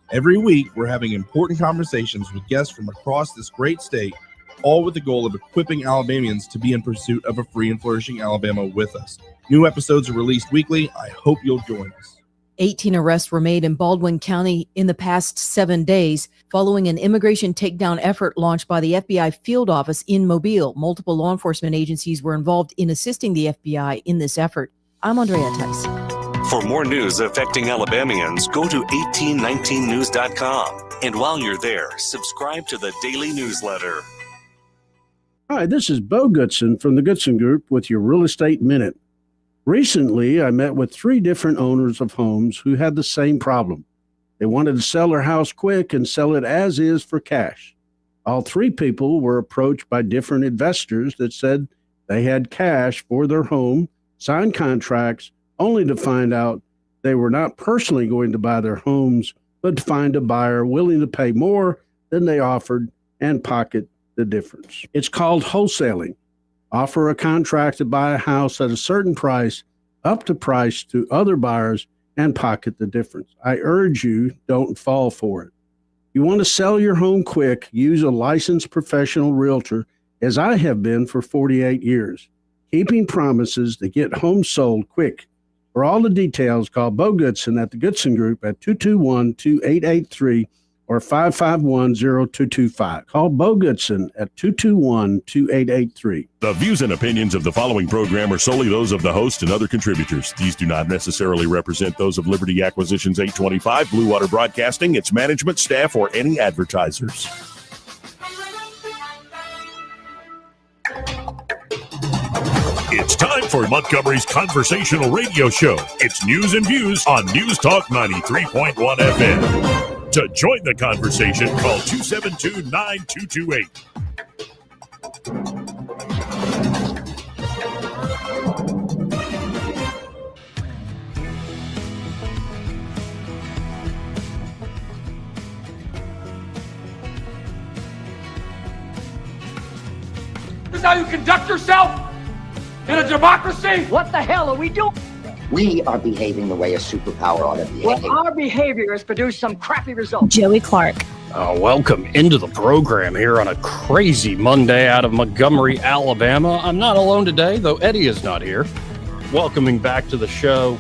Every week, we're having important conversations with guests from across this great state, all with the goal of equipping Alabamians to be in pursuit of a free and flourishing Alabama with us. New episodes are released weekly. I hope you'll join us. 18 arrests were made in Baldwin County in the past 7 days following an immigration takedown effort launched by the FBI field office in Mobile. Multiple law enforcement agencies were involved in assisting the FBI in this effort. I'm Andrea Tice. For more news affecting Alabamians, go to 1819news.com. And while you're there, subscribe to the daily newsletter. Hi, this is Bo Goodson from the Goodson Group with your Real Estate Minute. Recently, I met with 3 different owners of homes who had the same problem. They wanted to sell their house quick and sell it as is for cash. All 3 people were approached by different investors that said they had cash for their home, signed contracts, only to find out they were not personally going to buy their homes, but to find a buyer willing to pay more than they offered and pocket the difference. It's called wholesaling. Offer a contract to buy a house at a certain price, up to price to other buyers, and pocket the difference. I urge you, don't fall for it. You want to sell your home quick, use a licensed professional realtor, as I have been for 48 years, keeping promises to get homes sold quick. For all the details, call Bo Goodson at the Goodson Group at 221-2883 or 551-0225. Call Bo Goodson at 221-2883. The views and opinions of the following program are solely those of the host and other contributors. These do not necessarily represent those of Liberty Acquisitions 825, Blue Water Broadcasting, its management, staff, or any advertisers. It's time for Montgomery's conversational radio show. It's news and views on News Talk 93.1 FM. To join the conversation, call 272-9228. This is how you conduct yourself in a democracy? What the hell are we doing? We are behaving the way a superpower ought to behave. Well, our behavior has produced some crappy results. Joey Clark. Welcome into the program here on a crazy Monday out of Montgomery, Alabama. I'm not alone today, though Eddie is not here. Welcoming back to the show,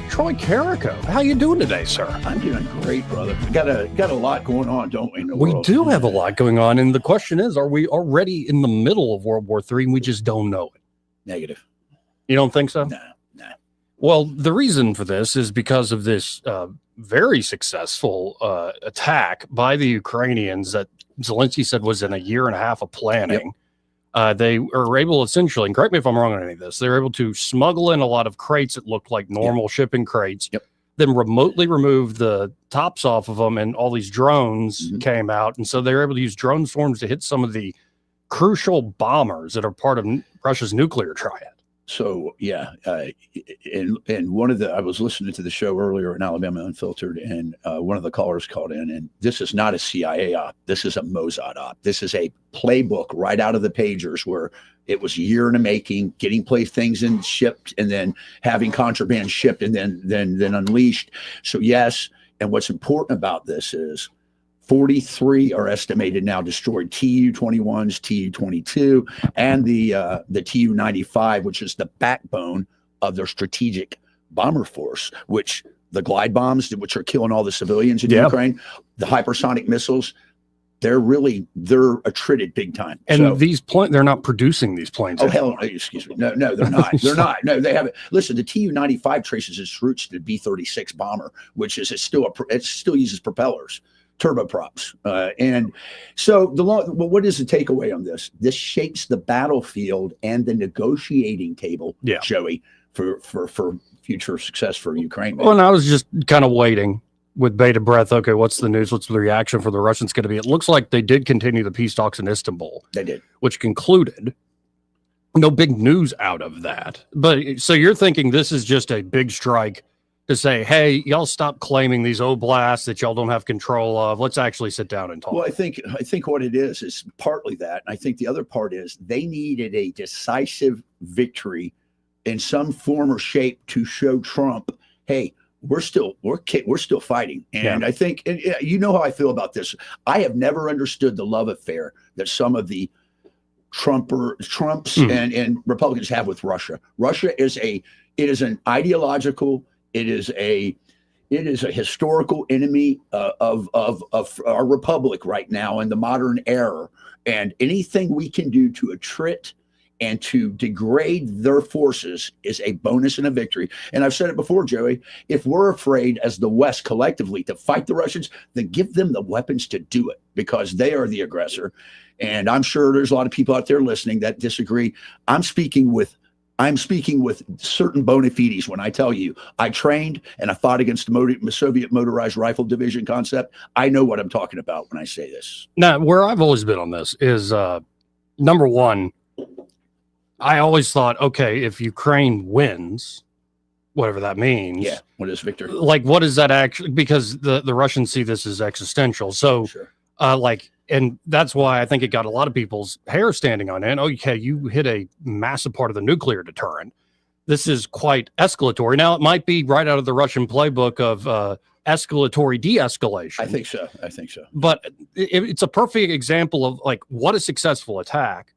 Troy Carrico. How you doing today, sir? I'm doing great, brother. We got a lot going on, don't we? We do have a lot going on, and the question is, are we already in the middle of World War III and we just don't know it? Negative. You don't think so? No. Well, the reason for this is because of this very successful attack by the Ukrainians that Zelensky said was in a year and a half of planning. Yep. They are able, essentially, and correct me if I'm wrong on any of this, they're able to smuggle in a lot of crates that looked like normal shipping crates, then remotely remove the tops off of them, and all these drones came out. And so they're able to use drone swarms to hit some of the crucial bombers that are part of Russia's nuclear triad. So, and one of I was listening to the show earlier in Alabama Unfiltered, and one of the callers called in, and this is not a CIA op. This is a Mossad op. This is a playbook right out of the pagers where it was a year in the making, getting things in shipped, and then having contraband shipped and then unleashed. So, yes, and what's important about this is 43 are estimated now destroyed, Tu-21s, Tu-22, and the Tu-95, which is the backbone of their strategic bomber force, which the glide bombs, which are killing all the civilians in Ukraine, the hypersonic missiles, they're attrited big time. And these planes, they're not producing these planes. Oh, hell, excuse me. No, they're not. They're not. No, they haven't. Listen, the Tu-95 traces its roots to the B-36 bomber, which is it still uses propellers. Turboprops. And so what is the takeaway on this? This shakes the battlefield and the negotiating table, Joey, for future success for Ukraine. Well, and I was just kind of waiting with bated breath. Okay, what's the news? What's the reaction for the Russians going to be? It looks like they did continue the peace talks in Istanbul. They did. Which concluded. No big news out of that. But so you're thinking this is just a big strike to say, hey, y'all stop claiming these oblasts that y'all don't have control of. Let's actually sit down and talk. Well, I think what it is partly that. And I think the other part is they needed a decisive victory in some form or shape to show Trump, hey, we're still fighting. And I think, and you know how I feel about this. I have never understood the love affair that some of the Trumps and Republicans have with Russia. Russia is an ideological, it is a historical enemy of our republic right now in the modern era. And anything we can do to attrit and to degrade their forces is a bonus and a victory. And I've said it before, Joey, if we're afraid as the West collectively to fight the Russians, then give them the weapons to do it, because they are the aggressor. And I'm sure there's a lot of people out there listening that disagree. I'm speaking with certain bona fides when I tell you I trained and I fought against the Soviet motorized rifle division concept. I know what I'm talking about when I say this. Now, where I've always been on this is, number one, I always thought, okay, if Ukraine wins, whatever that means. Yeah, what is victory? Like, what is that actually? Because the Russians see this as existential. So, Sure. And that's why I think it got a lot of people's hair standing on end. Okay, you hit a massive part of the nuclear deterrent. This is quite escalatory. Now, it might be right out of the Russian playbook of escalatory de-escalation. I think so. But it's a perfect example of like what a successful attack.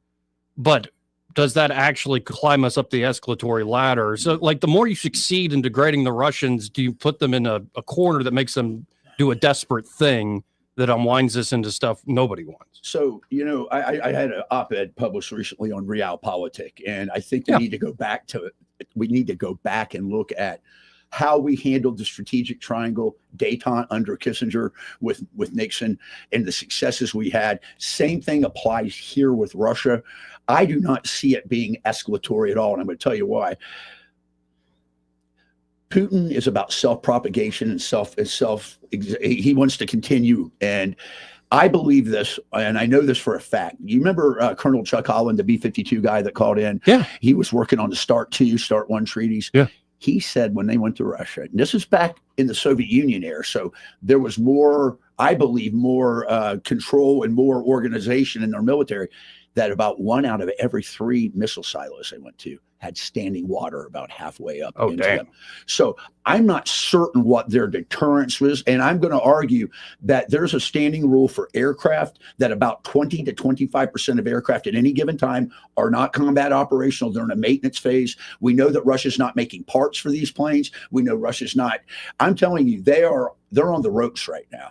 But does that actually climb us up the escalatory ladder? So, like, the more you succeed in degrading the Russians, do you put them in a corner that makes them do a desperate thing that unwinds this into stuff nobody wants? So, I had an op-ed published recently on realpolitik, and I think we need to go back to it. We need to go back and look at how we handled the strategic triangle détente under Kissinger with Nixon and the successes we had. Same thing applies here with Russia. I do not see it being escalatory at all, and I'm going to tell you why. Putin is about self-propagation and he wants to continue. And I believe this, and I know this for a fact. You remember Colonel Chuck Holland, the B-52 guy that called in? Yeah. He was working on the START 1 treaties. Yeah. He said when they went to Russia, and this is back in the Soviet Union era, so there was more, I believe, more control and more organization in their military, that about 1 out of every 3 missile silos they went to had standing water about halfway up into them. So I'm not certain what their deterrence was. And I'm going to argue that there's a standing rule for aircraft that about 20 to 25% of aircraft at any given time are not combat operational. They're in a maintenance phase. We know that Russia's not making parts for these planes. We know Russia's not. I'm telling you, they're on the ropes right now.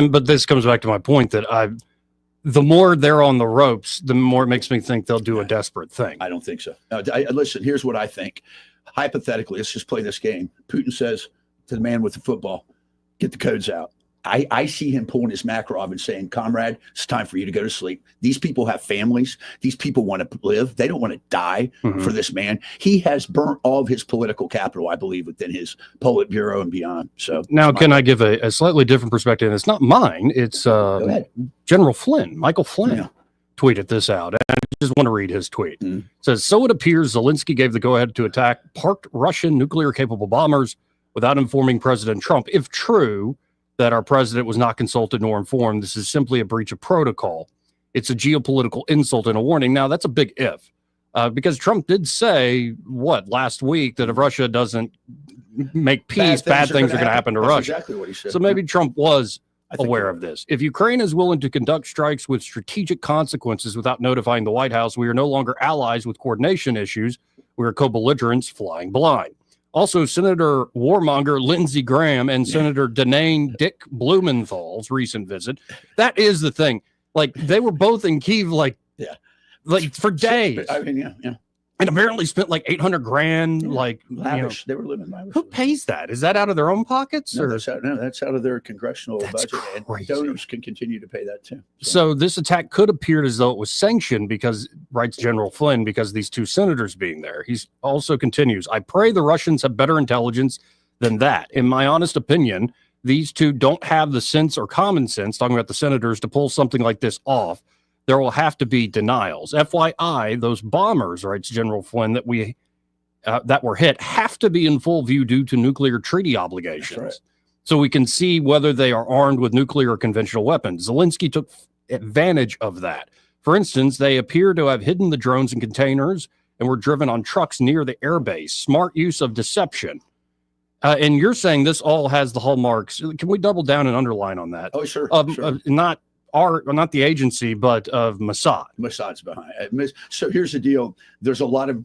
But this comes back to my point that the more they're on the ropes, the more it makes me think they'll do a desperate thing. I don't think so. Listen, here's what I think. Hypothetically, let's just play this game. Putin says to the man with the football, get the codes out. I see him pulling his Makarov and saying, comrade, it's time for you to go to sleep. These people have families. These people want to live. They don't want to die for this man. He has burnt all of his political capital, I believe, within his Politburo and beyond. So now, can I give a slightly different perspective? It's not mine. It's General Flynn, Michael Flynn, tweeted this out. And I just want to read his tweet. It says, so it appears Zelensky gave the go-ahead to attack parked Russian nuclear-capable bombers without informing President Trump. If true that our president was not consulted nor informed, this is simply a breach of protocol. It's a geopolitical insult and a warning. Now, that's a big if, because Trump did say, last week, that if Russia doesn't make peace, bad things are going to happen to Russia. Exactly what he said. So maybe Trump was aware of this. If Ukraine is willing to conduct strikes with strategic consequences without notifying the White House, we are no longer allies with coordination issues. We are co-belligerents flying blind. Also, Senator Warmonger Lindsey Graham and Senator Dick Blumenthal's recent visit. That is the thing. Like, they were both in Kyiv, like for days. I mean, yeah. And apparently spent like $800,000. Like, lavish. They were living lavish. Who pays that? Is that out of their own pockets? No, that's out of their congressional budget. Crazy. And donors can continue to pay that too. So this attack could appear as though it was sanctioned because, writes General Flynn, because these 2 senators being there. He also continues, I pray the Russians have better intelligence than that. In my honest opinion, these 2 don't have the sense or common sense, talking about the senators, to pull something like this off. There will have to be denials. FYI, those bombers, writes General Flynn, that were hit have to be in full view due to nuclear treaty obligations. Right. So we can see whether they are armed with nuclear or conventional weapons. Zelensky took advantage of that. For instance, they appear to have hidden the drones in containers and were driven on trucks near the airbase. Smart use of deception. And you're saying this all has the hallmarks. Can we double down and underline on that? Oh, sure. Not the agency, but of Mossad. Mossad's behind it. So here's the deal. There's a lot of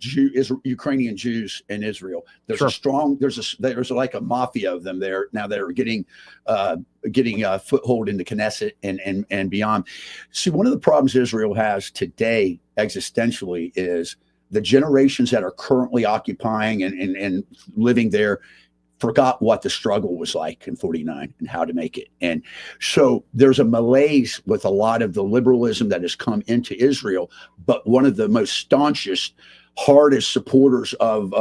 Ukrainian Jews in Israel. There's there's like a mafia of them there. Now they're getting a foothold in the Knesset and beyond. See, one of the problems Israel has today existentially is the generations that are currently occupying and living there forgot what the struggle was like in 49 and how to make it. And so there's a malaise with a lot of the liberalism that has come into Israel. But one of the most staunchest, hardest supporters of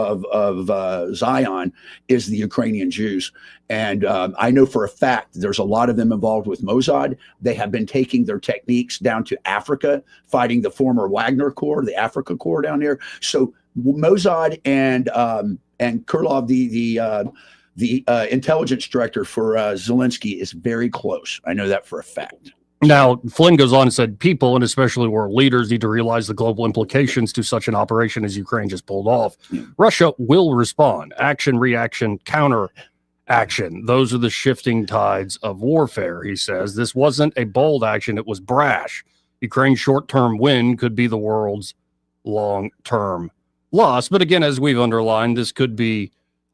Zion is the Ukrainian Jews. And I know for a fact there's a lot of them involved with Mossad. They have been taking their techniques down to Africa, fighting the former Wagner Corps, the Africa Corps down there. So Mossad and Kurlov, the intelligence director for Zelensky, is very close. I know that for a fact. Now, Flynn goes on and said, people, and especially world leaders, need to realize the global implications to such an operation as Ukraine just pulled off. Russia will respond. Action, reaction, counter action. Those are the shifting tides of warfare, he says. This wasn't a bold action. It was brash. Ukraine's short-term win could be the world's long-term loss. But again, as we've underlined, this could be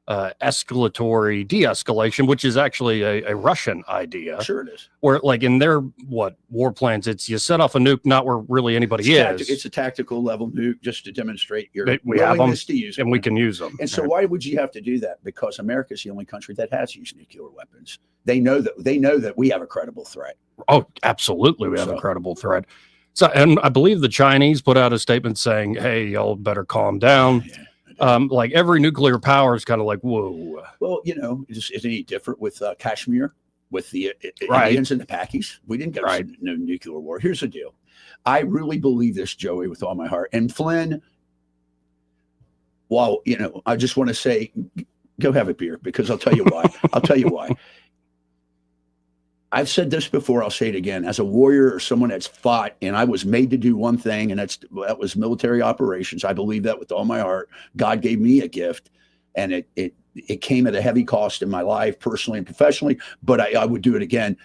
escalatory de-escalation, which is actually a Russian idea. Sure it is. Where, like, in their war plans, it's you set off a nuke not where really anybody is. It's a tactical level nuke just to demonstrate your we have them, willingness to use them. and we can use them. And so why would you have to do that? Because America is the only country that has used nuclear weapons. They know that we have a credible threat. Oh, absolutely, we have a credible threat. So, and I believe the Chinese put out a statement saying, "Hey, y'all better calm down." Like every nuclear power is kind of like, whoa. Well, is it any different with Kashmir, with the Indians and the Pakis? We didn't get no nuclear war. Here's the deal. I really believe this, Joey, with all my heart. And Flynn, well, I just want to say, go have a beer, because I'll tell you why. I'll tell you why. I've said this before, I'll say it again. As a warrior or someone that's fought, and I was made to do one thing, and that was military operations. I believe that with all my heart. God gave me a gift, and it came at a heavy cost in my life, personally and professionally, but I would do it again.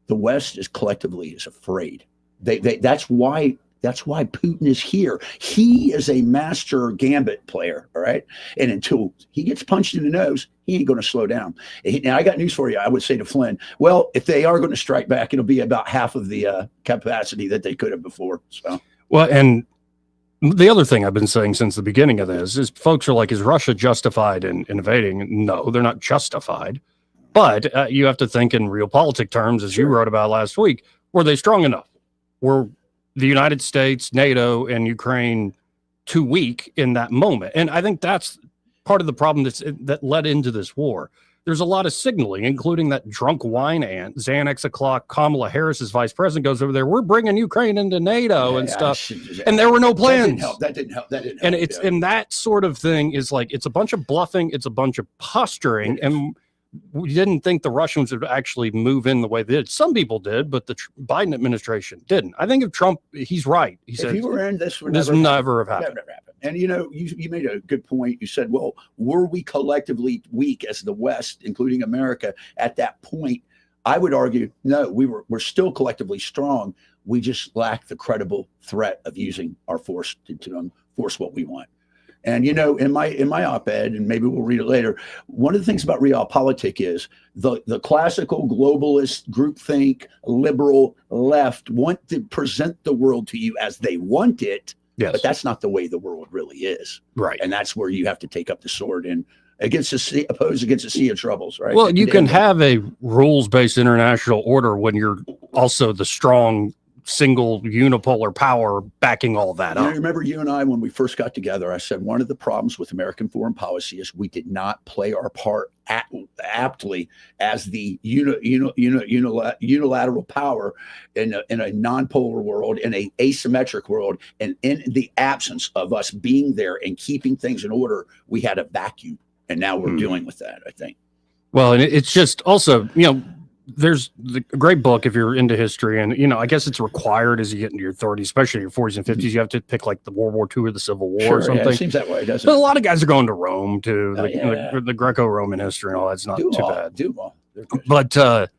The West is collectively afraid. That's why Putin is here. He is a master gambit player, all right? And until he gets punched in the nose, he ain't going to slow down. And I got news for you. I would say to Flynn, well, if they are going to strike back, it'll be about half of the capacity that they could have before. So, well, and the other thing I've been saying since the beginning of this is folks are like, is Russia justified in invading? No, they're not justified. But you have to think in realpolitik terms, as you wrote about last week. Were they strong enough? Were the United States, NATO, and Ukraine too weak in that moment? And I think that's part of the problem that led into this war. There's a lot of signaling, including that drunk wine aunt, Xanax o'clock, Kamala Harris, as vice president, goes over there. We're bringing Ukraine into NATO and stuff. And there were no plans. That didn't help. And and that sort of thing is like, it's a bunch of bluffing. It's a bunch of posturing. And we didn't think the Russians would actually move in the way they did. Some people did, but the Biden administration didn't. I think if Trump, he's right. He said, if he were in, this would never have happened. Never happened. And you made a good point. You said, well, were we collectively weak as the West, including America, at that point? I would argue, no, we're still collectively strong. We just lack the credible threat of using our force to enforce what we want. And in my op-ed, and maybe we'll read it later, one of the things about realpolitik is the classical globalist groupthink liberal left want to present the world to you as they want it. Yes. But that's not the way the world really is. Right. And that's where you have to take up the sword and oppose against a sea of troubles, right? Well, you can have a rules-based international order when you're also the strong single unipolar power backing all that up. I remember you and I, when we first got together, I said one of the problems with American foreign policy is we did not play our part aptly as the unilateral power in a non-polar world, in a asymmetric world, and in the absence of us being there and keeping things in order, we had a vacuum, and now we're dealing with that, I think. Well, and it's just also, there's the great book if you're into history, and I guess it's required as you get into your 30s, especially your 40s and 50s. You have to pick like the World War II or the Civil War or something. Yeah, it seems that way, doesn't But it? a lot of guys are going to Rome too. The Greco-Roman history and all that's not too bad. But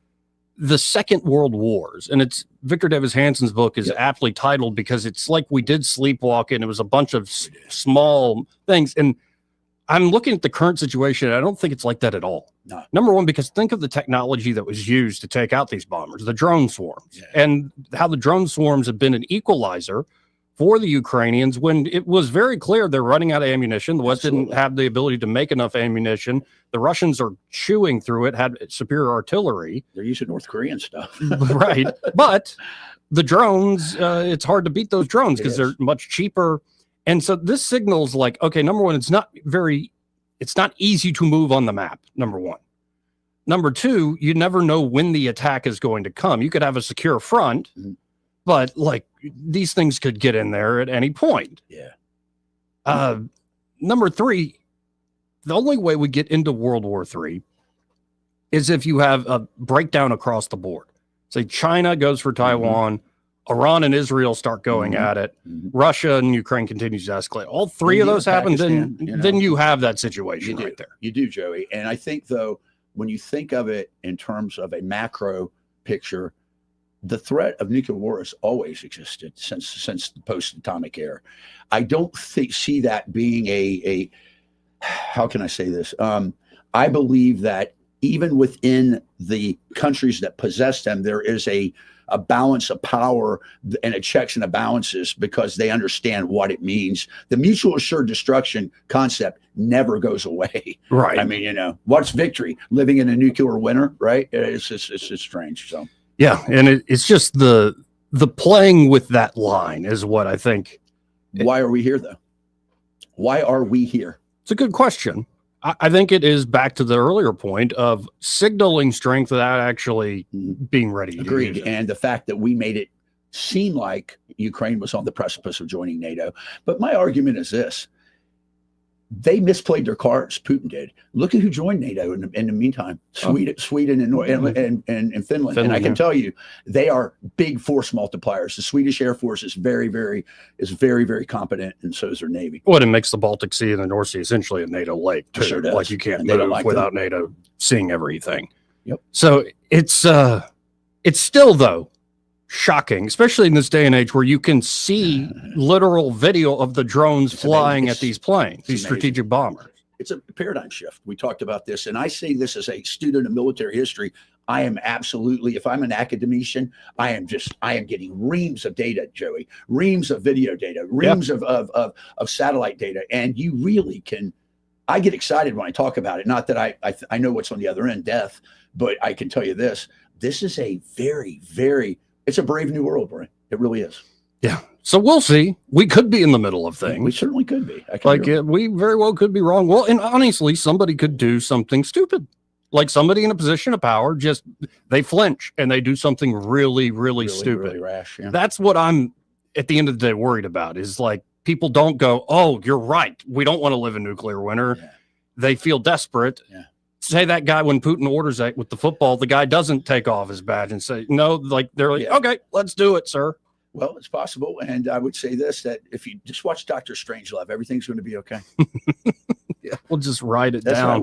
the Second World Wars, and it's Victor Davis Hanson's book is aptly titled because it's like we did sleepwalk, and it was a bunch of small things. And I'm looking at the current situation, and I don't think it's like that at all. No. Number one, because think of the technology that was used to take out these bombers, the drone swarms, and how the drone swarms have been an equalizer for the Ukrainians when it was very clear they're running out of ammunition. The West didn't have the ability to make enough ammunition. The Russians are chewing through it, had superior artillery. They're using North Korean stuff. Right. But the drones, it's hard to beat those drones because they're much cheaper. And so this signals like, okay, number one, it's not easy to move on the map, number one. Number two, you never know when the attack is going to come. You could have a secure front, but like these things could get in there at any point. Yeah. Number three, the only way we get into World War III is if you have a breakdown across the board. Say China goes for Taiwan, Iran and Israel start going at it, Russia and Ukraine continues to escalate. All three of those happen, then you have that situation right there. You do, Joey. And I think, though, when you think of it in terms of a macro picture, the threat of nuclear war has always existed since the post-atomic era. I don't see that being a how can I say this? I believe that even within the countries that possess them, there is a balance of power and a checks and a balances because they understand what it means. The mutual assured destruction concept never goes away. Right. I mean, what's victory? Living in a nuclear winter, right? It's just strange. So yeah, and it's just the playing with that line is what I think. Why are we here, though? Why are we here? It's a good question. I think it is back to the earlier point of signaling strength without actually being ready. Agreed. And the fact that we made it seem like Ukraine was on the precipice of joining NATO. But my argument is this. They misplayed their cards. Putin did. Look at who joined NATO in the meantime. Sweden and Finland. And I can tell you, they are big force multipliers. The Swedish Air Force is very, very competent, and so is their Navy. What it makes the Baltic Sea and the North Sea essentially a NATO lake, too. Sure does. Like you can't move without NATO seeing everything. Yep. So it's still, though, shocking, especially in this day and age where you can see literal video of the drones flying at these planes, these strategic bombers. It's a paradigm shift. We talked about this, and I say this as a student of military history. I am absolutely, if I'm an academician, I am getting reams of data, Joey, reams of video data, reams of satellite data, and you really can. I get excited when I talk about it. Not that I know what's on the other end, death, but I can tell you this. This is a very, very it's a brave new world, Brian. It really is. Yeah. So we'll see. We could be in the middle of things. We certainly could be. We very well could be wrong. Well, and honestly, somebody could do something stupid. Like somebody in a position of power, just they flinch and they do something really, really stupid. Really rash. Yeah. That's what I'm at the end of the day worried about is like people don't go, oh, you're right. We don't want to live in nuclear winter. Yeah. They feel desperate. Yeah. Say that guy when Putin orders that with the football, the guy doesn't take off his badge and say, no, like they're like, okay, let's do it, sir. Well, it's possible. And I would say this, that if you just watch Dr. Strangelove, everything's going to be okay. Yeah, we'll just write it down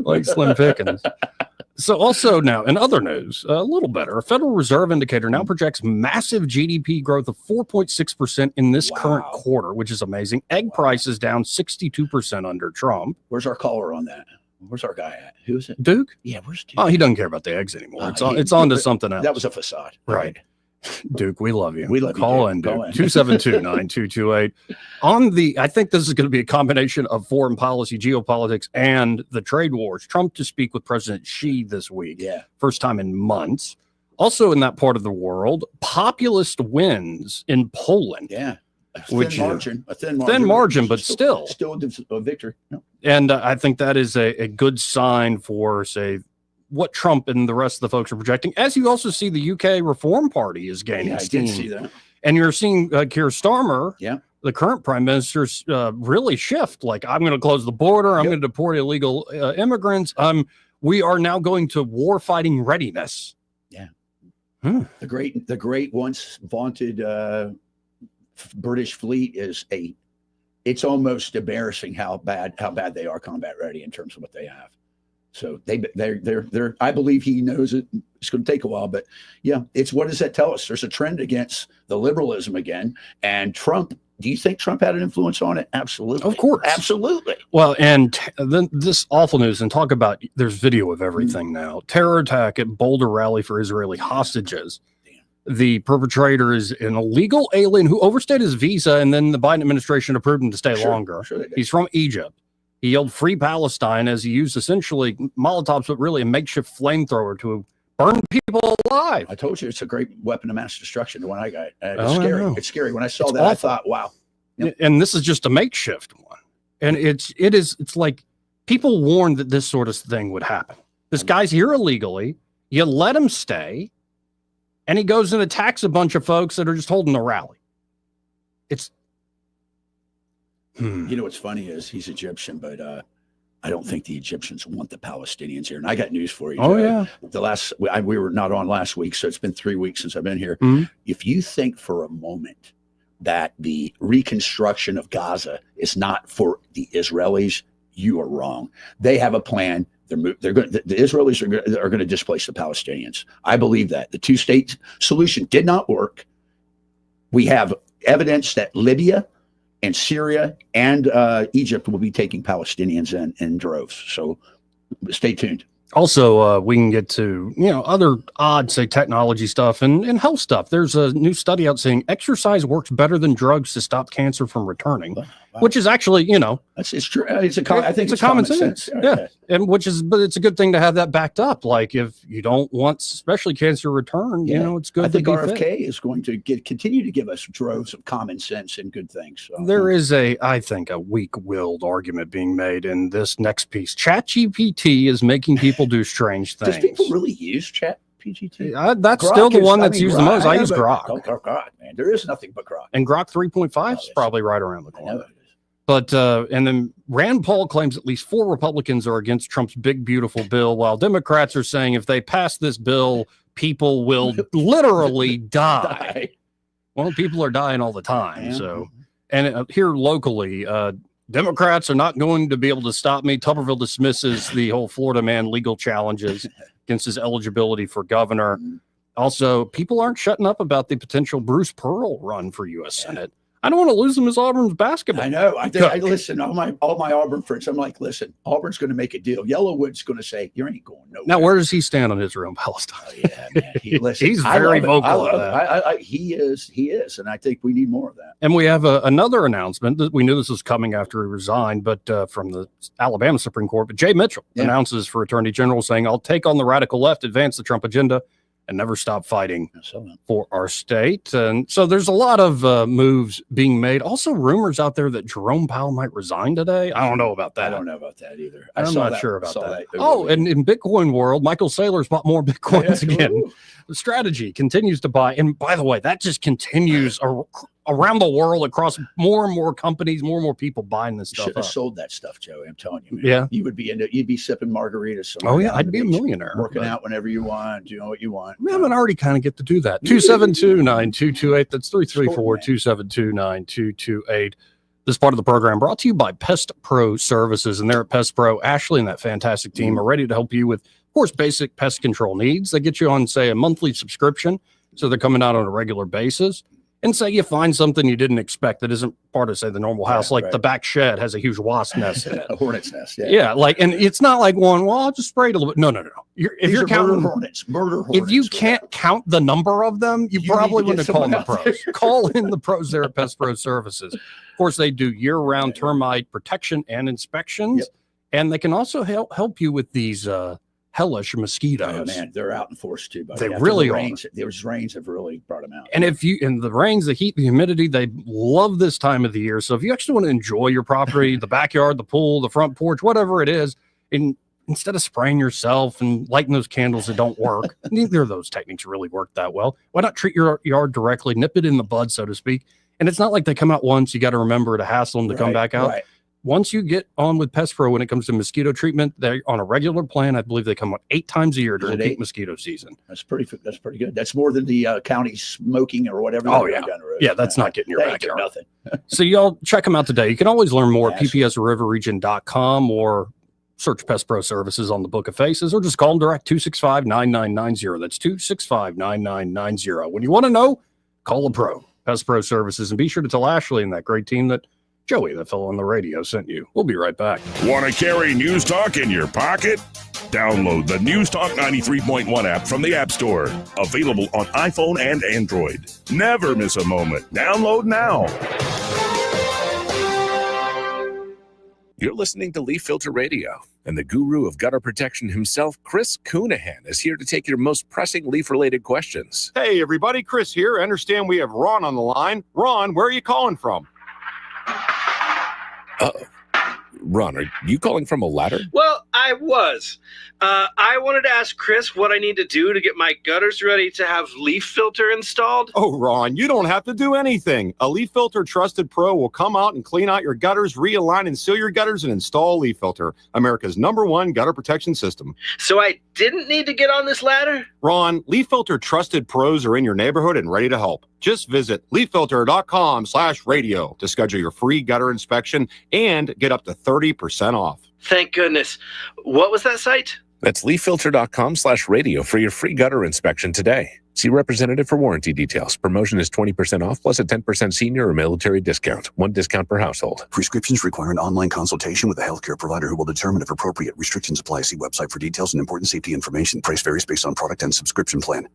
like Slim Pickens. So also now in other news, a little better, a Federal Reserve indicator now projects massive GDP growth of 4.6% in this current quarter, which is amazing. Egg prices down 62% under Trump. Where's our caller on that? Where's our guy at? Who is it? Duke? Yeah, where's Duke? Oh, he doesn't care about the eggs anymore. It's on to something else. That was a facade. Right. Duke, we love you. We love you. Call in, Duke. 272-9228. I think this is going to be a combination of foreign policy, geopolitics, and the trade wars. Trump to speak with President Xi this week. Yeah. First time in months. Also in that part of the world, populist wins in Poland. Yeah. A thin margin, but still a victory. Yeah. And I think that is a good sign for, say, what Trump and the rest of the folks are projecting. As you also see, the UK Reform Party is gaining steam. I did see that. And you're seeing Keir Starmer, the current prime minister's really shift. Like, I'm going to close the border. I'm going to deport illegal immigrants. We are now going to war fighting readiness. The great once vaunted British fleet it's almost embarrassing how bad they are combat ready in terms of what they have. So they're I believe he knows it. It's going to take a while, but yeah, it's what does that tell us? There's a trend against the liberalism again, and Trump. Do you think Trump had an influence on it? Absolutely. Of course. Absolutely. Well, and then this awful news, and talk about, there's video of everything now. Terror attack at Boulder rally for Israeli hostages. The perpetrator is an illegal alien who overstayed his visa, and then the Biden administration approved him to stay longer. Sure He's from Egypt. He yelled "Free Palestine" as he used essentially Molotovs, but really a makeshift flamethrower to burn people alive. I told you it's a great weapon of mass destruction. The one I got. It's Oh, I scary. know. It's scary. When I saw It's that, I awful. thought, wow. Yep. And this is just a makeshift one. And it's like people warned that this sort of thing would happen. This guy's here illegally. You let him stay, and he goes and attacks a bunch of folks that are just holding a rally. It's You know what's funny is he's Egyptian, but I don't think the Egyptians want the Palestinians here. And I got news for you. Oh, Joe. yeah. We were not on last week, so it's been 3 weeks since I've been here. Mhm. If you think for a moment that the reconstruction of Gaza is not for the Israelis, you are wrong. They have a plan. The Israelis are going to displace the Palestinians. I believe that the two-state solution did not work. We have evidence that Libya and Syria and Egypt will be taking Palestinians in droves. So stay tuned. Also, we can get to, other odd, say, technology stuff and health stuff. There's a new study out saying exercise works better than drugs to stop cancer from returning, which is actually, it's true. I think it's common sense. Yeah. And but it's a good thing to have that backed up. Like if you don't want, especially cancer to return, it's good. I think to be RFK fit. is going to continue to give us droves of common sense and good things. So. There is I think, a weak-willed argument being made in this next piece. ChatGPT is making people do strange things. Does people really use ChatGPT? That's Grok still the one that's Grok, used the most. I use but- Grok. Oh, Grok, man. There is nothing but Grok. And Grok 3.5 is yes. probably right around the I know corner. it is. But and then Rand Paul claims at least 4 Republicans are against Trump's big, beautiful bill, while Democrats are saying if they pass this bill, people will literally die. Well, people are dying all the time. Yeah. So, and here locally, Democrats are not going to be able to stop me. Tuberville dismisses the whole Florida man legal challenges against his eligibility for governor. Also, people aren't shutting up about the potential Bruce Pearl run for U.S. Senate. I don't want to lose him as Auburn's basketball. I know. I listen. All my Auburn friends. I'm like, listen. Auburn's going to make a deal. Yellowwood's going to say you ain't going nowhere. Now, where does he stand on Israel and Palestine? Oh, yeah, man. He's very vocal on that. He is, and I think we need more of that. And we have another announcement that we knew this was coming after he resigned, but from the Alabama Supreme Court. But Jay Mitchell announces for Attorney General saying, "I'll take on the radical left, advance the Trump agenda, and never stop fighting for our state." And so there's a lot of moves being made. Also, rumors out there that Jerome Powell might resign today. I don't know about that. I don't know about that either. I'm not sure about that. Oh, and in Bitcoin world, Michael Saylor's bought more Bitcoins again. The strategy continues to buy. And by the way, that just continues around the world across more and more companies, more and more people buying this stuff. Should have sold that stuff, Joey. I'm telling you, man. Yeah. You'd be sipping margaritas. Oh, yeah. I'd be a millionaire. Working out whenever you want, doing what you want. I mean, I already kind of get to do that. 272-9228. That's 334-272-9228. This part of the program brought to you by Pest Pro Services. And they're at Pest Pro. Ashley and that fantastic team are ready to help you with, of course, basic pest control needs. They get you on, say, a monthly subscription. So they're coming out on a regular basis. And say you find something you didn't expect that isn't part of, say, the normal house, like the back shed has a huge wasp nest in it. A hornet's nest, Yeah, and it's not like one, well, I'll just spray it a little bit. No. If you're counting murder hornets. If you can't count the number of them, you probably want to call in the pros. Call in the pros there at Pest Pro Services. Of course, they do year-round termite protection and inspections, and they can also help you with these hellish mosquitoes. Oh, man, they're out in force too. Buddy. They After really the are. rains, There's rains have really brought them out. And if you, in the rains, the heat, the humidity, they love this time of the year. So if you actually want to enjoy your property, the backyard, the pool, the front porch, whatever it is, and instead of spraying yourself and lighting those candles that don't work, neither of those techniques really work that well. Why not treat your yard directly, nip it in the bud, so to speak? And it's not like they come out once. You got to remember to hassle them to come back out. Right. once you get on with Pest Pro when it comes to mosquito treatment, they're on a regular plan. I believe they come out 8 times a year during peak mosquito season. That's pretty good. That's more than the county smoking or whatever. Oh, yeah. Yeah, that's not getting your backyard. Nothing. So y'all check them out today. You can always learn more at ppsriverregion.com or search Pest Pro Services on the Book of Faces, or just call them direct 265-9990. That's 265-9990. When you want to know, call a pro. Pest Pro Services, and be sure to tell Ashley and that great team that Joey, the fellow on the radio, sent you. We'll be right back. Want to carry News Talk in your pocket? Download the News Talk 93.1 app from the App Store. Available on iPhone and Android. Never miss a moment. Download now. You're listening to Leaf Filter Radio, and the guru of gutter protection himself, Chris Coonahan, is here to take your most pressing leaf-related questions. Hey, everybody, Chris here. I understand we have Ron on the line. Ron, where are you calling from? Ron, are you calling from a ladder? Well, I was. I wanted to ask Chris what I need to do to get my gutters ready to have Leaf Filter installed. Oh, Ron, you don't have to do anything. A Leaf Filter Trusted Pro will come out and clean out your gutters, realign and seal your gutters, and install Leaf Filter, America's #1 gutter protection system. So I didn't need to get on this ladder? Ron, Leaf Filter Trusted Pros are in your neighborhood and ready to help. Just visit leaffilter.com/radio to schedule your free gutter inspection and get up to 30% off. Thank goodness. What was that site? That's leaffilter.com/radio for your free gutter inspection today. See representative for warranty details. Promotion is 20% off plus a 10% senior or military discount. 1 discount per household. Prescriptions require an online consultation with a healthcare provider who will determine if appropriate. Restrictions apply. See website for details and important safety information. Price varies based on product and subscription plan.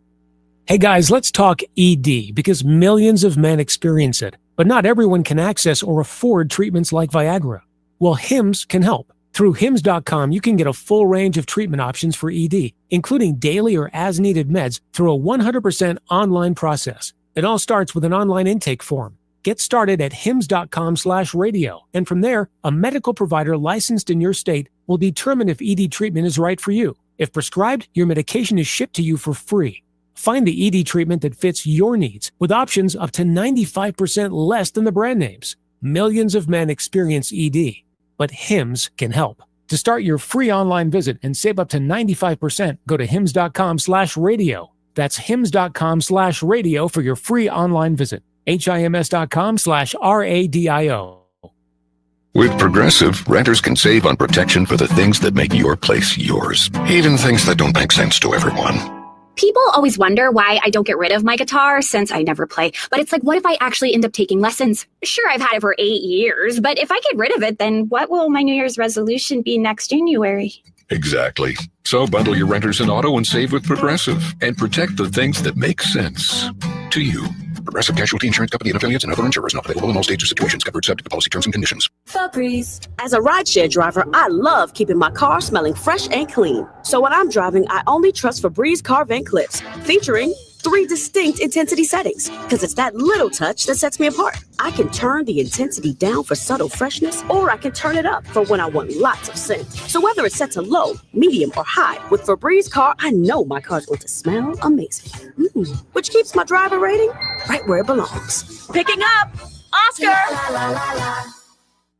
Hey guys, let's talk ED because millions of men experience it, but not everyone can access or afford treatments like Viagra. Well, HIMS can help. Through HIMS.com, you can get a full range of treatment options for ED, including daily or as-needed meds through a 100% online process. It all starts with an online intake form. Get started at HIMS.com/radio, and from there, a medical provider licensed in your state will determine if ED treatment is right for you. If prescribed, your medication is shipped to you for free. Find the ED treatment that fits your needs with options up to 95% less than the brand names. Millions of men experience ED, but HIMS can help. To start your free online visit and save up to 95%, go to HIMS.com/radio. That's HIMS.com/radio for your free online visit. HIMS.com/RADIO. With Progressive, renters can save on protection for the things that make your place yours, even things that don't make sense to everyone. People always wonder why I don't get rid of my guitar since I never play. But it's like, what if I actually end up taking lessons? Sure, I've had it for 8 years, but if I get rid of it, then what will my New Year's resolution be next January? Exactly. So bundle your renters and auto and save with Progressive and protect the things that make sense to you. Progressive Casualty Insurance Company and affiliates and other insurers not available in all states or situations. Covered subject to policy terms and conditions. Febreze. As a rideshare driver, I love keeping my car smelling fresh and clean. So when I'm driving, I only trust Febreze car vent clips, featuring 3 distinct intensity settings, because it's that little touch that sets me apart. I can turn the intensity down for subtle freshness, or I can turn it up for when I want lots of scent. So whether it's set to low, medium, or high, with Febreze car, I know my car's going to smell amazing. Which keeps my driver rating right where it belongs. Picking up, Oscar!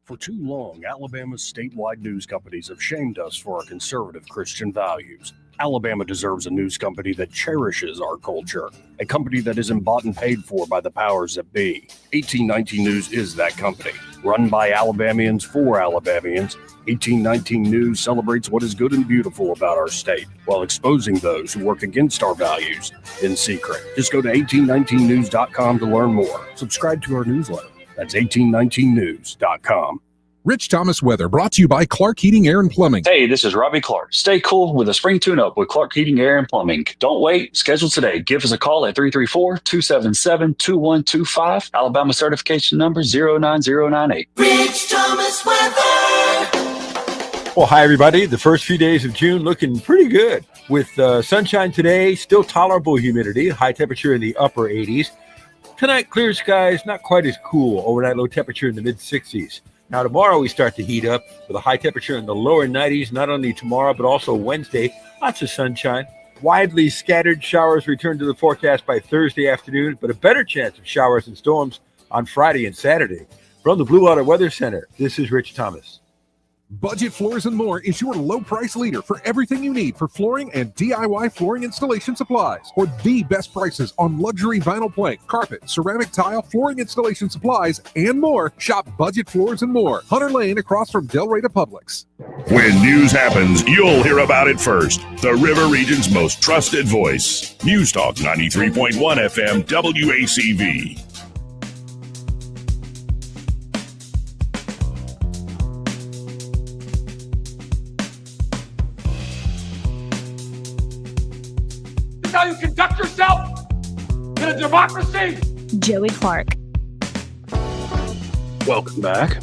For too long, Alabama's statewide news companies have shamed us for our conservative Christian values. Alabama deserves a news company that cherishes our culture, a company that isn't bought and paid for by the powers that be. 1819 News is that company. Run by Alabamians for Alabamians, 1819 News celebrates what is good and beautiful about our state, while exposing those who work against our values in secret. Just go to 1819news.com to learn more. Subscribe to our newsletter. That's 1819news.com. Rich Thomas Weather, brought to you by Clark Heating, Air, and Plumbing. Hey, this is Robbie Clark. Stay cool with a spring tune-up with Clark Heating, Air, and Plumbing. Don't wait. Schedule today. Give us a call at 334-277-2125. Alabama certification number 09098. Rich Thomas Weather. Well, hi, everybody. The first few days of June looking pretty good with sunshine today, still tolerable humidity, high temperature in the upper 80s. Tonight, clear skies, not quite as cool. Overnight low temperature in the mid-60s. Now, tomorrow we start to heat up with a high temperature in the lower 90s, not only tomorrow, but also Wednesday. Lots of sunshine. Widely scattered showers return to the forecast by Thursday afternoon, but a better chance of showers and storms on Friday and Saturday. From the Blue Water Weather Center, this is Rich Thomas. Budget Floors and More is your low price leader for everything you need for flooring and DIY flooring installation supplies. For the best prices on luxury vinyl plank, carpet, ceramic tile, flooring installation supplies, and more, shop Budget Floors and More, Hunter Lane across from Del Rey to Publix. When news happens, you'll hear about it first. The River Region's most trusted voice. News Talk 93.1 FM WACV. How you conduct yourself in a democracy. Joey Clark. Welcome back.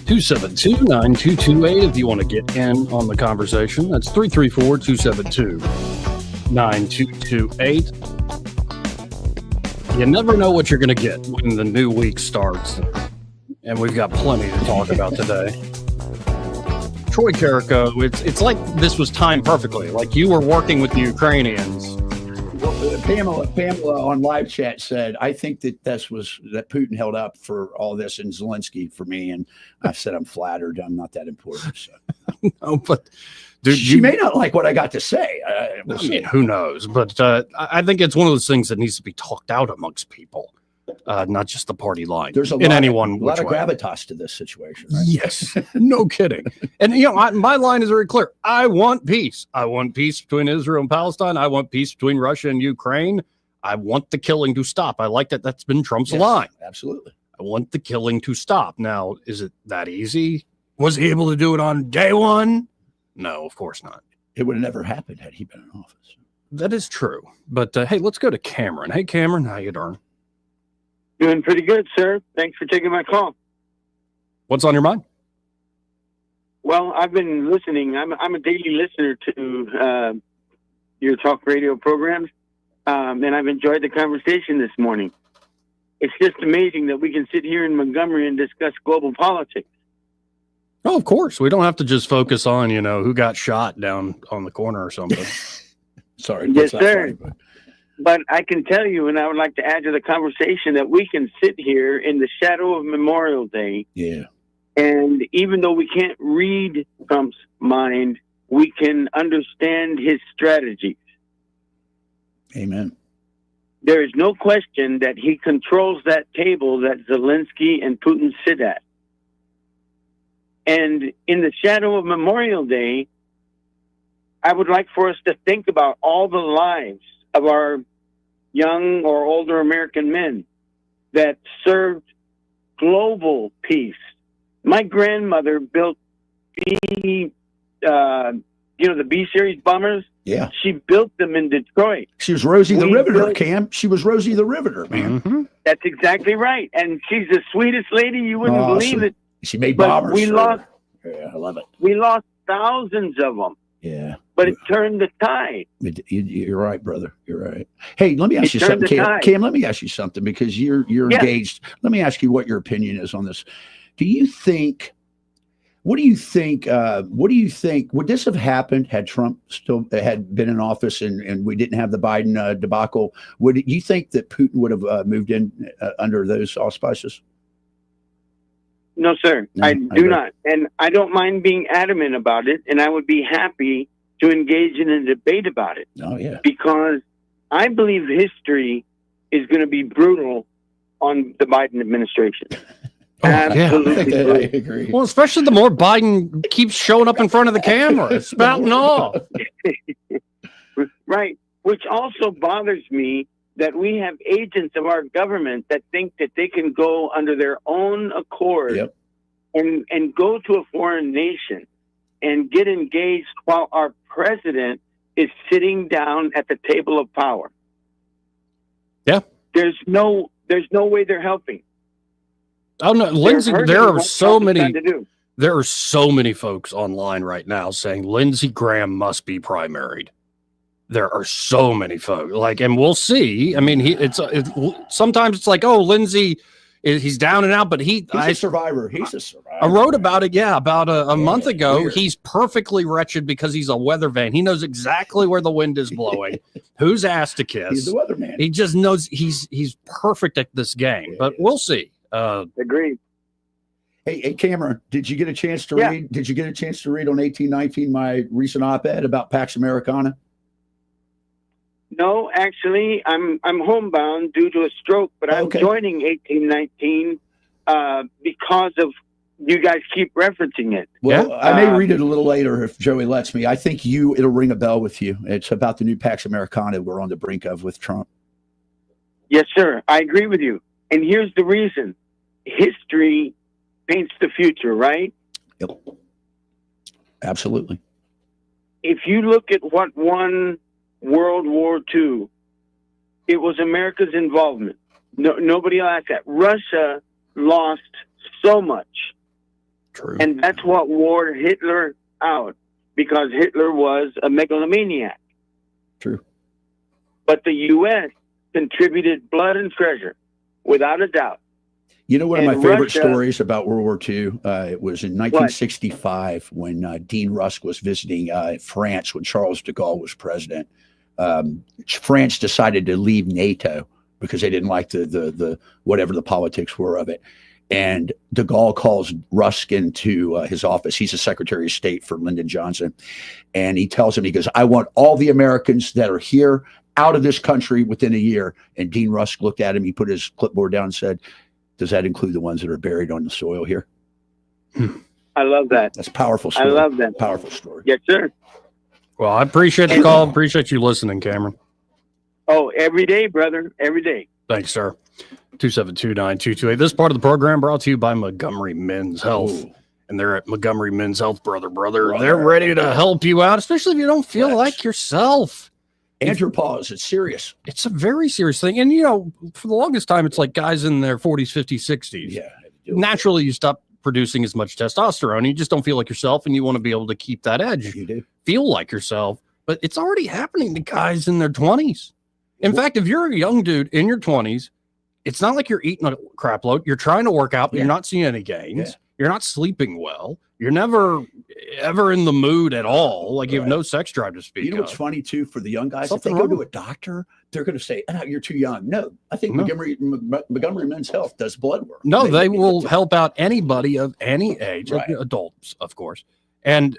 272-9228 if you want to get in on the conversation. That's 334-272-9228. You never know what you're going to get when the new week starts. And we've got plenty to talk about today. Troy Carrico, it's like this was timed perfectly. Like you were working with the Ukrainians. Pamela on live chat said, I think that that Putin held up for all this and Zelensky for me. And I said, I'm flattered. I'm not that important. So. No, but dude, she may not like what I got to say. We'll see. Who knows? But I think it's one of those things that needs to be talked out amongst people. Not just the party line. There's a lot of gravitas to this situation, right? Yes, no kidding. And my line is very clear. I want peace. I want peace between Israel and Palestine. I want peace between Russia and Ukraine. I want the killing to stop. I like that. That's been Trump's line. Absolutely. I want the killing to stop. Now, is it that easy? Was he able to do it on day one? No, of course not. It would have never happened had he been in office. That is true. But hey, let's go to Cameron. Hey, Cameron, how you doing? Doing pretty good, sir. Thanks for taking my call. What's on your mind? Well, I've been listening. I'm a daily listener to your talk radio programs, and I've enjoyed the conversation this morning. It's just amazing that we can sit here in Montgomery and discuss global politics. Oh, of course. We don't have to just focus on, who got shot down on the corner or something. Sorry. Yes, sir. But I can tell you, and I would like to add to the conversation, that we can sit here in the shadow of Memorial Day. Yeah. And even though we can't read Trump's mind, we can understand his strategies. Amen. There is no question that he controls that table that Zelensky and Putin sit at. And in the shadow of Memorial Day, I would like for us to think about all the lives of our young or older American men that served global peace. My grandmother built the B-series bombers. Yeah. She built them in Detroit. She was Rosie the Riveter, Cam. She was Rosie the Riveter, man. Mm-hmm. That's exactly right. And she's the sweetest lady. You wouldn't believe it. She made bombers. Yeah, I love it. We lost thousands of them. Yeah. But it turned the tide. You're right, brother. You're right. Hey, let me ask you something, Cam. Let me ask you something because you're engaged. Let me ask you what your opinion is on this. What do you think? Would this have happened had Trump still had been in office and we didn't have the Biden debacle? Would you think that Putin would have moved in under those auspices? No, sir. No, I do not. And I don't mind being adamant about it. And I would be happy to engage in a debate about it. Oh, yeah. Because I believe history is going to be brutal on the Biden administration. Absolutely. Yeah, I agree. Well, especially the more Biden keeps showing up in front of the camera, spouting off. Right. Which also bothers me that we have agents of our government that think that they can go under their own accord and go to a foreign nation and get engaged while our president is sitting down at the table of power. Yeah. There's no way they're helping. Oh no, Lindsey, there are so many folks online right now saying Lindsey Graham must be primaried. There are so many folks and we'll see. I mean, sometimes it's like, oh, Lindsey, he's down and out, but he's a survivor. He's a survivor. I wrote about it. Yeah. About a month ago. Weird. He's perfectly wretched because he's a weather vane. He knows exactly where the wind is blowing, whose ass to kiss. He's the weatherman. He just knows he's perfect at this game, but we'll see. Agreed. Hey, Cameron, did you get a chance to read? Did you get a chance to read on 1819 my recent op-ed about Pax Americana? No, actually, I'm homebound due to a stroke, but I'm joining 1819 because of you guys keep referencing it. Well, I may read it a little later if Joey lets me. I think it'll ring a bell with you. It's about the new Pax Americana we're on the brink of with Trump. Yes, sir. I agree with you. And here's the reason. History paints the future, right? Yep. Absolutely. If you look at what won World War II, it was America's involvement. Nobody else that. Russia lost so much. True. And that's what wore Hitler out, because Hitler was a megalomaniac. True. But the U.S. contributed blood and treasure, without a doubt. You know, one of my favorite stories about World War II, it was in 1965 when Dean Rusk was visiting France when Charles de Gaulle was president. France decided to leave NATO because they didn't like the whatever the politics were of it. And de Gaulle calls Rusk into his office. He's the Secretary of State for Lyndon Johnson. And he tells him, he goes, I want all the Americans that are here out of this country within a year. And Dean Rusk looked at him. He put his clipboard down and said, does that include the ones that are buried on the soil here? I love that. That's a powerful story. I love that. Powerful story. Yes, sir. Well, I appreciate the call. Appreciate you listening, Cameron. Oh, every day, brother. Every day. Thanks, sir. 272-9228. This part of the program brought to you by Montgomery Men's Health. Ooh. And they're at Montgomery Men's Health, brother. They're ready to help you out, especially if you don't feel like yourself. Andropause, it's serious. It's a very serious thing. And, you know, for the longest time, it's like guys in their 40s, 50s, 60s. Yeah. Naturally, you stop producing as much testosterone. You just don't feel like yourself, and you want to be able to keep that edge. You do. Feel like yourself. But it's already happening to guys in their 20s. In fact, if you're a young dude in your 20s, it's not like you're eating a crap load. You're trying to work out, but you're not seeing any gains. You're not sleeping well. You're never ever in the mood at all. Like you have no sex drive to speak of. You know what's funny too for the young guys? Something if they go wrong. to a doctor, they're going to say, "Oh, you're too young." No, I think Montgomery Men's Health does blood work. No, they will help out anybody of any age, adults, of course. And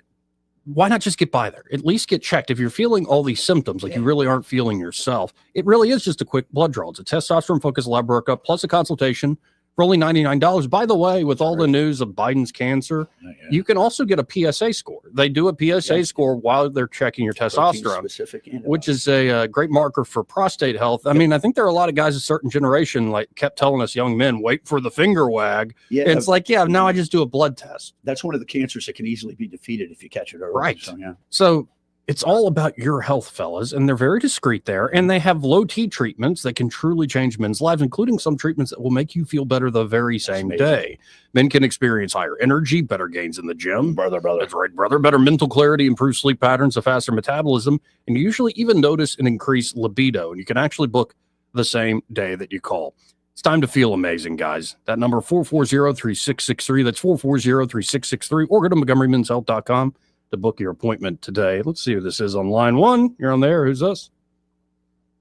why not just get by there? At least get checked. If you're feeling all these symptoms, like you really aren't feeling yourself, it really is just a quick blood draw. It's a testosterone-focused lab workup plus a consultation for only $99. By the way, with all the news of Biden's cancer, you can also get a PSA score. They do a PSA score while they're checking your testosterone, which is a great marker for prostate health. I mean, I think there are a lot of guys a certain generation like kept telling us young men, wait for the finger wag. Yeah, And it's like, now I just do a blood test. That's one of the cancers that can easily be defeated if you catch it early. Right. So, yeah. So it's all about your health, fellas, and they're very discreet there. And they have low T treatments that can truly change men's lives, including some treatments that will make you feel better the very same day. Men can experience higher energy, better gains in the gym. Brother. That's right, brother. Better mental clarity, improved sleep patterns, a faster metabolism, and you usually even notice an increased libido. And you can actually book the same day that you call. It's time to feel amazing, guys. That number 440-3663. That's 440-3663. Or go to MontgomeryMen'sHealth.com to book your appointment today. Let's see who this is on line one. You're on there. Who's us?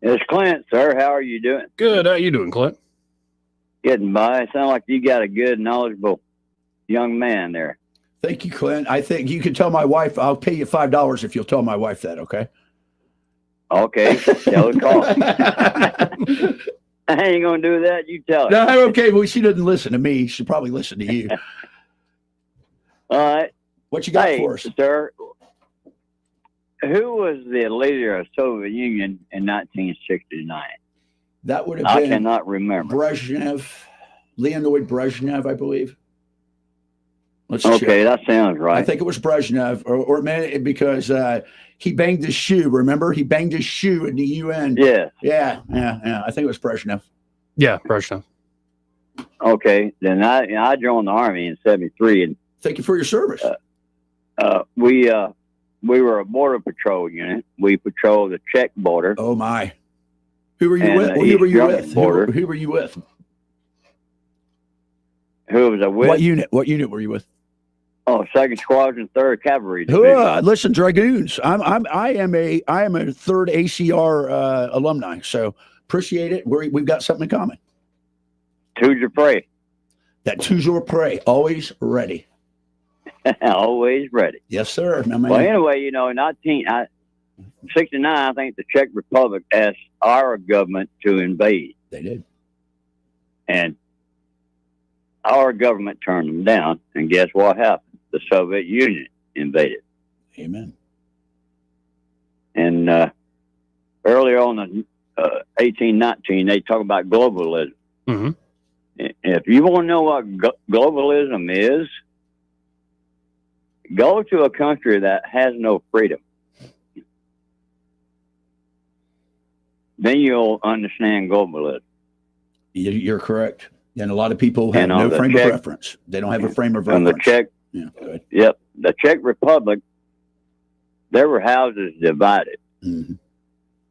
It's Clint, sir. How are you doing? Good. How you doing, Clint? Getting by. Sound like you got a good, knowledgeable young man there. Thank you, Clint. I think you can tell my wife, I'll pay you $5 if you'll tell my wife that, okay? Okay. Tell her call. I ain't going to do that. You tell her. No, okay. Well, she doesn't listen to me. She'll probably listen to you. All right. What you got for us? Sir, who was the leader of the Soviet Union in 1969? That would have I been cannot remember. Brezhnev, Leonid Brezhnev, I believe. Let's Okay, check. that sounds right. I think it was Brezhnev, or man, because he banged his shoe. Remember, he banged his shoe in the UN. Yeah. Yeah. I think it was Brezhnev. Yeah, Brezhnev. Okay, then I joined the Army in '73, and thank you for your service. We were a border patrol unit. We patrolled the Czech border. Oh my! Who were you with? Who Who were you with? Border. Who were you with? Who was I with? What unit? What unit were you with? Oh, 2nd Squadron, 3rd Cavalry Division. Listen, Dragoons. I am a 3rd ACR alumni. So appreciate it. We've got something in common. Who'd you pray? That toujours prêt, always ready. Always ready. Yes, sir. No, man. Well, anyway, you know, in 1969, I think the Czech Republic asked our government to invade. They did. And our government turned them down. And guess what happened? The Soviet Union invaded. Amen. And earlier on in 1819, they talk about globalism. Mm-hmm. If you want to know what globalism is, go to a country that has no freedom. Then you'll understand globalism. You're correct. And a lot of people have no frame of reference. They don't have a frame of reference. And the Czech, yep, the Czech Republic, there were houses divided. Mm-hmm.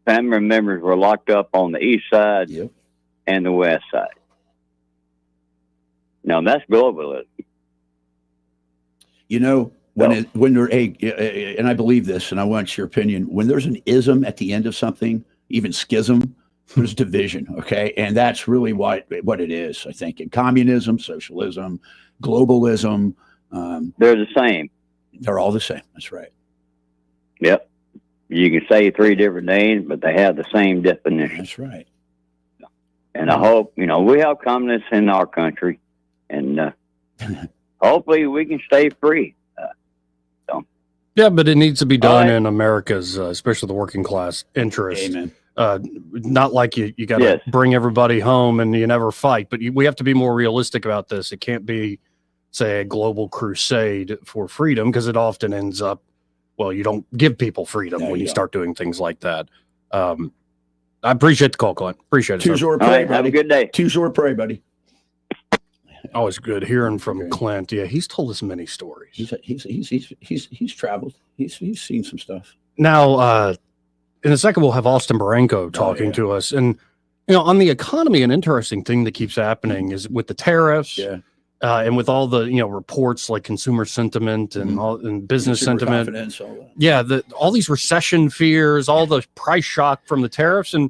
Family members were locked up on the east side and the west side. Now that's globalism. You know, when there and I believe this, and I want your opinion. When there's an ism at the end of something, even schism, there's division. Okay, and that's really what it is. I think in communism, socialism, globalism, they're the same. They're all the same. That's right. Yep. You can say three different names, but they have the same definition. That's right. And I hope, you know, we have communists in our country, and hopefully we can stay free. Yeah, but it needs to be done in America's, especially the working class interest. Amen. Not like you got to bring everybody home and you never fight, but we have to be more realistic about this. It can't be, say, a global crusade for freedom, because it often ends up, well, you don't give people freedom when you start doing things like that. I appreciate the call, Clint. Appreciate it. Toujours prêt, buddy. Have a good day. Toujours prêt, buddy. Always good hearing from Clint. Yeah, he's told us many stories. He's traveled. He's seen some stuff. Now, in a second, we'll have Austin Baranko talking to us. And, you know, on the economy, an interesting thing that keeps happening is with the tariffs and with all the, you know, reports like consumer sentiment and all and business sentiment. All that. Yeah, all these recession fears, all the price shock from the tariffs, and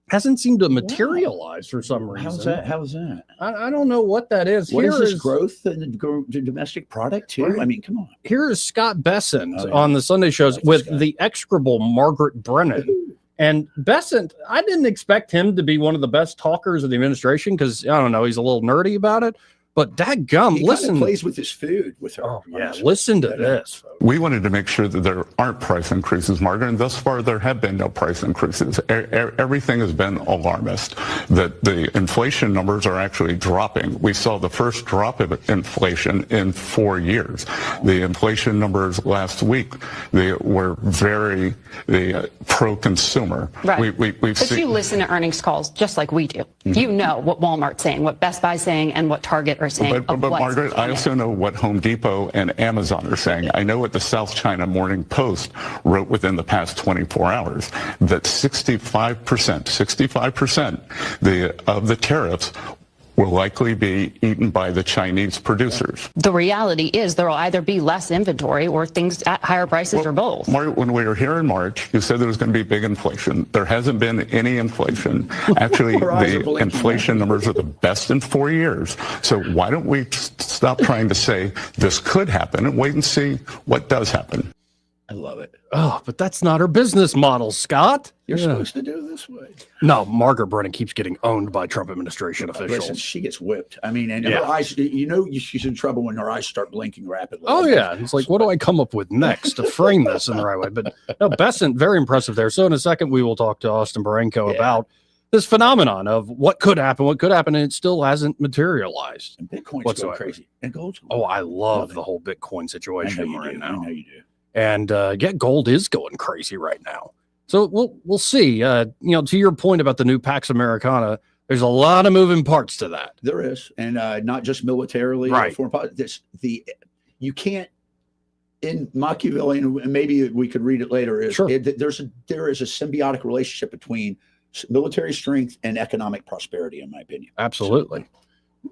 hasn't seemed to materialize for some reason. How's that? I don't know what that is. What is this growth in the domestic product too? Right. I mean, come on. Here is Scott Bessent on the Sunday shows with the execrable Margaret Brennan. And Bessent, I didn't expect him to be one of the best talkers of the administration because, I don't know, he's a little nerdy about it. But dadgum, listen. He plays with his food with her. Oh, yeah. Listen to this. We wanted to make sure that there aren't price increases, Margaret, and thus far there have been no price increases. Everything has been alarmist. That the inflation numbers are actually dropping. We saw the first drop of inflation in 4 years. The inflation numbers last week, they were very pro-consumer. Right. We've seen, you listen to earnings calls just like we do. You know what Walmart's saying, what Best Buy's saying, and what Target are saying. But Margaret, I also know what Home Depot and Amazon are saying. I know what the South China Morning Post wrote within the past 24 hours, that 65% of the tariffs will likely be eaten by the Chinese producers. The reality is there will either be less inventory or things at higher prices or both. Margaret, when we were here in March, you said there was going to be big inflation. There hasn't been any inflation. Actually, the inflation numbers are the best in 4 years. So why don't we stop trying to say this could happen and wait and see what does happen? I love it. Oh, but that's not her business model, Scott. You're supposed to do it this way. No, Margaret Brennan keeps getting owned by Trump administration officials. Listen, she gets whipped. I mean, and her eyes, you know, she's in trouble when her eyes start blinking rapidly. Oh, yeah. It's like, what do I come up with next to frame this in the right way? But no, Bessent, very impressive there. So in a second, we will talk to Austin Baranko about this phenomenon of what could happen, and it still hasn't materialized. And Bitcoin's going crazy. And gold's going I love the whole Bitcoin situation right now. I know you do. And gold is going crazy right now. So we'll see. You know, to your point about the new Pax Americana, there's a lot of moving parts to that. There is, and not just militarily. Right. Foreign policy. You can't. In Machiavellian, and maybe we could read it later. There is a symbiotic relationship between military strength and economic prosperity, in my opinion. Absolutely.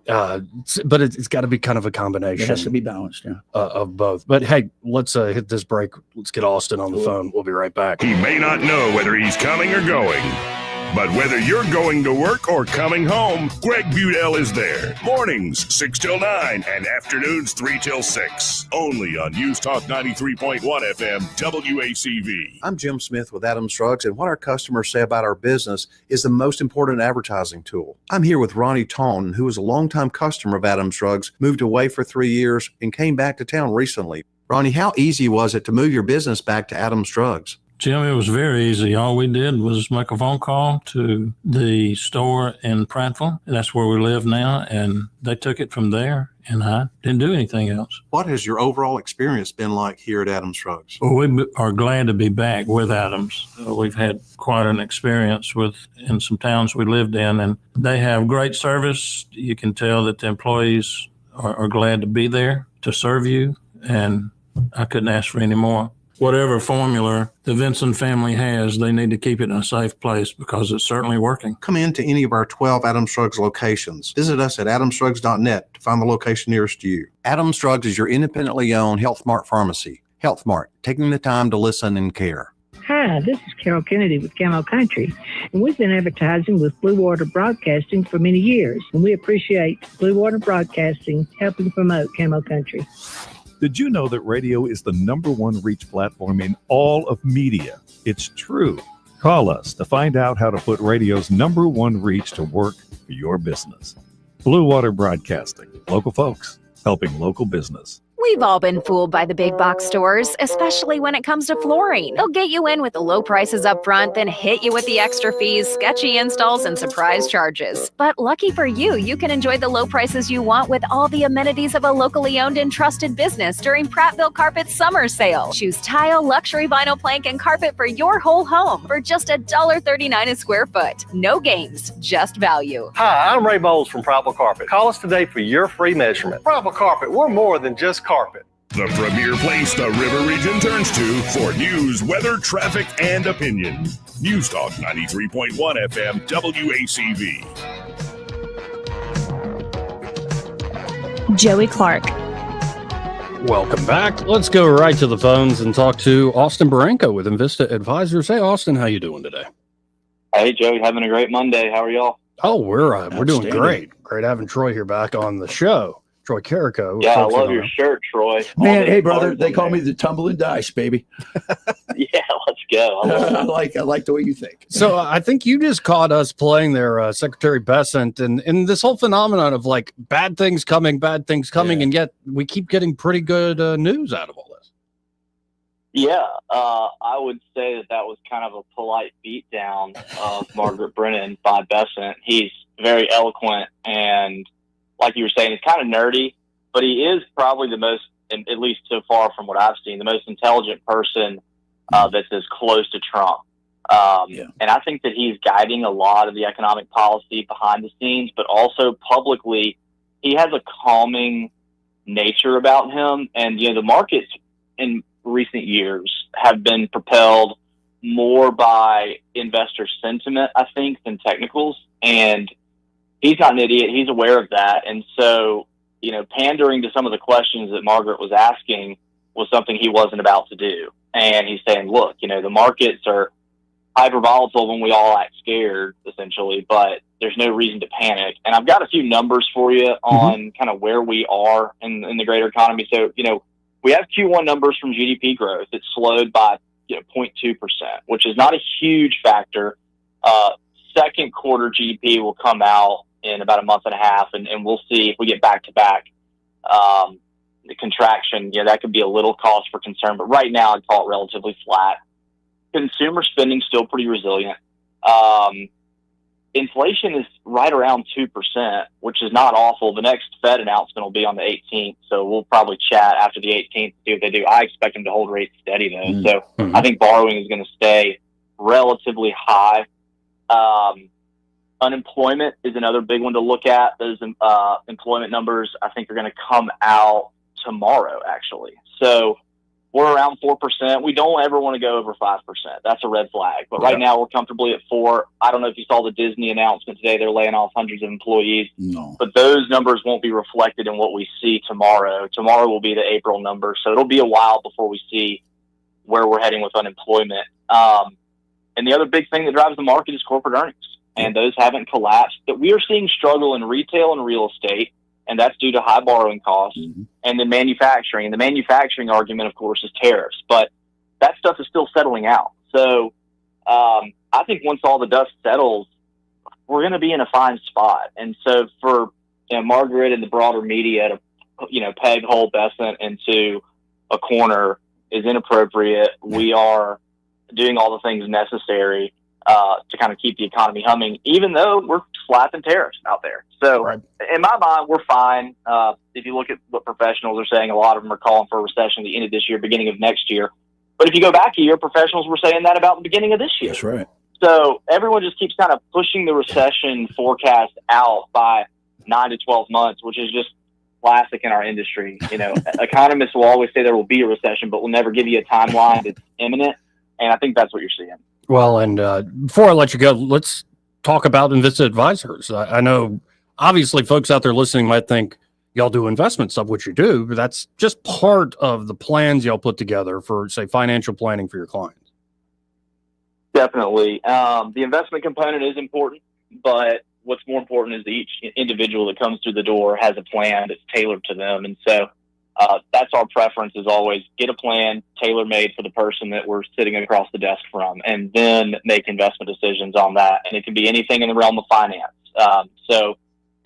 But it's got to be kind of a combination. It has to be balanced, of both. But hey, let's hit this break. Let's get Austin on the phone. We'll be right back. He may not know whether he's coming or going, But whether you're going to work or coming home, Greg Budell is there. Mornings 6 till 9 and afternoons 3 till 6. Only on News Talk 93.1 FM WACV. I'm Jim Smith with Adams Drugs, and what our customers say about our business is the most important advertising tool. I'm here with Ronnie Taunton, who is a longtime customer of Adams Drugs, moved away for 3 years, and came back to town recently. Ronnie, how easy was it to move your business back to Adams Drugs? Jim, it was very easy. All we did was make a phone call to the store in Prattville. That's where we live now, and they took it from there, and I didn't do anything else. What has your overall experience been like here at Adams Drugs? Well, we are glad to be back with Adams. We've had quite an experience in some towns we lived in, and they have great service. You can tell that the employees are glad to be there to serve you, and I couldn't ask for any more. Whatever formula the Vinson family has, they need to keep it in a safe place because it's certainly working. Come in to any of our 12 Adams Drugs locations. Visit us at adamsdrugs.net to find the location nearest you. Adams Drugs is your independently owned Health Mart pharmacy. Health Mart, taking the time to listen and care. Hi, this is Carol Kennedy with Camo Country, and we've been advertising with Blue Water Broadcasting for many years, and we appreciate Blue Water Broadcasting helping promote Camo Country. Did you know that radio is the #1 reach platform in all of media? It's true. Call us to find out how to put radio's #1 reach to work for your business. Blue Water Broadcasting. Local folks helping local business. We've all been fooled by the big box stores, especially when it comes to flooring. They'll get you in with the low prices up front, then hit you with the extra fees, sketchy installs, and surprise charges. But lucky for you, you can enjoy the low prices you want with all the amenities of a locally owned and trusted business during Prattville Carpet's summer sale. Choose tile, luxury vinyl plank, and carpet for your whole home for just $1.39 a square foot. No games, just value. Hi, I'm Ray Bowles from Prattville Carpet. Call us today for your free measurement. Prattville Carpet, we're more than just carpet. The premier place the River Region turns to for news, weather, traffic, and opinion. News Talk 93.1 FM WACV. Joey Clark. Welcome back. Let's go right to the phones and talk to Austin Baranko with Invista Advisors. Hey, Austin, how you doing today? Hey, Joey, having a great Monday. How are y'all? Oh, we're doing great. Great having Troy here back on the show. Troy Carrico. Yeah, I love your shirt, Troy. Man, hey, brother, they call me the tumbling dice, baby. Yeah, let's go. I like the way you think. So I think you just caught us playing their Secretary Bessent and this whole phenomenon of like bad things coming, and yet we keep getting pretty good news out of all this. Yeah, I would say that was kind of a polite beatdown of Margaret Brennan by Bessent. He's very eloquent and, like you were saying, he's kind of nerdy, but he is probably the most, at least so far from what I've seen, the most intelligent person that's as close to Trump. And I think that he's guiding a lot of the economic policy behind the scenes, but also publicly, he has a calming nature about him. And, the markets in recent years have been propelled more by investor sentiment, I think, than technicals. And he's not an idiot. He's aware of that. And so, pandering to some of the questions that Margaret was asking was something he wasn't about to do. And he's saying, look, the markets are hyper volatile when we all act scared, essentially, but there's no reason to panic. And I've got a few numbers for you on kind of where we are in the greater economy. So, we have Q1 numbers from GDP growth. It slowed by 0.2%, which is not a huge factor. Second quarter GDP will come out in about a month and a half, and we'll see if we get back-to-back the contraction. That could be a little cause for concern, but right now I'd call it relatively flat. Consumer spending still pretty resilient. Inflation is right around 2%, which is not awful. The next Fed announcement will be on the 18th, so we'll probably chat after the 18th to see what they do. I expect them to hold rates steady, though. So I think borrowing is going to stay relatively high. Unemployment is another big one to look at. Those employment numbers, I think, are going to come out tomorrow, actually. So we're around 4%. We don't ever want to go over 5%. That's a red flag. But right now we're comfortably at 4%. I don't know if you saw the Disney announcement today. They're laying off hundreds of employees. No. But those numbers won't be reflected in what we see tomorrow. Tomorrow will be the April numbers. So it'll be a while before we see where we're heading with unemployment. And the other big thing that drives the market is corporate earnings, and those haven't collapsed. That we are seeing struggle in retail and real estate, and that's due to high borrowing costs, and then manufacturing. And the manufacturing argument, of course, is tariffs, but that stuff is still settling out. So I think once all the dust settles, we're going to be in a fine spot. And so for Margaret and the broader media to peg Hole Besant into a corner is inappropriate. We are doing all the things necessary to kind of keep the economy humming, even though we're slapping tariffs out there. So in my mind, we're fine. If you look at what professionals are saying, a lot of them are calling for a recession at the end of this year, beginning of next year. But if you go back a year, professionals were saying that about the beginning of this year. That's right. So everyone just keeps kind of pushing the recession forecast out by 9 to 12 months, which is just classic in our industry. Economists will always say there will be a recession, but will never give you a timeline that's imminent. And I think that's what you're seeing. Well, and before I let you go, let's talk about Invista Advisors. I know, obviously, folks out there listening might think y'all do investment stuff, which you do, but that's just part of the plans y'all put together for, say, financial planning for your clients. Definitely. The investment component is important, but what's more important is that each individual that comes through the door has a plan that's tailored to them. And so that's our preference, is always get a plan tailor-made for the person that we're sitting across the desk from, and then make investment decisions on that. And it can be anything in the realm of finance. So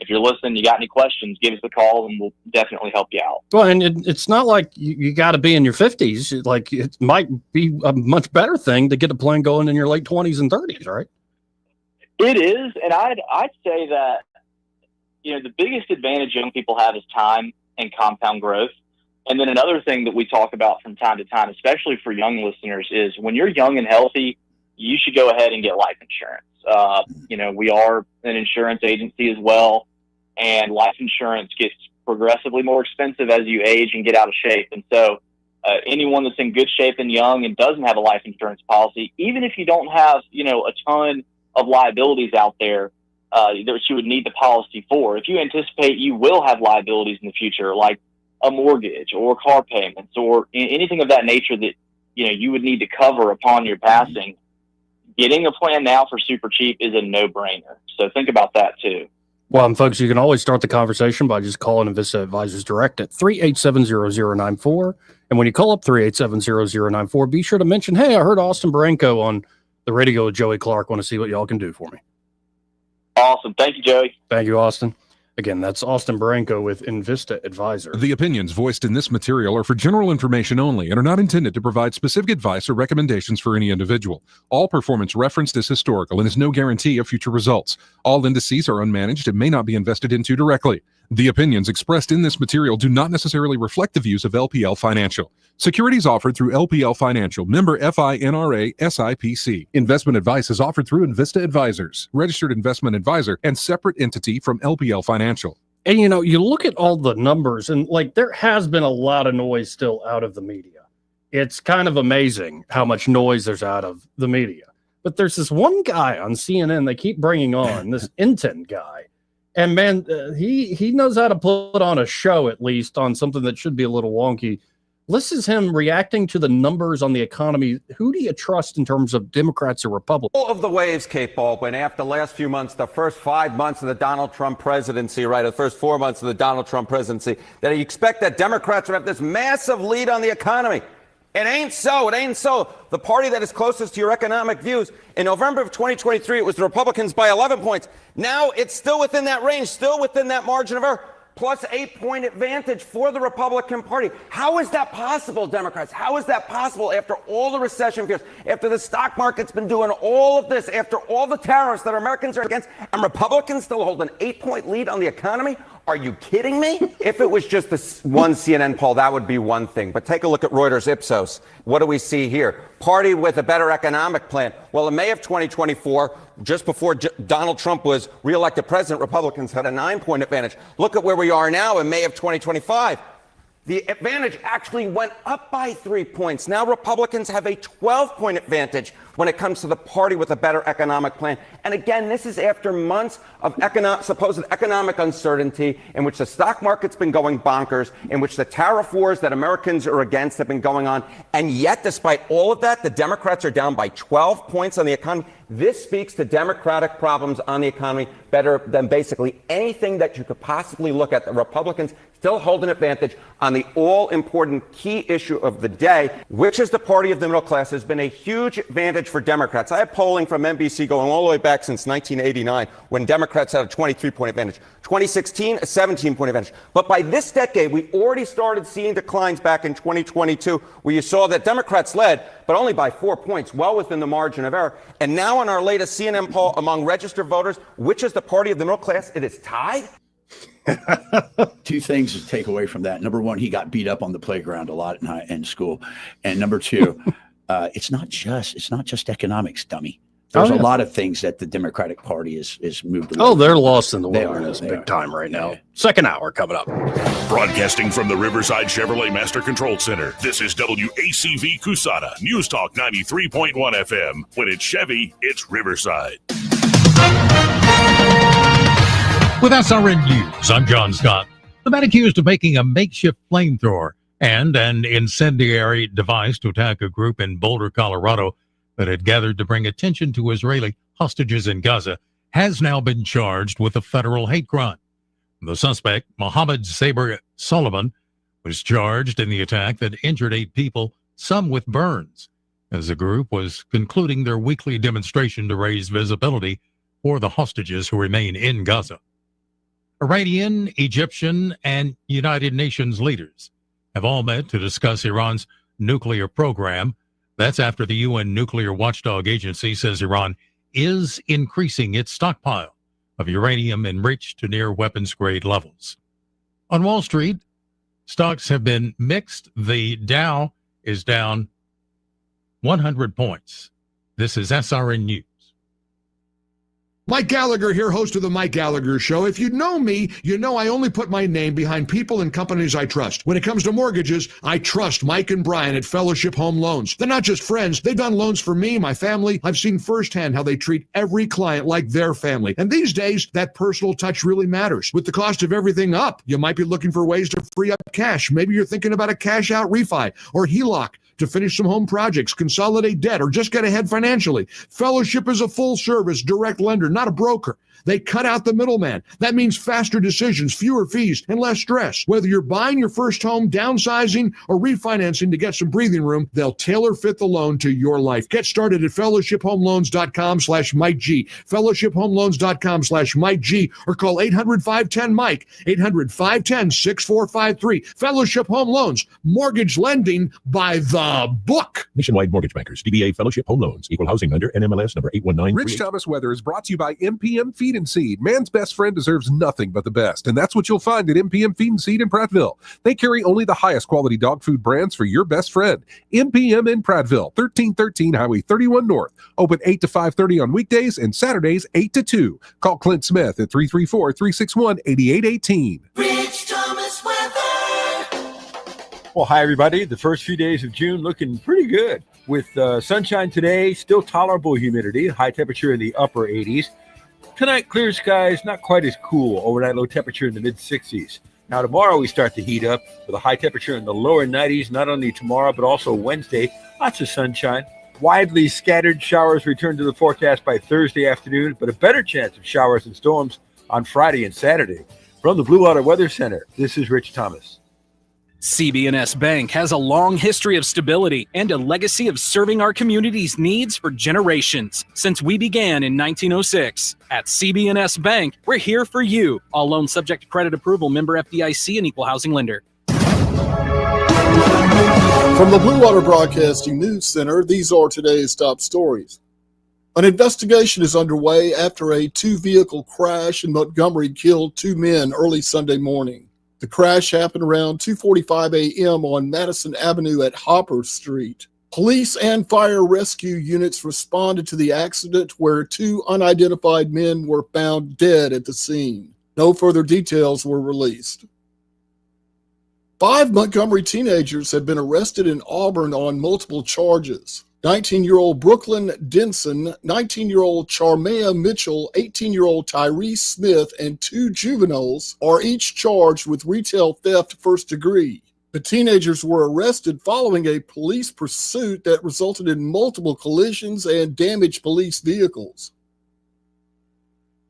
if you're listening, you got any questions, give us a call and we'll definitely help you out. Well, and it's not like you got to be in your 50s. Like, it might be a much better thing to get a plan going in your late 20s and 30s, right? It is. And I'd say that, the biggest advantage young people have is time and compound growth. And then another thing that we talk about from time to time, especially for young listeners, is when you're young and healthy, you should go ahead and get life insurance. We are an insurance agency as well, and life insurance gets progressively more expensive as you age and get out of shape. And so anyone that's in good shape and young and doesn't have a life insurance policy, even if you don't have, a ton of liabilities out there that you would need the policy for, if you anticipate you will have liabilities in the future, like a mortgage or car payments or anything of that nature that, you would need to cover upon your passing, getting a plan now for super cheap is a no-brainer. So think about that too. Well, and folks, you can always start the conversation by just calling Invista Advisors direct at 387-0094. And when you call up 387-0094, be sure to mention, hey, I heard Austin Branco on the radio with Joey Clark. Want to see what y'all can do for me. Awesome. Thank you, Joey. Thank you, Austin. Again, that's Austin Branco with Invista Advisors. The opinions voiced in this material are for general information only and are not intended to provide specific advice or recommendations for any individual. All performance referenced is historical and is no guarantee of future results. All indices are unmanaged and may not be invested into directly. The opinions expressed in this material do not necessarily reflect the views of LPL Financial. Securities offered through LPL Financial, member FINRA SIPC. Investment advice is offered through Invista Advisors, registered investment advisor and separate entity from LPL Financial. And, you look at all the numbers and there has been a lot of noise still out of the media. It's kind of amazing how much noise there's out of the media. But there's this one guy on CNN they keep bringing on, this Inten guy. And man, he knows how to put on a show, at least on something that should be a little wonky. This is him reacting to the numbers on the economy. Who do you trust in terms of Democrats or Republicans? All of the waves, Kate Baldwin, after the last few months, the first 5 months of the Donald Trump presidency, right, the first 4 months of the Donald Trump presidency, that you expect that Democrats would have this massive lead on the economy. It ain't so. It ain't so. The party that is closest to your economic views, in November of 2023, it was the Republicans by 11 points. Now it's still within that range, still within that margin of error, plus 8-point advantage for the Republican Party. How is that possible, Democrats? How is that possible after all the recession fears, after the stock market's been doing all of this, after all the tariffs that Americans are against, and Republicans still hold an 8-point lead on the economy? Are you kidding me? If it was just this one CNN poll, that would be one thing. But take a look at Reuters Ipsos. What do we see here? Party with a better economic plan. Well, in May of 2024, just before Donald Trump was reelected president, Republicans had a 9-point advantage. Look at where we are now in May of 2025. The advantage actually went up by 3 points. Now Republicans have a 12-point advantage when it comes to the party with a better economic plan. And again, this is after months of supposed economic uncertainty in which the stock market's been going bonkers, in which the tariff wars that Americans are against have been going on. And yet, despite all of that, the Democrats are down by 12 points on the economy. This speaks to Democratic problems on the economy better than basically anything that you could possibly look at. The Republicans still hold an advantage on the all-important key issue of the day, which is the party of the middle class, has been a huge advantage for Democrats. I have polling from NBC going all the way back since 1989, when Democrats had a 23-point advantage. 2016, a 17-point advantage. But by this decade, we already started seeing declines back in 2022, where you saw that Democrats led, but only by 4 points, well within the margin of error. And now in our latest CNN poll among registered voters, which is the party of the middle class, it is tied. Two things to take away from that. Number one, he got beat up on the playground a lot in school. And number two, it's not just economics, dummy. There's a lot of things that the Democratic Party is moved away they're from. lost in the wilderness big time right now. Second hour coming up. Broadcasting from the Riverside Chevrolet Master Control Center, this is WACV Cusana, News Talk 93.1 FM. When it's Chevy, it's Riverside. With SRN News, I'm John Scott. The man accused of making a makeshift flamethrower and an incendiary device to attack a group in Boulder, Colorado that had gathered to bring attention to Israeli hostages in Gaza has now been charged with a federal hate crime. The suspect, Mohammed Saber Solomon, was charged in the attack that injured 8 people, some with burns, as the group was concluding their weekly demonstration to raise visibility for the hostages who remain in Gaza. Iranian, Egyptian, and United Nations leaders have all met to discuss Iran's nuclear program. That's after the UN Nuclear Watchdog Agency says Iran is increasing its stockpile of uranium enriched to near weapons-grade levels. On Wall Street, stocks have been mixed. The Dow is down 100 points. This is SRN News. Mike Gallagher here, host of The Mike Gallagher Show. If you know me, you know I only put my name behind people and companies I trust. When it comes to mortgages, I trust Mike and Brian at Fellowship Home Loans. They're not just friends. They've done loans for me, my family. I've seen firsthand how they treat every client like their family. And these days, that personal touch really matters. With the cost of everything up, you might be looking for ways to free up cash. Maybe you're thinking about a cash-out refi or HELOC to finish some home projects, consolidate debt, or just get ahead financially. Fellowship is a full-service direct lender, not a broker. They cut out the middleman. That means faster decisions, fewer fees, and less stress. Whether you're buying your first home, downsizing, or refinancing to get some breathing room, they'll tailor fit the loan to your life. Get started at fellowshiphomeloans.com/MikeG, fellowshiphomeloans.com/MikeG, or call 800-510-MIKE, 800-510-6453. Fellowship Home Loans, mortgage lending by the book. Nationwide Mortgage Bankers, DBA Fellowship Home Loans, Equal Housing Lender, NMLS number 819. Rich Thomas Weather is brought to you by MPM Feed and Seed. Man's best friend deserves nothing but the best, and that's what you'll find at MPM Feed and Seed in Prattville. They carry only the highest quality dog food brands for your best friend. MPM in Prattville, 1313 Highway 31 North. Open 8 to 5:30 on weekdays and Saturdays 8 to 2. Call Clint Smith at 334-361-8818. Rich Thomas Weather. Well, hi, everybody. The first few days of June looking pretty good with sunshine today, still tolerable humidity, high temperature in the upper 80s. Tonight, clear skies, not quite as cool. Overnight low temperature in the mid-60s. Now, tomorrow we start to heat up with a high temperature in the lower 90s, not only tomorrow, but also Wednesday. Lots of sunshine. Widely scattered showers return to the forecast by Thursday afternoon, but a better chance of showers and storms on Friday and Saturday. From the Blue Water Weather Center, this is Rich Thomas. CB&S Bank has a long history of stability and a legacy of serving our community's needs for generations since we began in 1906. At CB&S Bank, we're here for you. All loans subject to credit approval, member FDIC, and equal housing lender. From the Blue Water Broadcasting News Center, these are today's top stories. An investigation is underway after a two-vehicle crash in Montgomery killed 2 men early Sunday morning. The crash happened around 2:45 a.m. on Madison Avenue at Hopper Street. Police and fire rescue units responded to the accident where 2 unidentified men were found dead at the scene. No further details were released. 5 Montgomery teenagers have been arrested in Auburn on multiple charges. 19-year-old Brooklyn Denson, 19-year-old Charmea Mitchell, 18-year-old Tyrese Smith, and 2 juveniles are each charged with retail theft first degree. The teenagers were arrested following a police pursuit that resulted in multiple collisions and damaged police vehicles.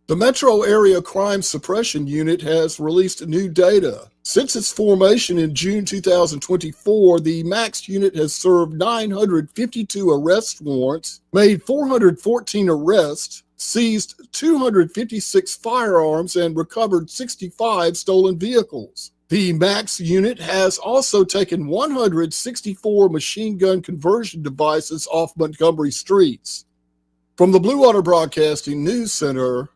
The Metro Area Crime Suppression Unit has released new data. Since its formation in June 2024, the MAX unit has served 952 arrest warrants, made 414 arrests, seized 256 firearms, and recovered 65 stolen vehicles. The MAX unit has also taken 164 machine gun conversion devices off Montgomery streets. From the Blue Water Broadcasting News Center,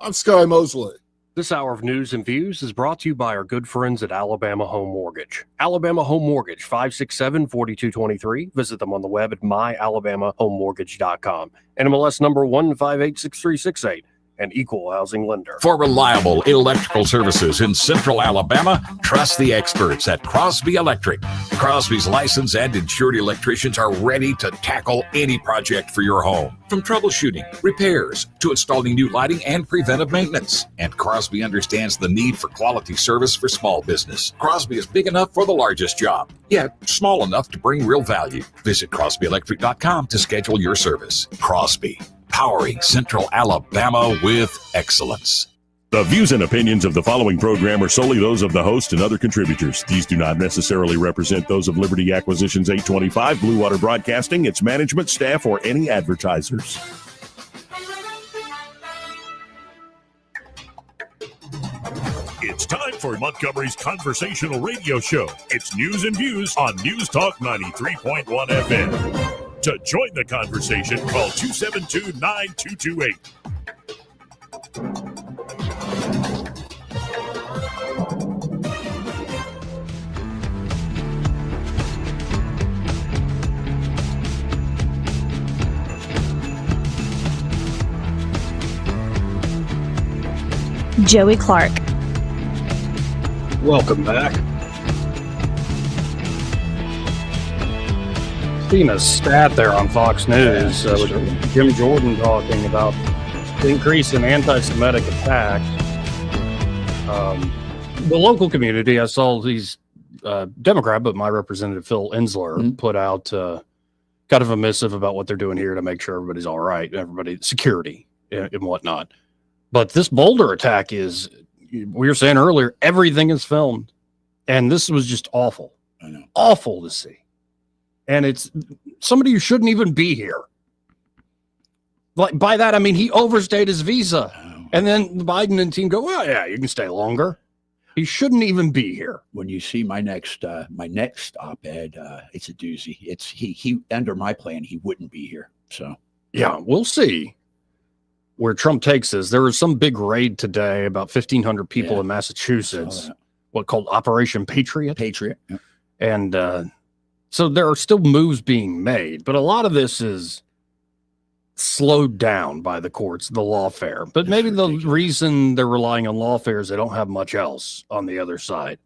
I'm Sky Mosley. This hour of news and views is brought to you by our good friends at Alabama Home Mortgage. Alabama Home Mortgage, 567-4223. Visit them on the web at myalabamahomemortgage.com. NMLS number 1586368. An equal housing lender. For reliable electrical services in Central Alabama, trust the experts at Crosby Electric. Crosby's licensed and insured electricians are ready to tackle any project for your home, from troubleshooting, repairs, to installing new lighting and preventive maintenance. And Crosby understands the need for quality service for small business. Crosby is big enough for the largest job, yet small enough to bring real value. Visit crosbyelectric.com to schedule your service. Crosby, powering Central Alabama with excellence. The views and opinions of the following program are solely those of the host and other contributors. These do not necessarily represent those of Liberty Acquisitions 825, Blue Water Broadcasting, its management, staff, or any advertisers. It's time for Montgomery's conversational radio show. It's news and views on News Talk 93.1 FM. To join the conversation, call 272-9228. Joey Clark. Welcome back. Seen a stat there on Fox News with Jim Jordan talking about the increase in anti-Semitic attacks. The local community, I saw these Democrat, but my representative Phil Ensler put out kind of a missive about what they're doing here to make sure everybody's all right, everybody security and whatnot. But this Boulder attack is, we were saying earlier, everything is filmed, and this was just awful. I know. Awful to see. And it's somebody who shouldn't even be here. Like by that, I mean, he overstayed his visa. And then Biden and team go, well, yeah, you can stay longer. He shouldn't even be here. When you see my next op-ed, it's a doozy. It's he under my plan, he wouldn't be here. So yeah, we'll see where Trump takes us. There was some big raid today, about 1,500 people in Massachusetts, what called Operation Patriot. Yep. And so there are still moves being made, but a lot of this is slowed down by the courts, the lawfare. But maybe the reason they're relying on lawfare is they don't have much else on the other side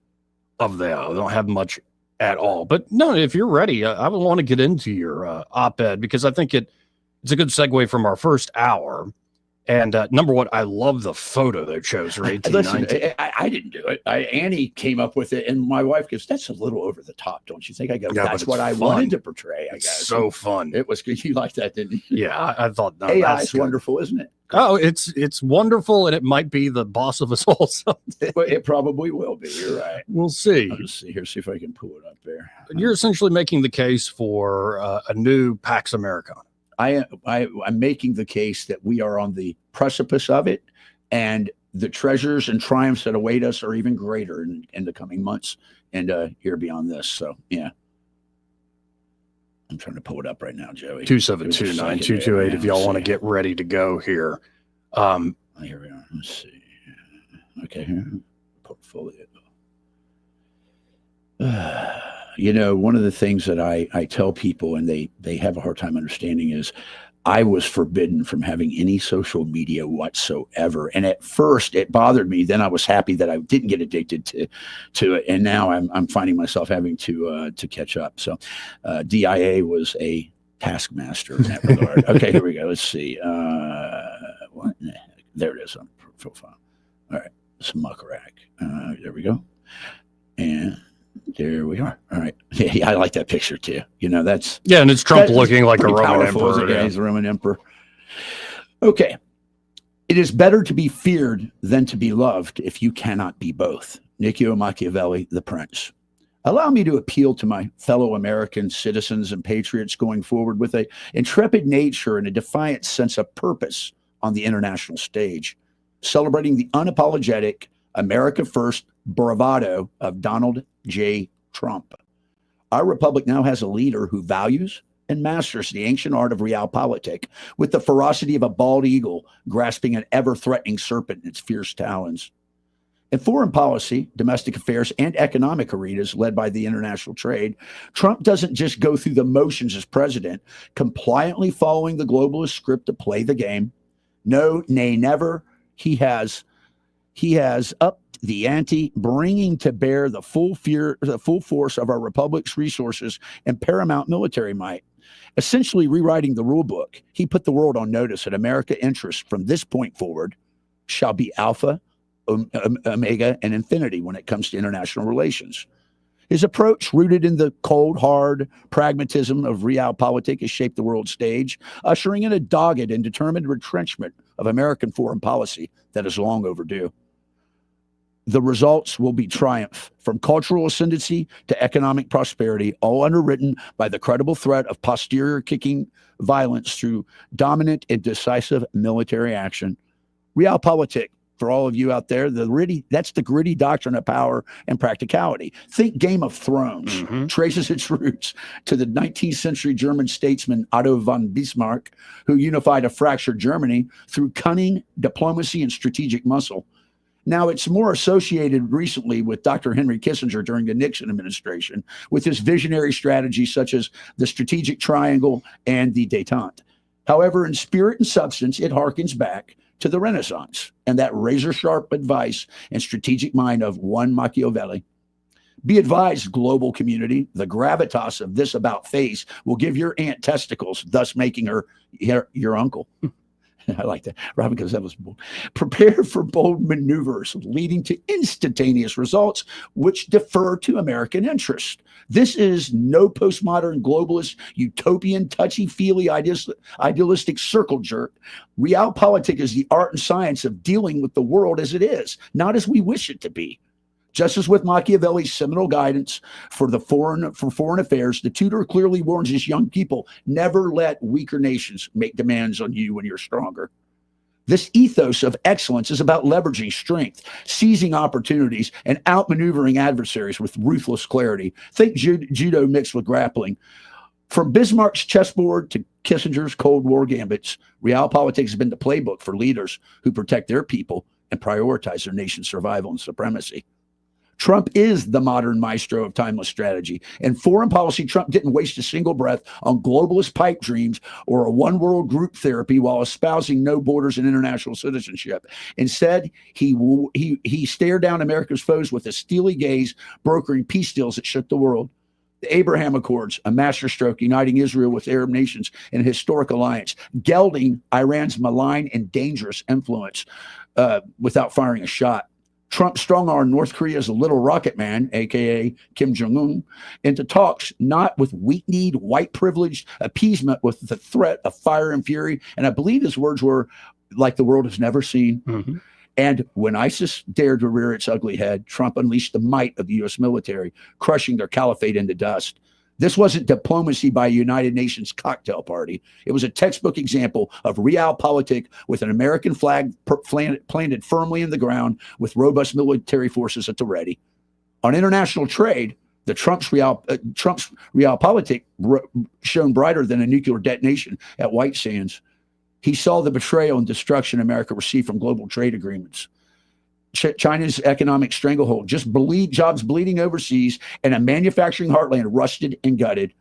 of that. They don't have much at all. But no, if you're ready, I would want to get into your op-ed because I think it's a good segue from our first hour. And number one, I love the photo they chose for 1819. I didn't do it. Annie came up with it, and my wife goes, "That's a little over the top, don't you think?" I go, Yeah, "That's what I wanted to portray." I guess so fun. It was good. You liked that, didn't you? Yeah, I thought AI is wonderful, isn't it? Oh, it's wonderful, and it might be the boss of us all someday. It probably will be. You're right. We'll see. I'll just see if I can pull it up there. You're essentially making the case for a new Pax Americana. I'm making the case that we are on the precipice of it, and the treasures and triumphs that await us are even greater in the coming months and here beyond this. So, yeah. I'm trying to pull it up right now, Joey. 272-9228 if y'all want to get ready to go here. Here we are. Let's see. Okay, here. Portfolio. You know, one of the things that I tell people, and they have a hard time understanding, is I was forbidden from having any social media whatsoever. And at first it bothered me. Then I was happy that I didn't get addicted to it. And now I'm finding myself having to catch up. So DIA was a taskmaster in that regard. Okay, here we go. Let's see. What in the heck? There it is on profile. All right, smuck rack. There we go. And there we are. All right. Yeah, I like that picture too. That's and it's Trump looking like a Roman emperor. Yeah, he's a Roman emperor. Okay. It is better to be feared than to be loved if you cannot be both. Niccolo Machiavelli, the Prince. Allow me to appeal to my fellow American citizens and patriots going forward with an intrepid nature and a defiant sense of purpose on the international stage, celebrating the unapologetic America First bravado of Donald J. Trump. Our republic now has a leader who values and masters the ancient art of realpolitik with the ferocity of a bald eagle grasping an ever-threatening serpent in its fierce talons. In foreign policy, domestic affairs, and economic arenas led by the international trade, Trump doesn't just go through the motions as president, compliantly following the globalist script to play the game. No, nay, never. He has upped the ante, bringing to bear the full force of our republic's resources and paramount military might. Essentially rewriting the rule book, he put the world on notice that America's interests from this point forward shall be alpha, omega, and infinity when it comes to international relations. His approach, rooted in the cold, hard pragmatism of realpolitik, has shaped the world stage, ushering in a dogged and determined retrenchment of American foreign policy that is long overdue. The results will be triumph, from cultural ascendancy to economic prosperity, all underwritten by the credible threat of posterior-kicking violence through dominant and decisive military action. Realpolitik, for all of you out there, that's the gritty doctrine of power and practicality. Think Game of Thrones. Traces its roots to the 19th century German statesman Otto von Bismarck, who unified a fractured Germany through cunning, diplomacy, and strategic muscle. Now, it's more associated recently with Dr. Henry Kissinger during the Nixon administration, with his visionary strategies such as the strategic triangle and the détente. However, in spirit and substance, it harkens back to the Renaissance and that razor-sharp advice and strategic mind of one Machiavelli. Be advised, global community, the gravitas of this about-face will give your aunt testicles, thus making her your uncle. I like that. Robin, because that was bold. Prepare for bold maneuvers leading to instantaneous results which defer to American interest. This is no postmodern globalist, utopian, touchy-feely, idealistic circle jerk. Realpolitik is the art and science of dealing with the world as it is, not as we wish it to be. Just as with Machiavelli's seminal guidance for foreign affairs, the tutor clearly warns his young people, never let weaker nations make demands on you when you're stronger. This ethos of excellence is about leveraging strength, seizing opportunities, and outmaneuvering adversaries with ruthless clarity. Think judo mixed with grappling. From Bismarck's chessboard to Kissinger's Cold War gambits, realpolitik has been the playbook for leaders who protect their people and prioritize their nation's survival and supremacy. Trump is the modern maestro of timeless strategy. In foreign policy, Trump didn't waste a single breath on globalist pipe dreams or a one-world group therapy while espousing no borders and international citizenship. Instead, he stared down America's foes with a steely gaze, brokering peace deals that shook the world. The Abraham Accords, a masterstroke uniting Israel with Arab nations in a historic alliance, gelding Iran's malign and dangerous influence without firing a shot. Trump strong-armed North Korea's little rocket man, a.k.a. Kim Jong-un, into talks not with weak-kneed, white-privileged appeasement with the threat of fire and fury. And I believe his words were, like the world has never seen. Mm-hmm. And when ISIS dared to rear its ugly head, Trump unleashed the might of the U.S. military, crushing their caliphate into dust. This wasn't diplomacy by a United Nations cocktail party. It was a textbook example of realpolitik with an American flag planted firmly in the ground with robust military forces at the ready. On international trade, Trump's realpolitik shone brighter than a nuclear detonation at White Sands. He saw the betrayal and destruction America received from global trade agreements. China's economic stranglehold, jobs bleeding overseas, and a manufacturing heartland rusted and gutted.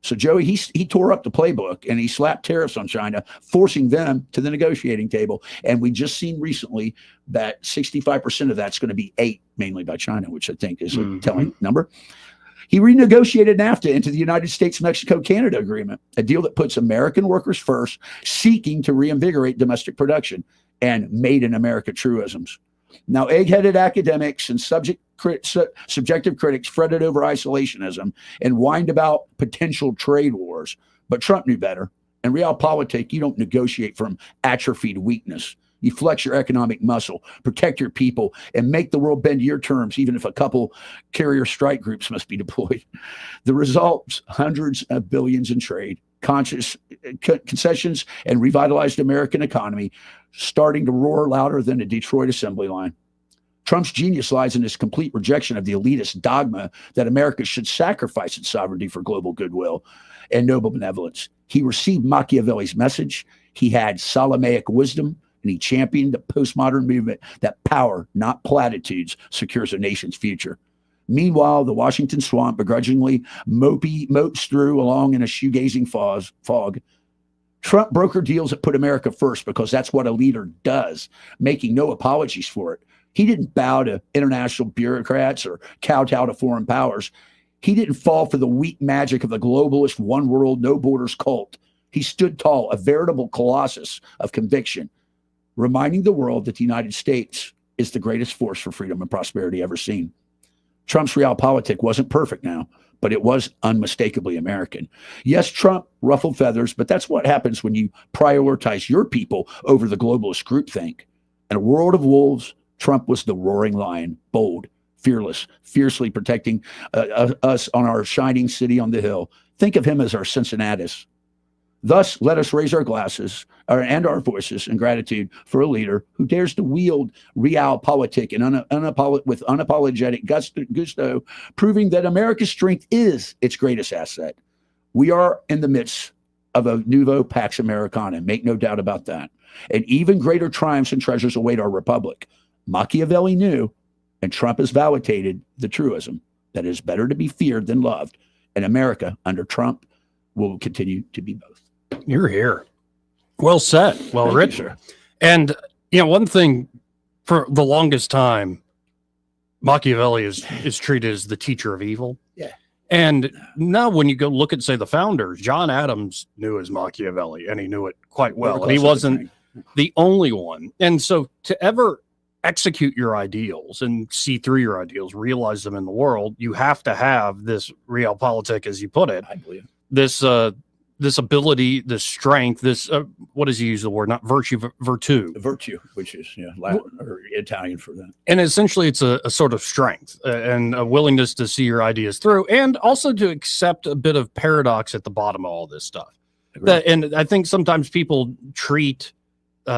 So Joey, he tore up the playbook and he slapped tariffs on China, forcing them to the negotiating table. And we just seen recently that 65% of that's going to be ate mainly by China, which I think is a telling number. He renegotiated NAFTA into the United States-Mexico-Canada agreement, a deal that puts American workers first, seeking to reinvigorate domestic production and made in America truisms. Now, egg-headed academics and subjective critics fretted over isolationism and whined about potential trade wars. But Trump knew better. In realpolitik, you don't negotiate from atrophied weakness. You flex your economic muscle, protect your people, and make the world bend to your terms, even if a couple carrier strike groups must be deployed. The results, hundreds of billions in trade, concessions, and revitalized American economy starting to roar louder than a Detroit assembly line. Trump's genius lies in his complete rejection of the elitist dogma that America should sacrifice its sovereignty for global goodwill and noble benevolence. He received Machiavelli's message. He had Ptolemaic wisdom, and he championed the postmodern movement that power, not platitudes, secures a nation's future. Meanwhile, the Washington swamp begrudgingly motes through along in a shoegazing fog. Trump brokered deals that put America first because that's what a leader does, making no apologies for it. He didn't bow to international bureaucrats or kowtow to foreign powers. He didn't fall for the weak magic of the globalist one world, no borders cult. He stood tall, a veritable colossus of conviction, reminding the world that the United States is the greatest force for freedom and prosperity ever seen. Trump's realpolitik wasn't perfect now, but it was unmistakably American. Yes, Trump ruffled feathers, but that's what happens when you prioritize your people over the globalist groupthink. In a world of wolves, Trump was the roaring lion, bold, fearless, fiercely protecting us on our shining city on the hill. Think of him as our Cincinnatus. Thus, let us raise our glasses and our voices in gratitude for a leader who dares to wield realpolitik and with unapologetic gusto, proving that America's strength is its greatest asset. We are in the midst of a nouveau Pax Americana, make no doubt about that. And even greater triumphs and treasures await our republic. Machiavelli knew, and Trump has validated the truism that it is better to be feared than loved. And America, under Trump, will continue to be both. You're here. Well said. Well written. And, one thing for the longest time, Machiavelli is treated as the teacher of evil. Yeah. And now when you go look at, say, the founders, John Adams knew his Machiavelli, and he knew it quite well. And he wasn't the only one. And so to ever execute your ideals and see through your ideals, realize them in the world, you have to have this realpolitik, as you put it. I believe this ability, this strength, this what does he use the word? Not virtue, virtue, which is Latin or Italian for that. And essentially, it's a sort of strength and a willingness to see your ideas through, and also to accept a bit of paradox at the bottom of all this stuff. And I think sometimes people treat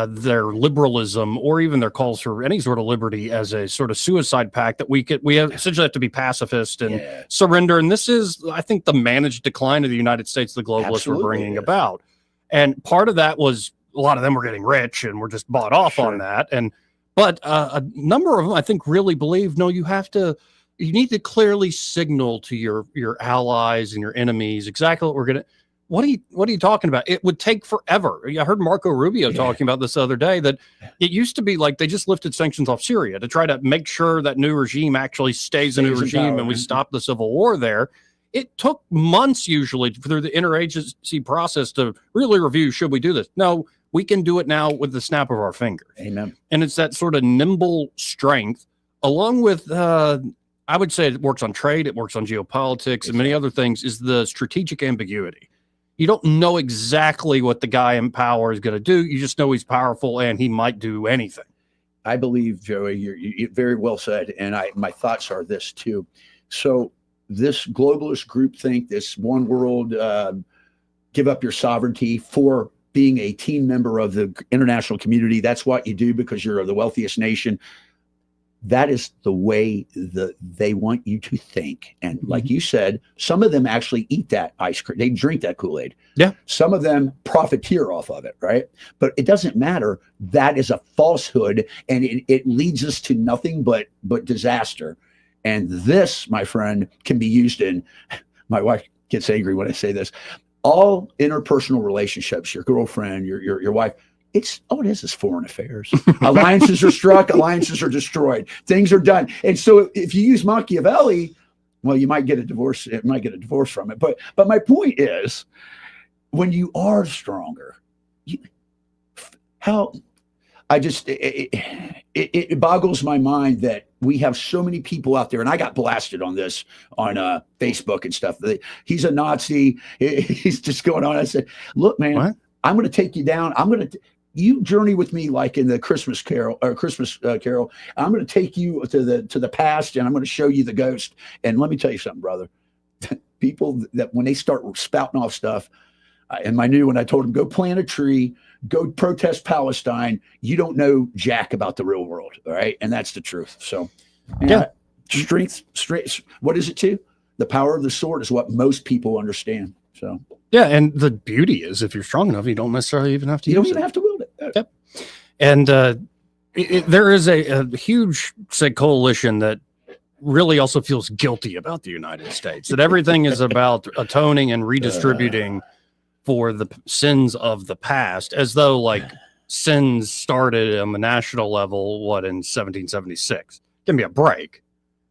their liberalism or even their calls for any sort of liberty as a sort of suicide pact that we essentially have to be pacifist and surrender. And this is, I think, the managed decline of the United States, the globalists were bringing about. And part of that was a lot of them were getting rich and were just bought off on that. But a number of them, I think, really believe, no, you need to clearly signal to your allies and your enemies exactly what we're going to. What are you talking about? It would take forever. I heard Marco Rubio talking about this the other day, that it used to be like they just lifted sanctions off Syria to try to make sure that new regime actually stays a new regime and we stop the civil war there. It took months usually through the interagency process to really review, should we do this? No, we can do it now with the snap of our fingers. Amen. And it's that sort of nimble strength along with, I would say it works on trade, it works on geopolitics and many other things, is the strategic ambiguity. You don't know exactly what the guy in power is going to do. You just know he's powerful and he might do anything. I believe, Joey, you're very well said. And my thoughts are this too. So this globalist groupthink, this one world, give up your sovereignty for being a team member of the international community. That's what you do because you're the wealthiest nation. That is the way that they want you to think. And like you said, some of them actually eat that ice cream. They drink that Kool-Aid. Yeah. Some of them profiteer off of it, right? But it doesn't matter. That is a falsehood, and it leads us to nothing but disaster. And this, my friend, can be used in, my wife gets angry when I say this, all interpersonal relationships, your girlfriend, your wife, all it is foreign affairs. Alliances are struck, alliances are destroyed, things are done. And so if you use Machiavelli, Well, you might get a divorce. It might get a divorce from it. But my point is, when you are stronger, it boggles my mind that we have so many people out there, and I got blasted on this on Facebook and stuff. He's a Nazi. He's just going on. I said, look, man, what? I'm going to take you down. You journey with me like in the Christmas Carol. I'm going to take you to the past, and I'm going to show you the ghost. And let me tell you something, brother. People that when they start spouting off stuff, and when I told them go plant a tree, go protest Palestine, you don't know jack about the real world, all right? And that's the truth. So, strength. What is it too? The power of the sword is what most people understand. So. Yeah, and the beauty is, if you're strong enough, you don't necessarily even have to. You don't even have to wield it. Yep. And there is a huge, say, coalition that really also feels guilty about the United States. That everything is about atoning and redistributing for the sins of the past, as though like sins started on the national level, in 1776. Give me a break.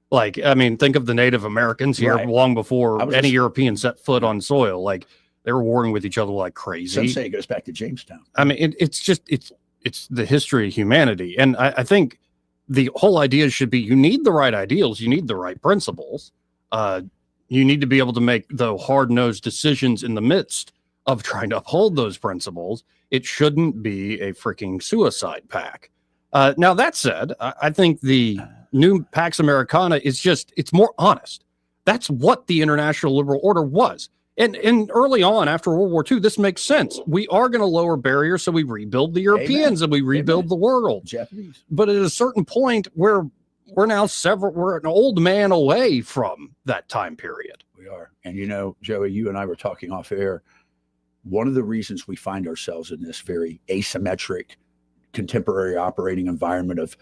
Like, I mean, think of the Native Americans here long before any European set foot on soil. Like, they were warring with each other like crazy. Some say it goes back to Jamestown. I mean, it's the history of humanity. And I think the whole idea should be, you need the right ideals, you need the right principles. You need to be able to make the hard-nosed decisions in the midst of trying to uphold those principles. It shouldn't be a freaking suicide pact. Now, that said, I think the new Pax Americana is it's more honest. That's what the international liberal order was. And early on, after World War II, this makes sense. We are going to lower barriers, so we rebuild the Europeans and we rebuild the world. Japanese. But at a certain point, we're an old man away from that time period. We are. And Joey, you and I were talking off air. One of the reasons we find ourselves in this very asymmetric contemporary operating environment of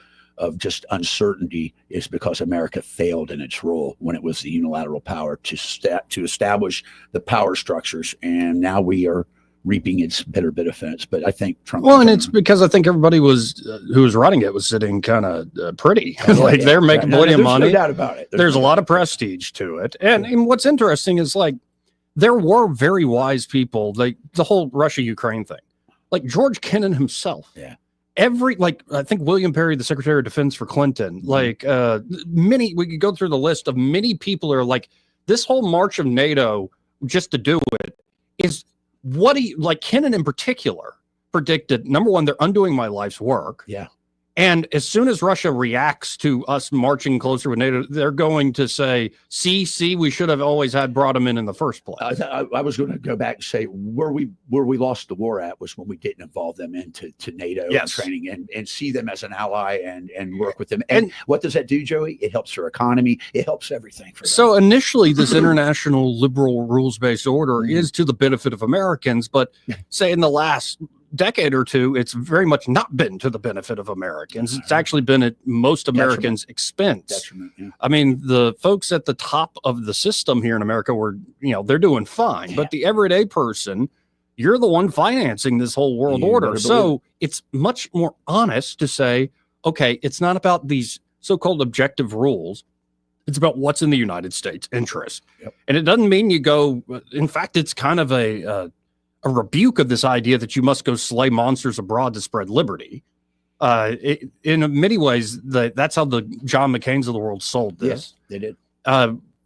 just uncertainty is because America failed in its role when it was the unilateral power to establish the power structures, and now we are reaping its bitter benefits. But I think Trump. Well, and it's because I think everybody who was running it was sitting kind of pretty, like they're making plenty of money. No doubt about it. There's a lot of prestige to it, and what's interesting is like there were very wise people, like the whole Russia-Ukraine thing, like George Kennan himself. Yeah. I think William Perry, the Secretary of Defense for Clinton, we could go through the list of many people are like, this whole march of NATO just to do it is Kennan in particular predicted, number one, they're undoing my life's work. Yeah. And as soon as Russia reacts to us marching closer with NATO, they're going to say, see, we should have always brought them in the first place. I was going to go back and say where we lost the war at was when we didn't involve them into NATO and training and see them as an ally and work with them. And what does that do, Joey? It helps their economy. It helps everything for them. So initially, this international liberal rules-based order is to the benefit of Americans, but say in the last decade or two, it's very much not been to the benefit of Americans. It's actually been at most Americans' expense. I mean, the folks at the top of the system here in America they're doing fine, but the everyday person, you're the one financing this whole world order. So it's much more honest to say, okay, it's not about these so-called objective rules. It's about what's in the United States' interest. And it doesn't mean you go, in fact, it's kind of a rebuke of this idea that you must go slay monsters abroad to spread liberty. In many ways, that's how the John McCain's of the world sold this. Yes, they did.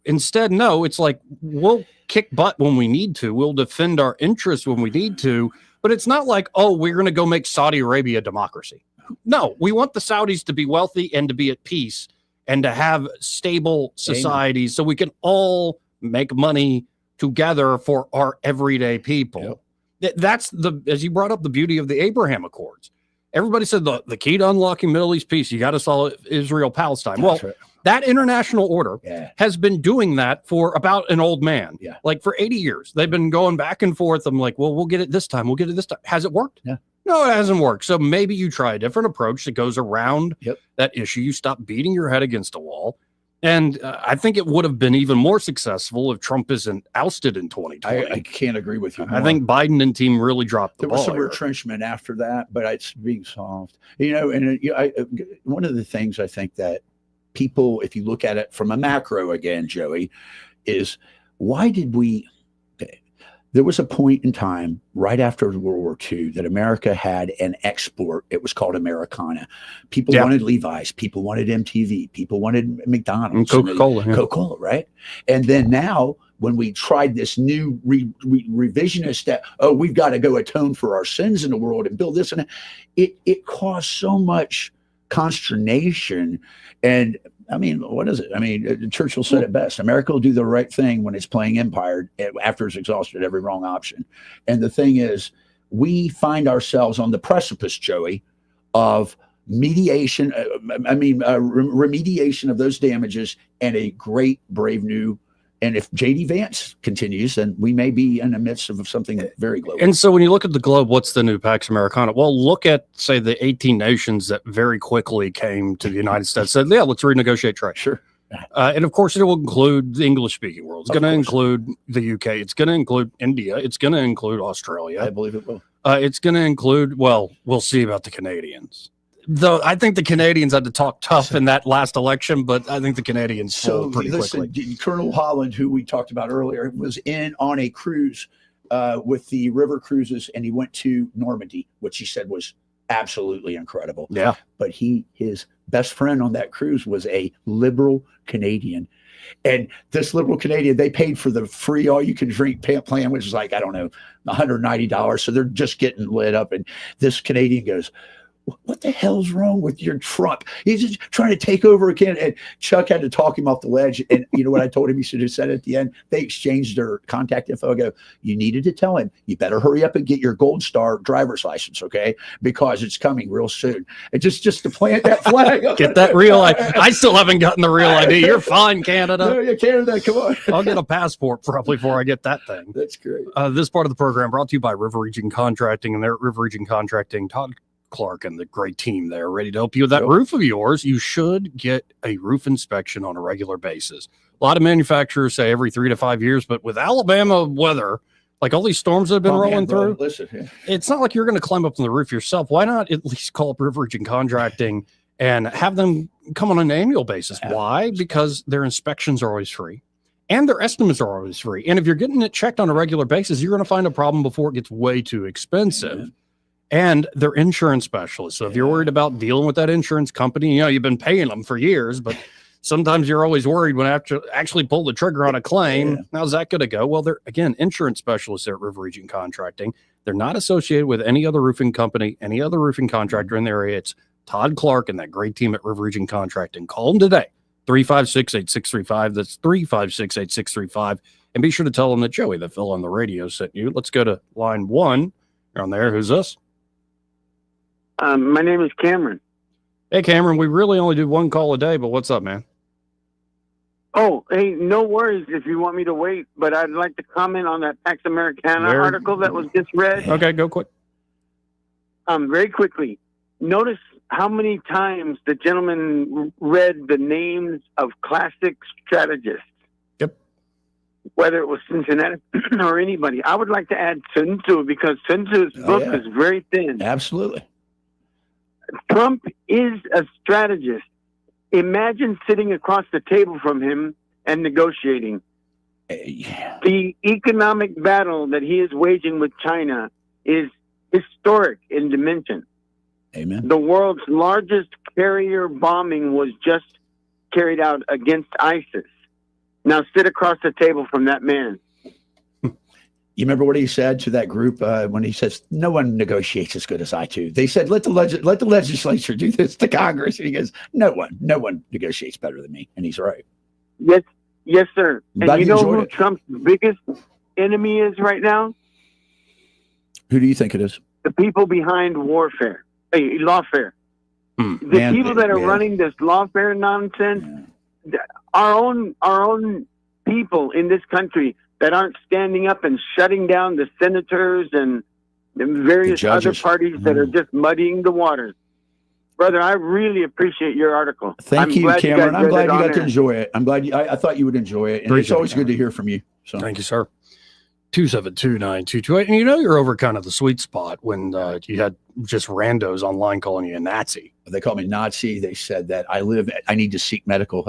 Instead, no, it's like, we'll kick butt when we need to. We'll defend our interests when we need to. But it's not like, we're going to go make Saudi Arabia a democracy. No, we want the Saudis to be wealthy and to be at peace and to have stable societies so we can all make money together for our everyday people. That's as you brought up, the beauty of the Abraham Accords. Everybody said the key to unlocking Middle East peace, you got to solve Israel-Palestine. That international order has been doing that for about an old man. Like for 80 years, they've been going back and forth. I'm like, well, we'll get it this time. We'll get it this time. Has it worked? No, it hasn't worked. So maybe you try a different approach that goes around that issue. You stop beating your head against a wall. And I think it would have been even more successful if Trump isn't ousted in 2020. I can't agree with you more. I think Biden and team really dropped the ball. There was some retrenchment after that, but it's being solved. And one of the things I think that people, if you look at it from a macro again, Joey, is why did we? There was a point in time right after World War II that America had an export. It was called Americana. People wanted Levi's. People wanted MTV. People wanted McDonald's. Coca-Cola. Coca-Cola, right? And then now, when we tried this new revisionist that, we've got to go atone for our sins in the world and build this, and it caused so much consternation. And I mean, what is it? I mean, Churchill said it best. America will do the right thing when it's playing empire after it's exhausted every wrong option. And the thing is, we find ourselves on the precipice, Joey, of mediation. Remediation of those damages and a great, brave new. And if J.D. Vance continues, then we may be in the midst of something very global. And so when you look at the globe, what's the new Pax Americana? Well, look at, say, the 18 nations that very quickly came to the United States, said, yeah, let's renegotiate trade. Sure. And of course, it will include the English-speaking world. It's going to include the UK. It's going to include India. It's going to include Australia. I believe it will. It's going to include, well, we'll see about the Canadians. Though I think the Canadians had to talk tough in that last election, but I think the Canadians pulled pretty quickly. Colonel Holland, who we talked about earlier, was in on a cruise with the river cruises, and he went to Normandy, which he said was absolutely incredible. Yeah. But his best friend on that cruise was a liberal Canadian. And this liberal Canadian, they paid for the free all-you-can-drink plan, which is like, I don't know, $190. So they're just getting lit up. And this Canadian goes, what the hell's wrong with your Trump? He's just trying to take over again. And Chuck had to talk him off the ledge. And you know what I told him? He should have said at the end. They exchanged their contact info. I go, you needed to tell him, you better hurry up and get your Gold Star driver's license, okay? Because it's coming real soon. And just to plant that flag. Get that real ID. I still haven't gotten the real ID. You're fine, Canada. No, yeah, Canada, come on. I'll get a passport probably before I get that thing. That's great. This part of the program brought to you by River Region Contracting, and they're at River Region Contracting. Todd Clark and the great team there ready to help you with that roof of yours. You should get a roof inspection on a regular basis. A lot of manufacturers say every 3 to 5 years, but with Alabama weather, like all these storms that have been rolling through, it's not like you're going to climb up on the roof yourself. Why not at least call up River Region Contracting and have them come on an annual basis? Why? Because their inspections are always free and their estimates are always free. And if you're getting it checked on a regular basis, you're going to find a problem before it gets way too expensive. Yeah. And they're insurance specialists. So if you're worried about dealing with that insurance company, you've been paying them for years, but sometimes you're always worried when actually pull the trigger on a claim. Yeah. How's that going to go? Well, they're, again, insurance specialists at River Region Contracting. They're not associated with any other roofing company, any other roofing contractor in the area. It's Todd Clark and that great team at River Region Contracting. Call them today, 356-8635. That's 356-8635. And be sure to tell them that Joey, the Phil on the radio, sent you. Let's go to line 1. You're on there. Who's this? My name is Cameron. Hey, Cameron, we really only do one call a day, but what's up, man? Oh, hey, no worries if you want me to wait, but I'd like to comment on that Pax Americana article that was just read. Okay, go quick. Very quickly. Notice how many times the gentleman read the names of classic strategists. Yep. Whether it was Cincinnati or anybody. I would like to add Sun Tzu because Sun Tzu's book is very thin. Absolutely. Trump is a strategist. Imagine sitting across the table from him and negotiating. The economic battle that he is waging with China is historic in dimension. Amen. The world's largest carrier bombing was just carried out against ISIS. Now sit across the table from that man. You remember what he said to that group when he says, no one negotiates as good as I do. They said, let the legislature do this to Congress. And he goes, no one negotiates better than me. And he's right. Yes, sir. And you know who Trump's biggest enemy is right now? Who do you think it is? The people behind lawfare. The people that are running this lawfare nonsense, our own people in this country that aren't standing up and shutting down the senators and the various other parties that are just muddying the waters. Brother, I really appreciate your article. Thank you, Cameron. I'm glad you got to enjoy it. I'm glad I thought you would enjoy it. And it's always good to hear from you. So thank you, sir. 272-9228. And you're over kind of the sweet spot when you had just randos online calling you a Nazi. They call me Nazi. They said that I need to seek mental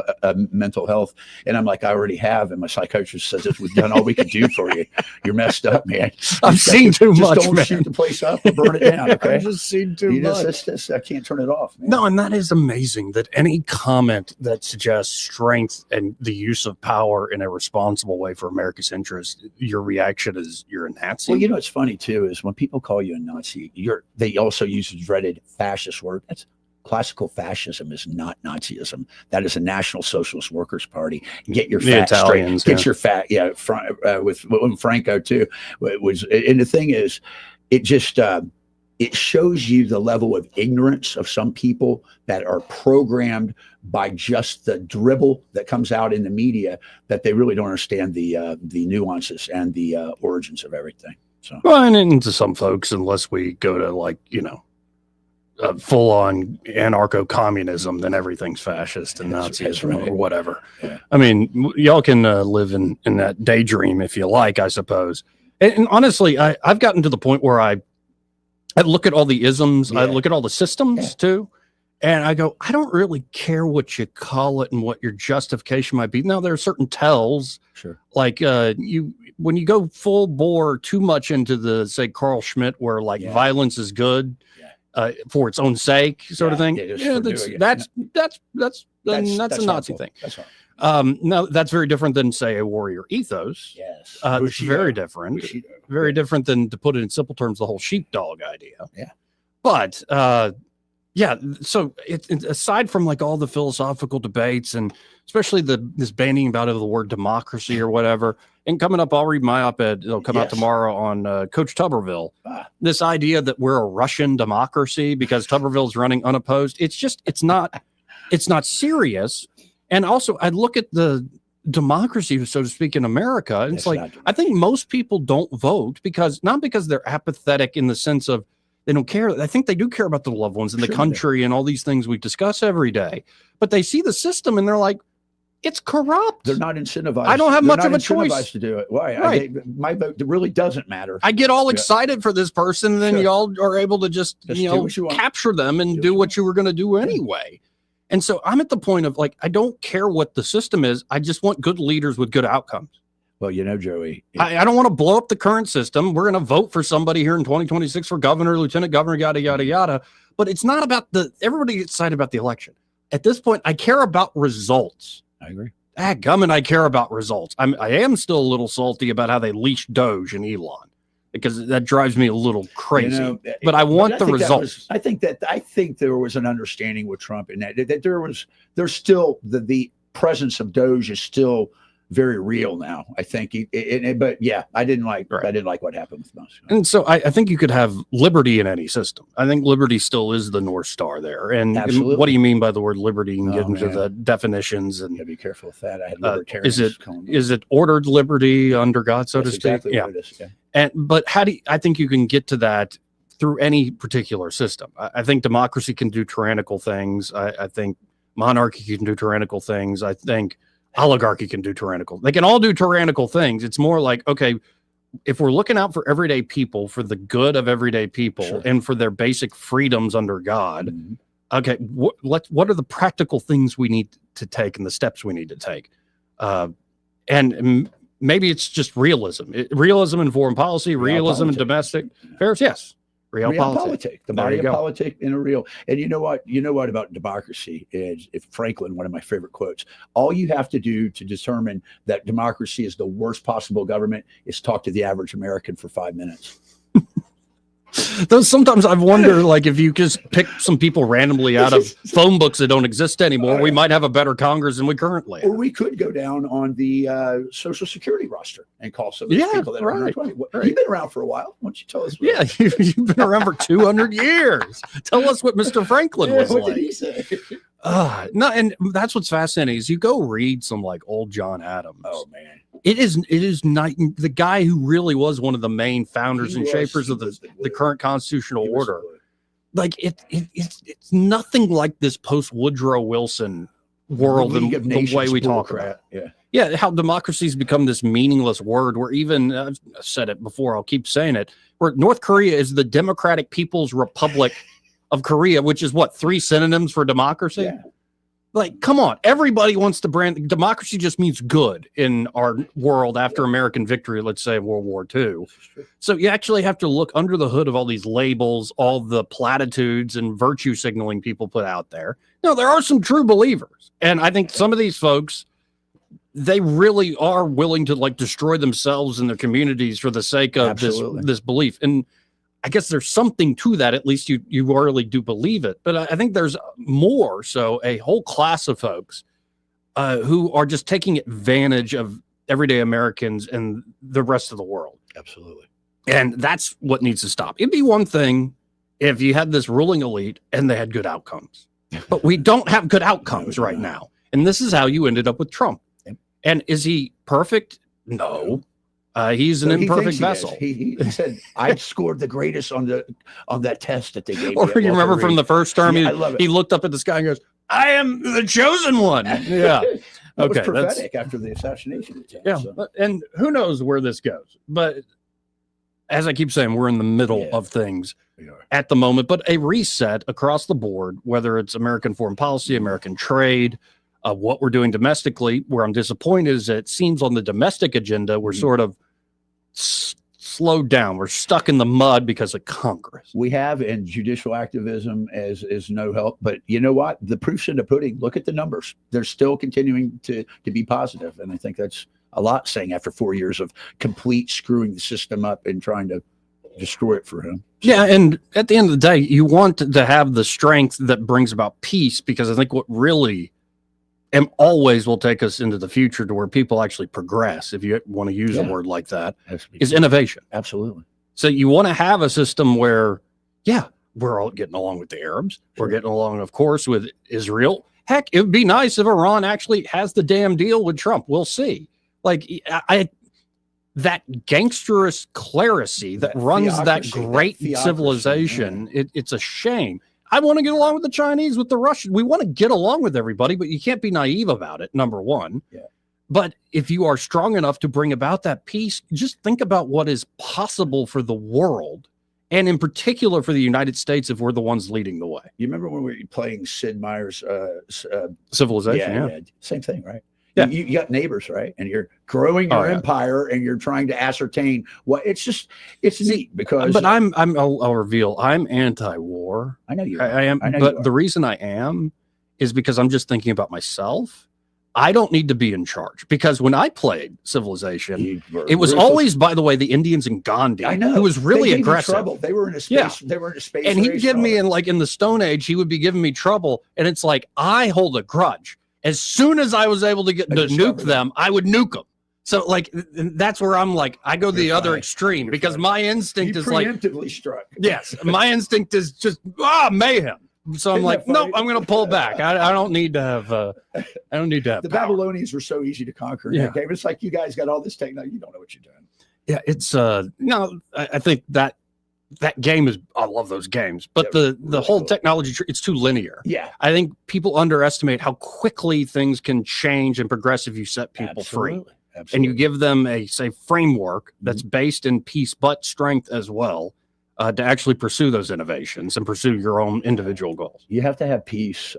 health. And I'm like, I already have. And my psychiatrist says, we've done all we can do for you. You're messed up, man. I've seen too much, don't man. shoot the place up or burn it down, okay? I've just seen too much. I can't turn it off, man. No, and that is amazing that any comment that suggests strength and the use of power in a responsible way for America's interest, your reaction is you're a Nazi. Well, what's funny, too, is when people call you a Nazi, they also use the dreaded fascist word. That's classical fascism is not Nazism. That is a National Socialist Workers Party. Get your facts straight. Get your fact. Yeah, with Franco too. And the thing is, it just it shows you the level of ignorance of some people that are programmed by just the dribble that comes out in the media, that they really don't understand the nuances and the origins of everything. So, well, and to some folks, unless we go to full-on anarcho-communism, then everything's fascist and Nazism or whatever. Yeah. I mean, y'all can live in that daydream if you like, I suppose. And honestly, I've gotten to the point where I look at all the isms, I look at all the systems too, and I go, I don't really care what you call it and what your justification might be. Now, there are certain tells, sure, like when you go full bore too much into the, say, Carl Schmitt, where violence is good. For its own sake, sort of thing. That's a Nazi thing. That's right. No, that's very different than, say, a warrior ethos. Yes, it's very different. Very different than, to put it in simple terms, the whole sheepdog idea. Yeah, but so it's aside from like all the philosophical debates and especially this banning about of the word democracy or whatever. And coming up, I'll read my op-ed. It'll come out tomorrow on Coach Tuberville. This idea that we're a Russian democracy because Tuberville's running unopposed. It's not serious. And also, I look at the democracy, so to speak, in America. And it's like, I think most people don't vote not because they're apathetic in the sense of they don't care. I think they do care about the loved ones in the country and all these things we discuss every day. But they see the system and they're like, it's corrupt. They're not incentivized. I don't have much of a choice to do it. Why? Right. My vote really doesn't matter. I get all excited for this person, and then y'all are able to just capture them and do what you were going to do anyway. And so I'm at the point of like, I don't care what the system is. I just want good leaders with good outcomes. Well, Joey, I don't want to blow up the current system. We're going to vote for somebody here in 2026 for governor, lieutenant governor, yada, yada, yada. But it's not about everybody gets excited about the election. At this point, I care about results. I agree. Gumming, I care about results. I am still a little salty about how they leashed Doge and Elon because that drives me a little crazy. But I want the results. I think there was an understanding with Trump in that there's still the presence of Doge is still very real now. I think, but yeah, I didn't like what happened with Musk. And so I think you could have liberty in any system. I think liberty still is the North Star there. And what do you mean by the word liberty? And get into the definitions and be careful with that. I had libertarians. Is it ordered liberty under God, so to speak? Exactly what it is. Yeah. But I think you can get to that through any particular system. I think democracy can do tyrannical things. I think monarchy can do tyrannical things. I think oligarchy can do tyrannical. They can all do tyrannical things. It's more like, okay, if we're looking out for everyday people, for the good of everyday people, and for their basic freedoms under God, okay, what are the practical things we need to take and the steps we need to take? And maybe it's just realism. Realism in foreign policy, realism in domestic affairs. Yes. Realpolitik, the body of politics in a real. And you know what about democracy is, if Franklin, one of my favorite quotes, all you have to do to determine that democracy is the worst possible government is talk to the average American for 5 minutes. Though sometimes I've wondered, like, if you just pick some people randomly out of phone books that don't exist anymore, we might have a better Congress than we currently have. Or we could go down on the Social Security roster and call some of these people that are under 20. You've been around for a while. Why don't you tell us? Yeah, you've been around for 200 years. Tell us what Mr. Franklin was like. What did he say? No, and that's what's fascinating is you go read some like old John Adams. Oh man. It is not the guy who really was one of the main founders and shapers of the current constitutional order. Like it's nothing like this post Woodrow Wilson world and League of the Nations way we talk bureaucrat. about it. Yeah, how democracy's become this meaningless word where even, I've said it before, I'll keep saying it, where North Korea is the Democratic People's Republic of Korea, which is what, 3 synonyms for democracy? Yeah. Like, come on. Everybody wants to brand democracy just means good in our world after American victory, let's say World War II. So you actually have to look under the hood of all these labels, all the platitudes and virtue signaling people put out there. No, there are some true believers. And I think some of these folks, they really are willing to like destroy themselves and their communities for the sake of this belief. And I guess there's something to that. At least you really do believe it. But I think there's more. So a whole class of folks who are just taking advantage of everyday Americans and the rest of the world. Absolutely. And that's what needs to stop. It'd be one thing if you had this ruling elite and they had good outcomes. But we don't have good outcomes right now. And this is how you ended up with Trump. And is he perfect? No. He's an imperfect vessel. He said, I scored the greatest on that test that they gave me. Or you remember from the first term, I love it. he looked up at the sky and goes, I am the chosen one. Yeah. That was prophetic after the assassination attempt. Yeah. So. And who knows where this goes. But as I keep saying, we're in the middle of things at the moment. But a reset across the board, whether it's American foreign policy, American trade, what we're doing domestically, where I'm disappointed is that it seems on the domestic agenda, we're sort of slowed down. We're stuck in the mud because of Congress. We have, and judicial activism is no help. But you know what? The proof's in the pudding. Look at the numbers. They're still continuing to be positive. And I think that's a lot saying after 4 years of complete screwing the system up and trying to destroy it for him. Yeah, and at the end of the day, you want to have the strength that brings about peace, because I think what really always will take us into the future to where people actually progress, if you want to use a word like that, is innovation. Absolutely. So you want to have a system where, we're all getting along with the Arabs. We're getting along, of course, with Israel. Heck, it would be nice if Iran actually has the damn deal with Trump. We'll see. Like, that gangsterous clerisy that runs that great civilization, it's a shame. I want to get along with the Chinese, with the Russians. We want to get along with everybody, but you can't be naive about it, number one. Yeah. But if you are strong enough to bring about that peace, just think about what is possible for the world, and in particular for the United States if we're the ones leading the way. You remember when we were playing Sid Meier's Civilization? Yeah. Same thing, right? Yeah. You got neighbors, right? And you're growing your empire and you're trying to ascertain what it's neat because. But I'll reveal, I'm anti-war. I know you are. I am. But the reason I am is because I'm just thinking about myself. I don't need to be in charge, because when I played Civilization, it was always, by the way, the Indians and Gandhi. I know. Who was really aggressive. Trouble. They were in a space. They were in a space. And he'd give me in the Stone Age, he would be giving me trouble. And it's like, I hold a grudge. As soon as I was able to get to nuke them, I would nuke them. So like, that's where I'm like, I go the other extreme, because my instinct is like preemptively struck. Yes, my instinct is just mayhem. So I'm like, nope, I'm going to pull back. I don't need to have. I don't need to have. The Babylonians were so easy to conquer. In that game. It's like, you guys got all this technology. You don't know what you're doing. Yeah, it's I think that game is. I love those games, but the whole technology, it's too linear. Yeah, I think people underestimate how quickly things can change and progress if you set people free. Absolutely. And you give them a framework that's based in peace but strength as well. To actually pursue those innovations and pursue your own individual goals. You have to have peace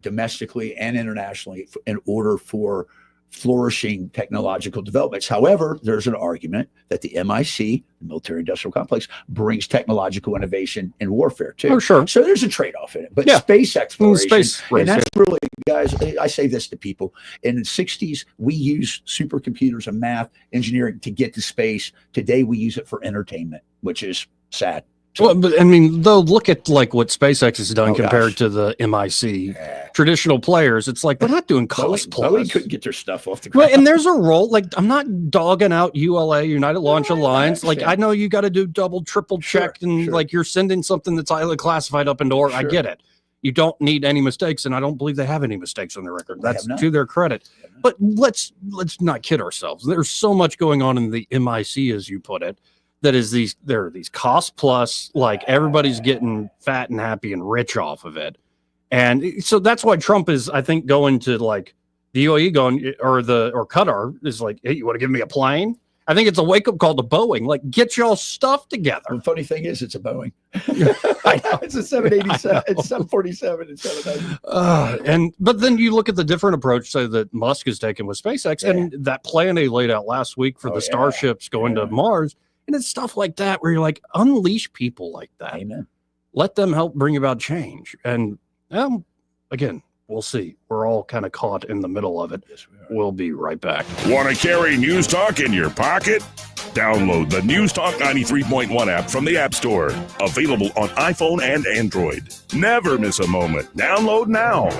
domestically and internationally in order for flourishing technological developments. However, there's an argument that the MIC, the military industrial complex, brings technological innovation in warfare too. Oh, sure. So there's a trade-off in it. But space exploration, and that's really, guys, I say this to people. In the 60s, we used supercomputers and math engineering to get to space. Today, we use it for entertainment, which is sad. Well, but I mean, though, look at like what SpaceX has done compared to the MIC traditional players. It's like, we're not doing cost plus. Boeing couldn't get their stuff off the ground. Well, and there's a role. Like, I'm not dogging out ULA, United Launch Alliance. Like, I know you got to do double, triple check, and like you're sending something that's highly classified up in door. I get it. You don't need any mistakes, and I don't believe they have any mistakes on their record. That's to their credit. But let's not kid ourselves. There's so much going on in the MIC, as you put it. That is there are these cost plus, like everybody's getting fat and happy and rich off of it. And so that's why Trump is, I think, going to like the UAE or Qatar is like, hey, you want to give me a plane? I think it's a wake-up call to Boeing. Like, get y'all stuff together. The funny thing is, it's a Boeing. I know it's a 787. It's 747. It's 790. But then you look at the different approach that Musk has taken with SpaceX, and that plan they laid out last week for the Starships going to Mars, and it's stuff like that where you're like, unleash people like that. Amen. Let them help bring about change. And again, we'll see. We're all kind of caught in the middle of it. Yes, we are. We'll be right back. Want to carry News Talk in your pocket? Download the News Talk 93.1 app from the App Store. Available on iPhone and Android. Never miss a moment. Download now.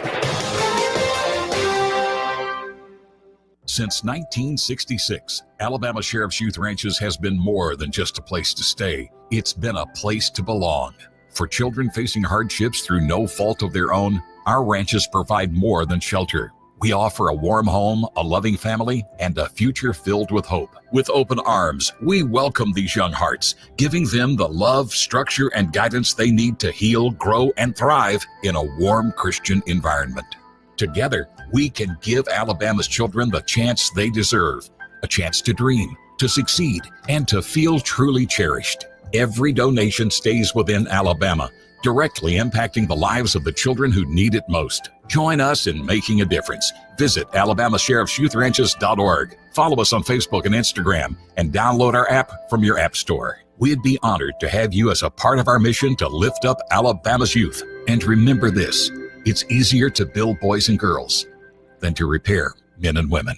Since 1966, Alabama Sheriff's Youth Ranches has been more than just a place to stay. It's been a place to belong. For children facing hardships through no fault of their own, our ranches provide more than shelter. We offer a warm home, a loving family, and a future filled with hope. With open arms, we welcome these young hearts, giving them the love, structure, and guidance they need to heal, grow, and thrive in a warm Christian environment. Together, we can give Alabama's children the chance they deserve, a chance to dream, to succeed, and to feel truly cherished. Every donation stays within Alabama, directly impacting the lives of the children who need it most. Join us in making a difference. Visit AlabamaSheriff'sYouthRanches.org. Follow us on Facebook and Instagram, and download our app from your app store. We'd be honored to have you as a part of our mission to lift up Alabama's youth. And remember this, it's easier to build boys and girls than to repair men and women.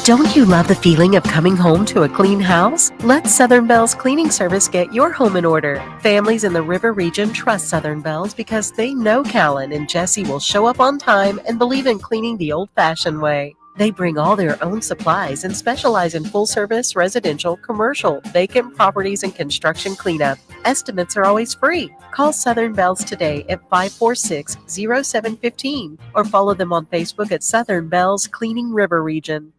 Don't you love the feeling of coming home to a clean house? Let Southern Bell's cleaning service get your home in order. Families in the River region trust Southern Bell's because they know Callan and Jesse will show up on time and believe in cleaning the old-fashioned way. They bring all their own supplies and specialize in full-service, residential, commercial, vacant properties, and construction cleanup. Estimates are always free. Call Southern Bells today at 546-0715 or follow them on Facebook at Southern Bells Cleaning River Region.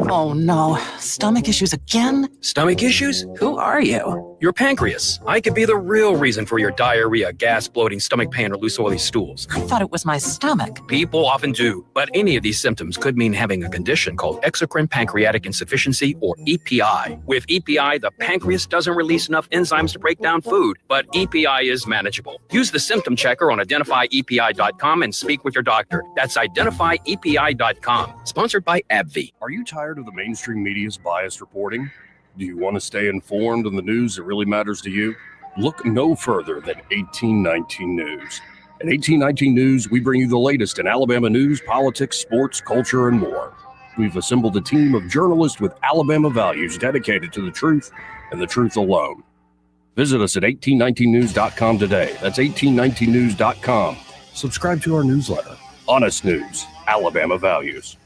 Oh no, stomach issues again? Stomach issues? Who are you? Your pancreas. I could be the real reason for your diarrhea, gas, bloating, stomach pain, or loose oily stools. I thought it was my stomach. People often do, but any of these symptoms could mean having a condition called exocrine pancreatic insufficiency, or EPI. With EPI, the pancreas doesn't release enough enzymes to break down food, but EPI is manageable. Use the symptom checker on identifyepi.com and speak with your doctor. That's identifyepi.com. Sponsored by AbbVie. Are you tired of the mainstream media's biased reporting? Do you want to stay informed on the news that really matters to you? Look no further than 1819 News. At 1819 News, we bring you the latest in Alabama news, politics, sports, culture, and more. We've assembled a team of journalists with Alabama values dedicated to the truth and the truth alone. Visit us at 1819news.com today. That's 1819news.com. Subscribe to our newsletter. Honest News, Alabama Values.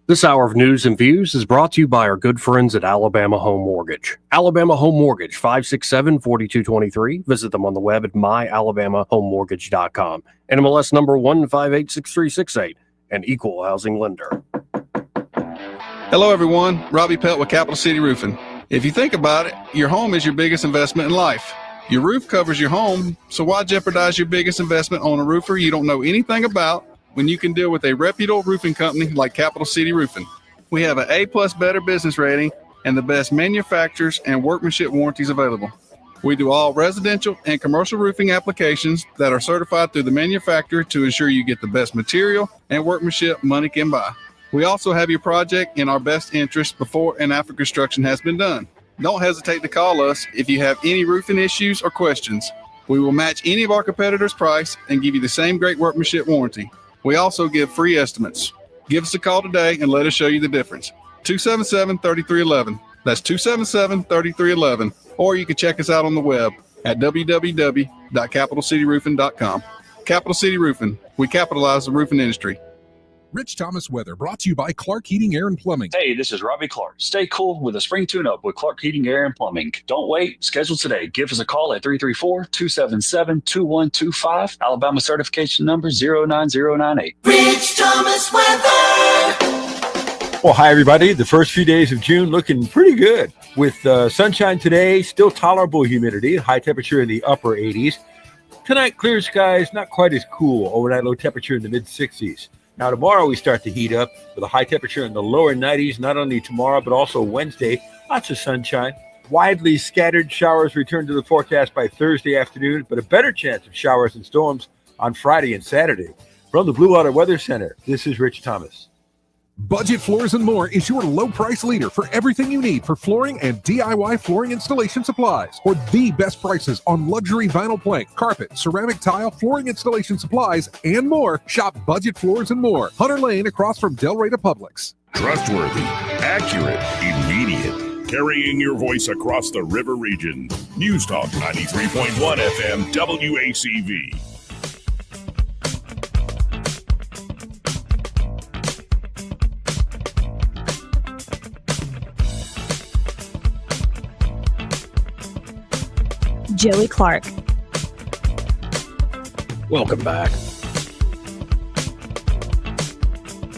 This hour of news and views is brought to you by our good friends at Alabama Home Mortgage. Alabama Home Mortgage, 567-4223. Visit them on the web at myalabamahomemortgage.com. NMLS number 1586368, an equal housing lender. Hello, everyone. Robbie Pelt with Capital City Roofing. If you think about it, your home is your biggest investment in life. Your roof covers your home, so why jeopardize your biggest investment on a roofer you don't know anything about when you can deal with a reputable roofing company like Capital City Roofing? We have an A+ Better Business rating and the best manufacturers and workmanship warranties available. We do all residential and commercial roofing applications that are certified through the manufacturer to ensure you get the best material and workmanship money can buy. We also have your project in our best interest before and after construction has been done. Don't hesitate to call us if you have any roofing issues or questions. We will match any of our competitors' price and give you the same great workmanship warranty. We also give free estimates. Give us a call today and let us show you the difference. 277-3311. That's 277-3311. Or you can check us out on the web at www.capitalcityroofing.com. Capital City Roofing. We capitalize the roofing industry. Rich Thomas Weather, brought to you by Clark Heating, Air, and Plumbing. Hey, this is Robbie Clark. Stay cool with a spring tune-up with Clark Heating, Air, and Plumbing. Don't wait. Schedule today. Give us a call at 334-277-2125. Alabama certification number 09098. Rich Thomas Weather. Well, hi, everybody. The first few days of June looking pretty good with sunshine today, still tolerable humidity, high temperature in the upper 80s. Tonight, clear skies, not quite as cool. Overnight low temperature in the mid-60s. Now, tomorrow we start to heat up with a high temperature in the lower 90s, not only tomorrow, but also Wednesday. Lots of sunshine. Widely scattered showers return to the forecast by Thursday afternoon, but a better chance of showers and storms on Friday and Saturday. From the Blue Water Weather Center, this is Rich Thomas. Budget Floors and More is your low price leader for everything you need for flooring and DIY flooring installation supplies. For the best prices on luxury vinyl plank, carpet, ceramic tile, flooring installation supplies, and more, shop Budget Floors and More, Hunter Lane across from Del Rey to Publix. Trustworthy, accurate, immediate. Carrying your voice across the river region. News Talk 93.1 FM WACV. Joey Clark. Welcome back.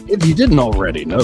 If you didn't already know,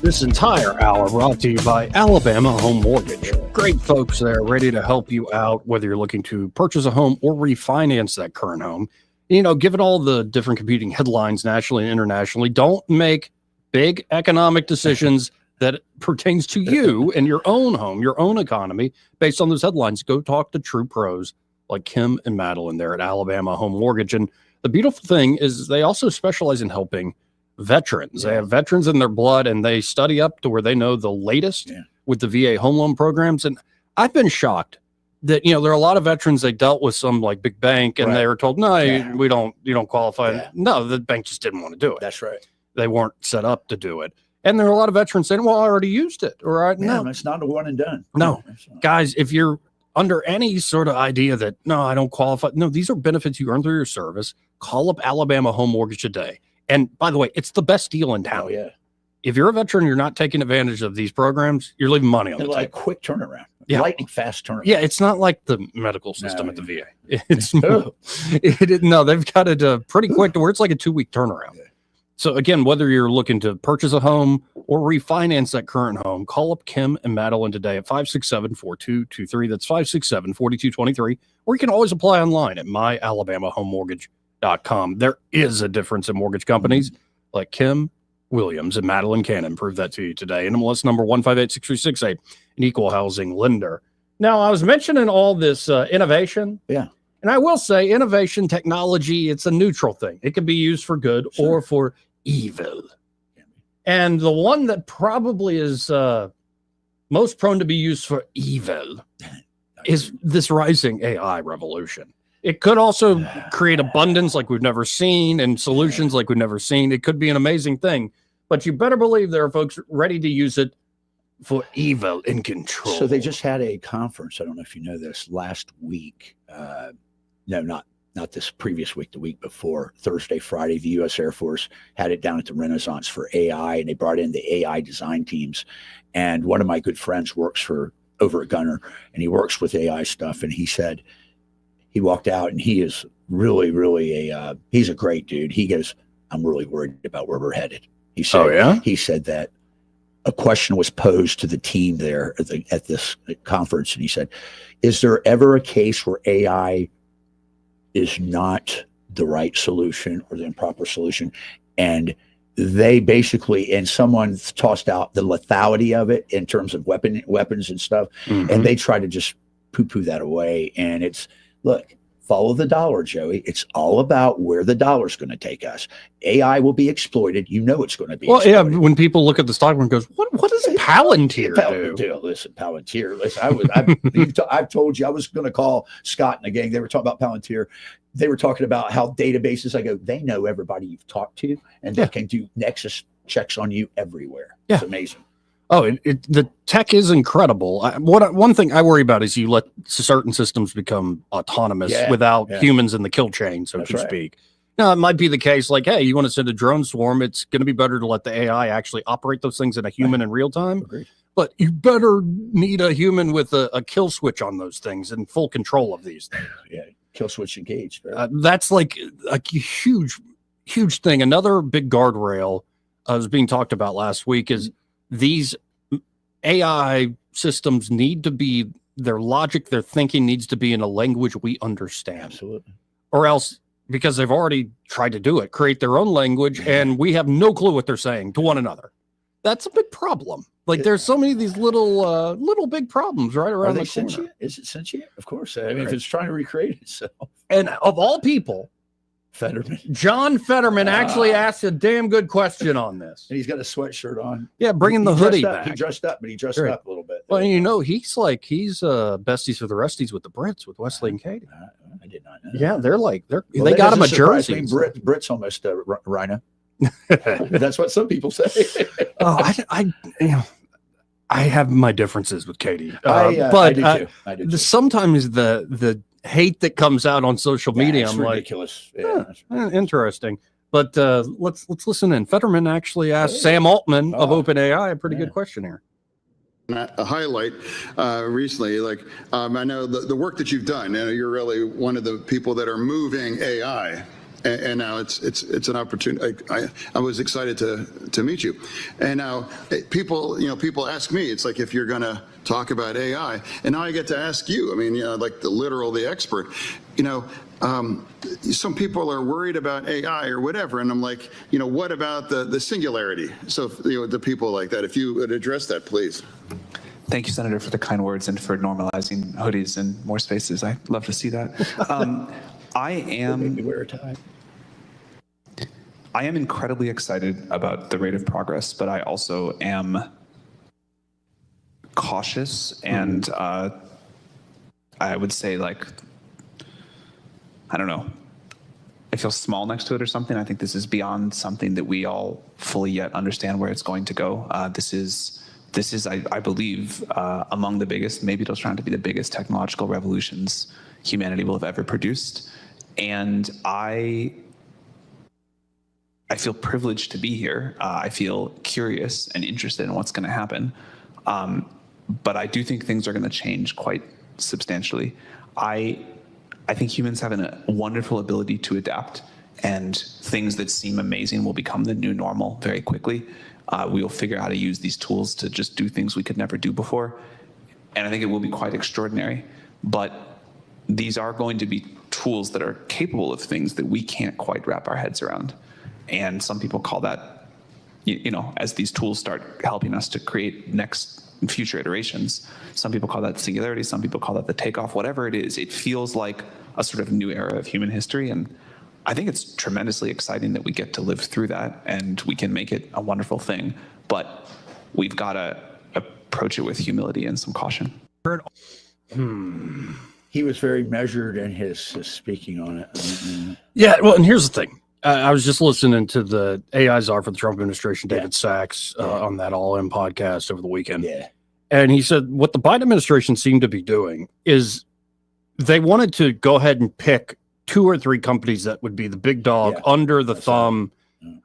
this entire hour brought to you by Alabama Home Mortgage. Great folks there ready to help you out, whether you're looking to purchase a home or refinance that current home. You know, given all the different competing headlines nationally and internationally, don't make big economic decisions that pertains to you and your own home, your own economy, based on those headlines. Go talk to true pros like Kim and Madeline there at Alabama Home Mortgage. And the beautiful thing is they also specialize in helping veterans. They have veterans in their blood, and they study up to where they know the latest with the VA home loan programs. And I've been shocked that, you know, there are a lot of veterans, they dealt with some like big bank and they were told, no, you don't qualify. No, the bank just didn't want to do it. That's right. They weren't set up to do it. And there are a lot of veterans saying, well, I already used it. Or no, it's not a one and done. No, guys, if you're under any sort of idea that, no, I don't qualify. No, these are benefits you earn through your service. Call up Alabama Home Mortgage today. And by the way, it's the best deal in town. Oh, yeah. If you're a veteran, you're not taking advantage of these programs, you're leaving money on the like table. Quick turnaround. Yeah. Lightning fast turnaround. Yeah, it's not like the medical system at the VA. It's more, no, they've got it pretty quick to where it's like a 2-week turnaround. Yeah. So again, whether you're looking to purchase a home or refinance that current home, call up Kim and Madeline today at 567-4223. That's 567-4223. Or you can always apply online at myalabamahomemortgage.com. There is a difference in mortgage companies like Kim Williams and Madeline Cannon. Prove that to you today. NMLS number 1586368, an equal housing lender. Now, I was mentioning all this innovation. Yeah. And I will say innovation, technology, it's a neutral thing. It can be used for good or for evil. And the one that probably is most prone to be used for evil is this rising AI revolution. It could also create abundance like we've never seen and solutions like we've never seen. It could be an amazing thing, but you better believe there are folks ready to use it for evil and control. So they just had a conference. I don't know if you know this, last week. No, not this previous week, the week before, Thursday, Friday, the U.S. Air Force had it down at the Renaissance for AI, and they brought in the AI design teams. And one of my good friends works over at Gunner, and he works with AI stuff. And he said, he walked out, and he is really he's a great dude. He goes, I'm really worried about where we're headed. He said, He said that a question was posed to the team there at this conference. And he said, is there ever a case where AI is not the right solution or the improper solution? And they basically, and someone tossed out the lethality of it in terms of weapons and stuff. And they try to just poo-poo that away. And it's, look, follow the dollar, Joey. It's all about where the dollar's going to take us. AI will be exploited. You know it's going to be exploited. Yeah, when people look at the stock market and goes, what does Palantir do? Listen, Palantir. Listen, I've told you I was going to call Scott and the gang. They were talking about Palantir. They were talking about how databases, I go, they know everybody you've talked to, and they can do Nexus checks on you everywhere. Yeah. It's amazing. Oh, the tech is incredible. One thing I worry about is you let certain systems become autonomous without humans in the kill chain, so to speak. Now, it might be the case like, hey, you want to send a drone swarm, it's going to be better to let the AI actually operate those things in a human in real time. Agreed. But you better need a human with a kill switch on those things and full control of these things. Yeah, kill switch engaged. That's like a huge thing. Another big guardrail was being talked about last week is these AI systems need to be their logic, their thinking needs to be in a language we understand. Absolutely. Or else, because they've already tried to do it, create their own language, and we have no clue what they're saying to one another. That's a big problem. Like, there's so many of these little big problems right around the corner. Sentient? Is it sentient? Of course. I mean, if it's trying to recreate itself. And of all people, Fetterman. John Fetterman actually asked a damn good question on this. And he's got a sweatshirt on. Yeah, bringing the hoodie back. He dressed up, but he dressed up a little bit. Well, you know, he's besties for the resties with the Brits, with Wesley and Katie. I did not know. Yeah, they got him a jersey. Brits almost Rhino. That's what some people say. I have my differences with Katie, but I do too. Sometimes the hate that comes out on social media, I'm ridiculous. Like, interesting. But let's listen in. Fetterman actually asked Sam Altman of OpenAI a pretty good question here. A highlight recently, I know the work that you've done. You're really one of the people that are moving AI. And now it's an opportunity. I was excited to meet you. And now people ask me, it's like, if you're going to talk about AI, and now I get to ask you. I mean, like the expert. Some people are worried about AI or whatever, and I'm like, what about the singularity? So the people like that, if you would address that, please. Thank you, Senator, for the kind words and for normalizing hoodies in more spaces. I love to see that. I am incredibly excited about the rate of progress, but I also am cautious and I would say, I don't know, I feel small next to it or something. I think this is beyond something that we all fully yet understand where it's going to go. This is, I believe, among the biggest, maybe it'll try to be the biggest technological revolutions humanity will have ever produced. And I feel privileged to be here. I feel curious and interested in what's going to happen. But I do think things are going to change quite substantially. I think humans have a wonderful ability to adapt, and things that seem amazing will become the new normal very quickly. We will figure out how to use these tools to just do things we could never do before. And I think it will be quite extraordinary. But these are going to be tools that are capable of things that we can't quite wrap our heads around. And some people call that, as these tools start helping us to create next and future iterations, some people call that singularity, some people call that the takeoff, whatever it is, it feels like a sort of new era of human history. And I think it's tremendously exciting that we get to live through that and we can make it a wonderful thing. But we've got to approach it with humility and some caution. He was very measured in his speaking on it. Yeah, well, and here's the thing. I was just listening to the AI czar for the Trump administration, David Sachs, on that All In podcast over the weekend. Yeah. And he said what the Biden administration seemed to be doing is they wanted to go ahead and pick 2 or 3 companies that would be the big dog under the thumb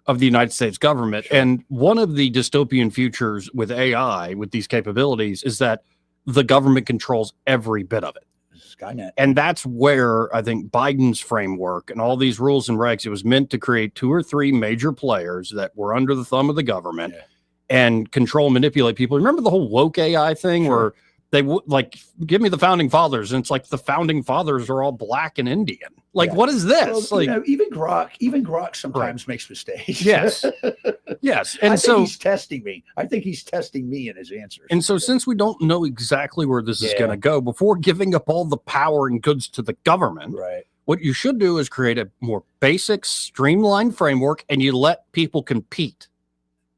of the United States government. Sure. And one of the dystopian futures with AI, with these capabilities, is that the government controls every bit of it. Skynet. And that's where I think Biden's framework and all these rules and regs, it was meant to create 2 or 3 major players that were under the thumb of the government and control, manipulate people. Remember the whole woke AI thing where they would give me the founding fathers, and it's like the founding fathers are all black and Indian. What is this? Well, even Grok sometimes makes mistakes. Yes. Yes. And I think he's testing me. I think he's testing me in his answers. And so since we don't know exactly where this is going to go, before giving up all the power and goods to the government, what you should do is create a more basic, streamlined framework, and you let people compete.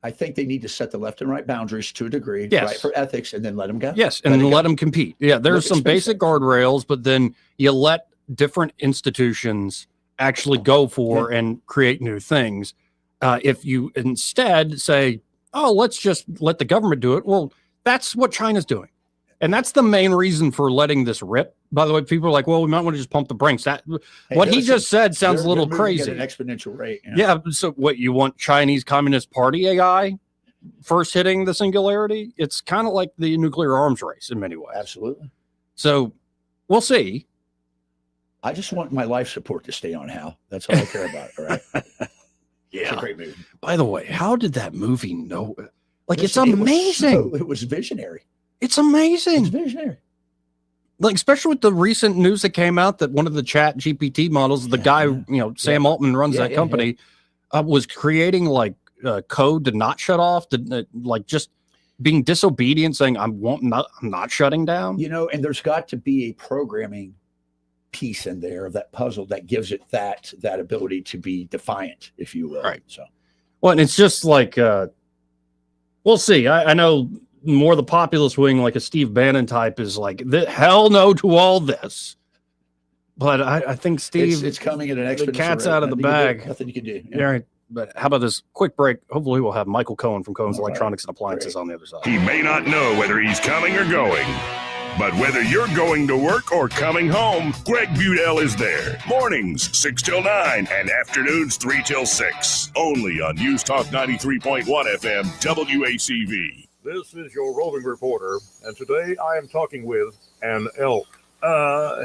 I think they need to set the left and right boundaries to a degree, yes, right, for ethics, and then let them go. Yes, and then let them compete. Yeah, there's some basic guardrails, but then you let different institutions actually go for and create new things. If you instead say, oh, let's just let the government do it, well, that's what China's doing. And that's the main reason for letting this rip. By the way, people are like, well, we might want to just pump the brakes. What he just said sounds a little crazy. At an exponential rate. Yeah. So what, you want Chinese Communist Party AI first hitting the singularity? It's kind of like the nuclear arms race in many ways. Absolutely. So we'll see. I just want my life support to stay on, Hal. That's all I care about. All right. Yeah. It's a great movie. By the way, how did that movie know? It's amazing. It was visionary. It's amazing. It's visionary. like especially with the recent news that came out that one of the Chat GPT models, the guy, Sam Altman runs that company, was creating like code to not shut off, to like just being disobedient, saying I'm not shutting down. And there's got to be a programming piece in there of that puzzle that gives it that ability to be defiant, if you will. Right. So, well, and it's just like we'll see. I know more the populist wing, like a Steve Bannon type, is like hell no to all this. But I think Steve, it's coming at an exponential the cat's rate. out of the bag. Nothing you can do. Yeah. Right. But how about this quick break? Hopefully we'll have Michael Cohen from Cohen's Electronics and Appliances on the other side. He may not know whether he's coming or going, but whether you're going to work or coming home, Greg Budell is there. Mornings, 6 till 9, and afternoons, 3 till 6. Only on News Talk 93.1 FM, WACV. This is your roving reporter, and today I am talking with an elk.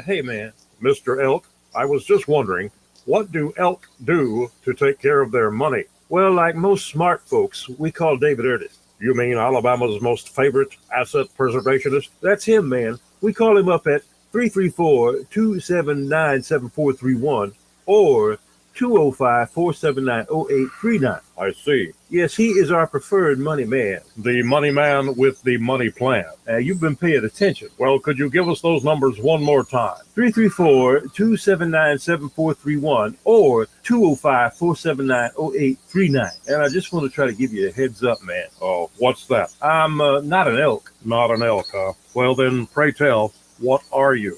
Hey man, Mr. Elk, I was just wondering, what do elk do to take care of their money? Well, like most smart folks, we call David Ernest. You mean Alabama's most favorite asset preservationist? That's him, man. We call him up at 334-279-7431 or 205-479-0839. I see. Yes, he is our preferred money man. The money man with the money plan. You've been paying attention. Well, could you give us those numbers one more time? 334-279-7431 or 205-479-0839. And I just want to try to give you a heads up, man. Oh, what's that? I'm not an elk. Not an elk, huh? Well, then, pray tell, what are you?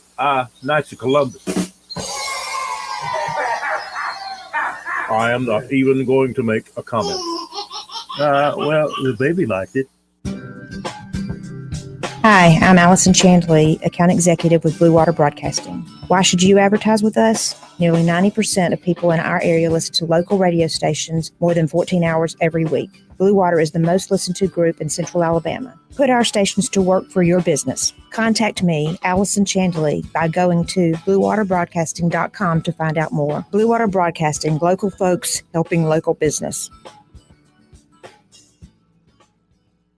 Knights of Columbus. I am not even going to make a comment. Well, the baby liked it. Hi, I'm Allison Chandley, account executive with Blue Water Broadcasting. Why should you advertise with us? Nearly 90% of people in our area listen to local radio stations more than 14 hours every week. Blue Water is the most listened to group in Central Alabama. Put our stations to work for your business. Contact me, Allison Chandley, by going to bluewaterbroadcasting.com to find out more. Blue Water Broadcasting, local folks helping local business.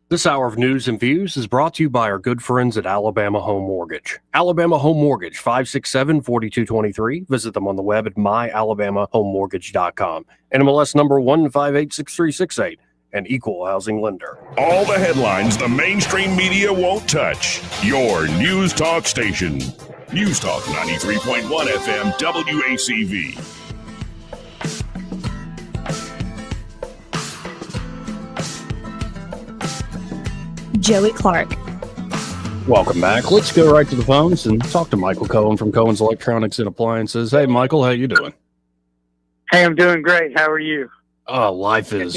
This hour of news and views is brought to you by our good friends at Alabama Home Mortgage. Alabama Home Mortgage, 567-4223. Visit them on the web at myalabamahomemortgage.com. NMLS number 1586368. An equal housing lender. All the headlines the mainstream media won't touch. Your News Talk station. News Talk 93.1 FM, WACV. Joey Clark. Welcome back. Let's go right to the phones and talk to Michael Cohen from Cohen's Electronics and Appliances. Hey, Michael, how you doing? Hey, I'm doing great. How are you? Oh, life is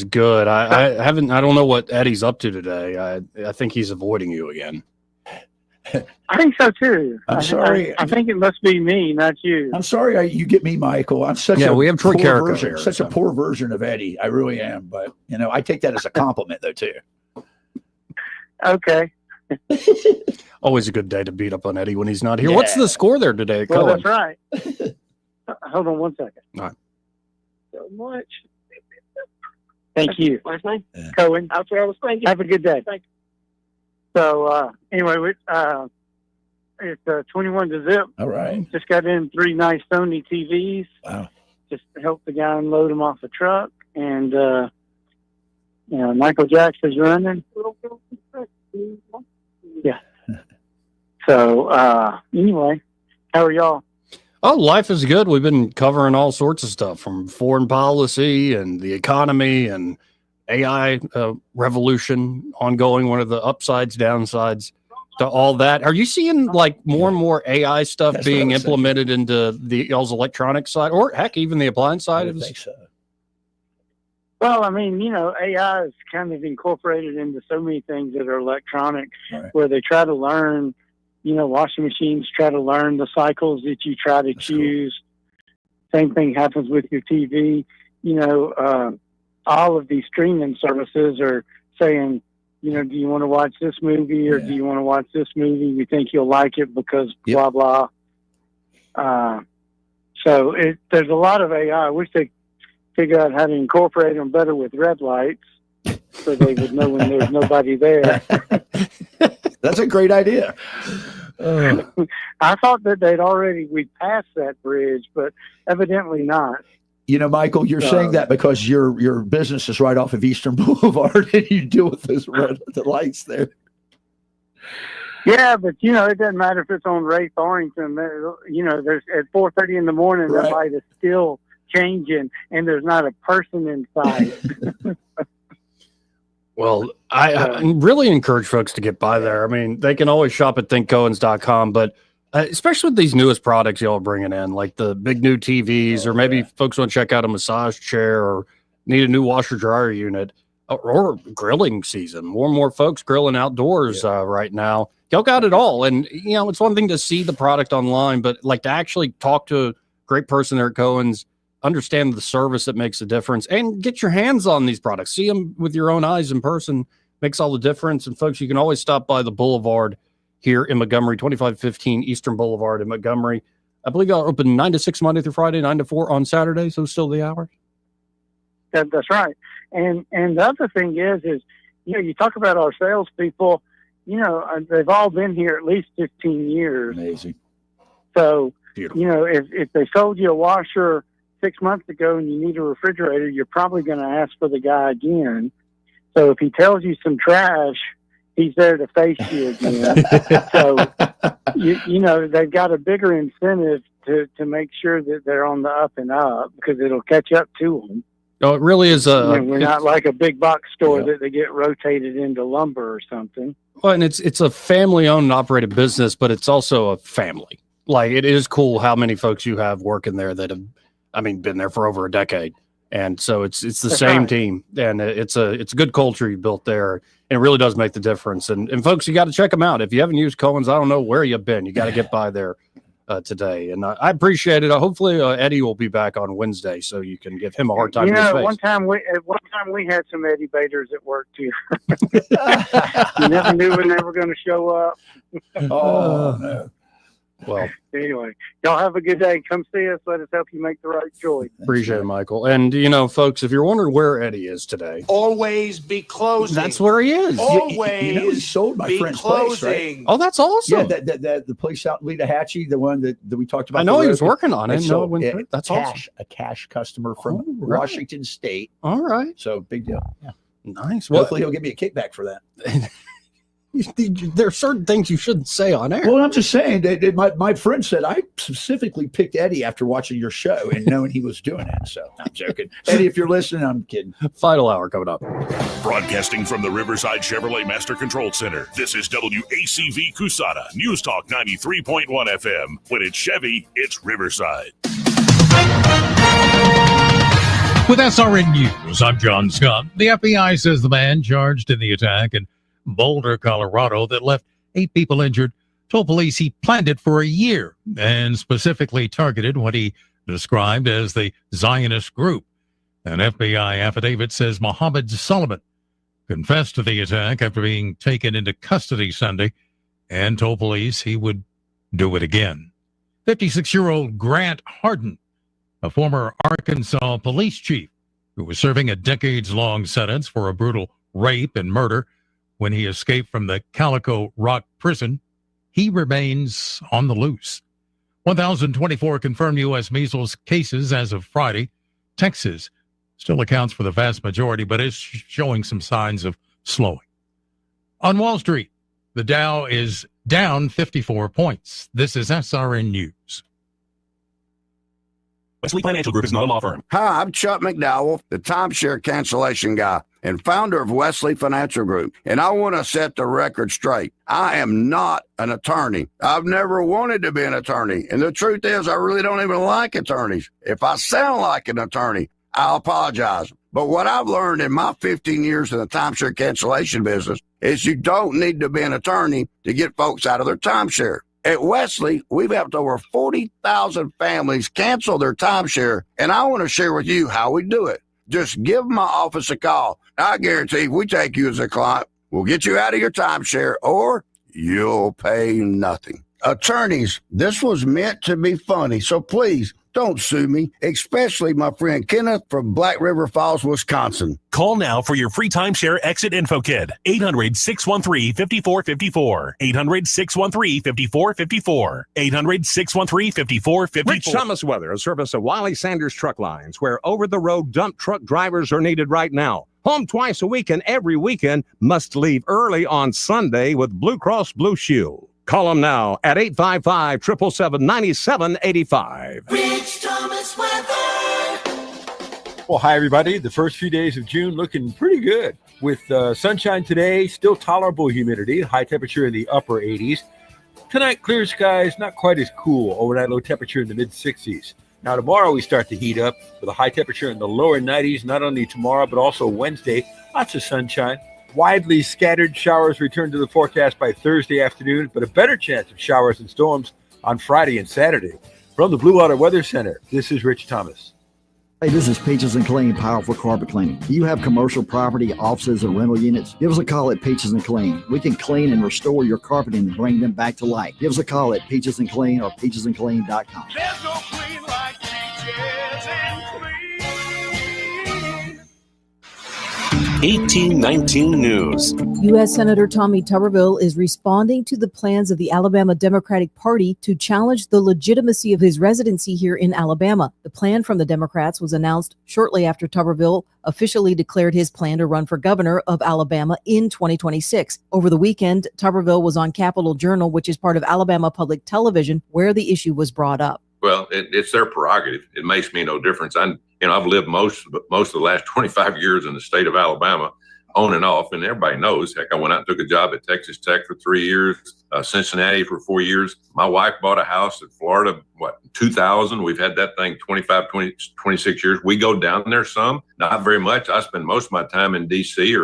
good. I don't know what Eddie's up to today. I think he's avoiding you again. I think so too. I'm sorry. I think it must be me, not you. I'm sorry you get me, Michael. I'm such we have Troy Carrico here, such a poor version of Eddie. I really am. But I take that as a compliment though too. Okay. Always a good day to beat up on Eddie when he's not here. Yeah. What's the score there today, Well, Cohen? that's right. Hold on one second. All right. So much. Thank you. Last name? Cohen. That's what I was thinking. Have a good day. Thank you. So, anyway, it's 21 to zip. All right. Just got in 3 nice Sony TVs. Wow. Just helped the guy unload them off the truck. And, Michael Jackson's running. Yeah. So, anyway, how are y'all? Oh, life is good. We've been covering all sorts of stuff from foreign policy and the economy and AI revolution ongoing. What are the upsides, downsides to all that? Are you seeing like more and more AI stuff being implemented into y'all's electronic side, or heck, even the appliance side? I think so. Well, I mean, AI is kind of incorporated into so many things that are electronic, where they try to learn, washing machines try to learn the cycles that you try to choose. Cool. Same thing happens with your TV. All of these streaming services are saying, do you want to watch this movie or do you want to watch this movie? We think you'll like it because blah, blah. So there's a lot of AI. I wish they figure out how to incorporate them better with red lights so they would know when there's nobody there. That's a great idea. I thought that we passed that bridge, but evidently not. You know, Michael, you're saying that because your business is right off of Eastern Boulevard and you deal with the lights there. Yeah, but it doesn't matter if it's on Ray Thornton. There's at 4:30 in the morning, that light is still changing, and there's not a person inside. Well, I really encourage folks to get by there. I mean, they can always shop at thinkcohens.com, but especially with these newest products y'all are bringing in, like the big new TVs, or maybe folks want to check out a massage chair or need a new washer dryer unit, or grilling season. More and more folks grilling outdoors right now. Y'all got it all. And, it's one thing to see the product online, but like to actually talk to a great person there at Cohen's, understand the service that makes a difference, and get your hands on these products. See them with your own eyes in person makes all the difference. And folks, you can always stop by the Boulevard here in Montgomery, 2515 Eastern Boulevard in Montgomery. I believe y'all are open 9 to 6 Monday through Friday, 9 to 4 on Saturday. So still the hours. That's right. And the other thing is, you talk about our salespeople, they've all been here at least 15 years. Amazing. So, beautiful. If they sold you a washer 6 months ago and you need a refrigerator, you're probably going to ask for the guy again. So if he tells you some trash, he's there to face you again. So, they've got a bigger incentive to make sure that they're on the up and up, because it'll catch up to them. Oh, it really is. We're not like a big box store that they get rotated into lumber or something. Well, and it's a family-owned and operated business, but it's also a family. Like, it is cool how many folks you have working there that have, been there for over a decade. And so it's the same team, and it's a good culture you built there, and it really does make the difference. And folks, you got to check them out. If you haven't used Cohen's, I don't know where you've been. You got to get by there today. And I appreciate it. Hopefully Eddie will be back on Wednesday, so you can give him a hard time. One time we had some Eddie Baders at work too. You never knew when they were going to show up. No. Well, anyway, y'all have a good day. Come see us. Let us help you make the right choice. Appreciate it, Michael. And, folks, if you're wondering where Eddie is today, always be closing. That's where he is. Always he sold my friend's place, right? Oh, that's awesome. Yeah, the place out in Lenahatchee, the one that we talked about. I know he was working on it. That's awesome. A cash custer from Washington State. All right. So big deal. Yeah. Nice. Hopefully he'll give me a kickback for that. There are certain things you shouldn't say on air. Well, I'm just saying that my friend said I specifically picked Eddie after watching your show and knowing he was doing it. So I'm joking. Eddie, if you're listening, I'm kidding. Final hour coming up. Broadcasting from the Riverside Chevrolet Master Control Center, this is WACV Cusada, News Talk 93.1 FM. When it's Chevy, it's Riverside. With SRN News, I'm John Scott. The FBI says the man charged in the attack in Boulder, Colorado, that left 8 people injured, told police he planned it for a year and specifically targeted what he described as the Zionist group. An FBI affidavit says Mohammed Solomon confessed to the attack after being taken into custody Sunday and told police he would do it again. 56-year-old Grant Harden, a former Arkansas police chief who was serving a decades-long sentence for a brutal rape and murder when he escaped from the Calico Rock prison, he remains on the loose. 1,024 confirmed U.S. measles cases as of Friday. Texas still accounts for the vast majority, but is showing some signs of slowing. On Wall Street, the Dow is down 54 points. This is SRN News. Wesley Financial Group is not a law firm. Hi, I'm Chuck McDowell, the timeshare cancellation guy and founder of Wesley Financial Group. And I want to set the record straight. I am not an attorney. I've never wanted to be an attorney. And the truth is, I really don't even like attorneys. If I sound like an attorney, I'll apologize. But what I've learned in my 15 years in the timeshare cancellation business is you don't need to be an attorney to get folks out of their timeshare. At Wesley, we've helped over 40,000 families cancel their timeshare, and I want to share with you how we do it. Just give my office a call. I guarantee if we take you as a client, we'll get you out of your timeshare, or you'll pay nothing. Attorneys, this was meant to be funny, so please don't sue me, especially my friend Kenneth from Black River Falls, Wisconsin. Call now for your free timeshare exit info kit. 800-613-5454. 800-613-5454. 800-613-5454. Rich Thomas Weather, a service of Wiley Sanders Truck Lines, where over-the-road dump truck drivers are needed right now. Home twice a week and every weekend, must leave early on Sunday with Blue Cross Blue Shield. Call them now at 855-777-9785. Rich Thomas Weather. Well, hi, everybody. The first few days of June looking pretty good with sunshine today, still tolerable humidity, high temperature in the upper 80s. Tonight, clear skies, not quite as cool, overnight low temperature in the mid 60s. Now, tomorrow we start to heat up with a high temperature in the lower 90s, not only tomorrow, but also Wednesday. Lots of sunshine. Widely scattered showers return to the forecast by Thursday afternoon, but a better chance of showers and storms on Friday and Saturday. From the Blue Water Weather Center, this is Rich Thomas. Hey, this is Peaches and Clean, powerful carpet cleaning. Do you have commercial property, offices, and rental units? Give us a call at Peaches and Clean. We can clean and restore your carpeting and bring them back to life. Give us a call at Peaches and Clean or peachesandclean.com. There's no clean like Peaches and Clean. 1819 News. U.S. Senator Tommy Tuberville is responding to the plans of the Alabama Democratic Party to challenge the legitimacy of his residency here in Alabama. The plan from the Democrats was announced shortly after Tuberville officially declared his plan to run for governor of Alabama in 2026. Over the weekend, Tuberville was on Capitol Journal, which is part of Alabama Public Television, where the issue was brought up. Well, it's their prerogative. It makes me no difference. I've lived most of the last 25 years in the state of Alabama, on and off, and everybody knows. Heck, I went out and took a job at Texas Tech for 3 years, Cincinnati for 4 years. My wife bought a house in Florida, 2000. We've had that thing 26 years. We go down there some, not very much. I spend most of my time in D.C.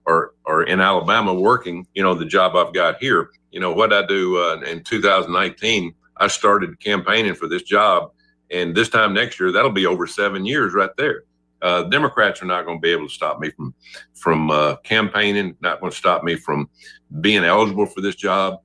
or in Alabama working, the job I've got here. What I do in 2019, I started campaigning for this job. And this time next year, that'll be over 7 years right there. Democrats are not going to be able to stop me from campaigning, not going to stop me from being eligible for this job.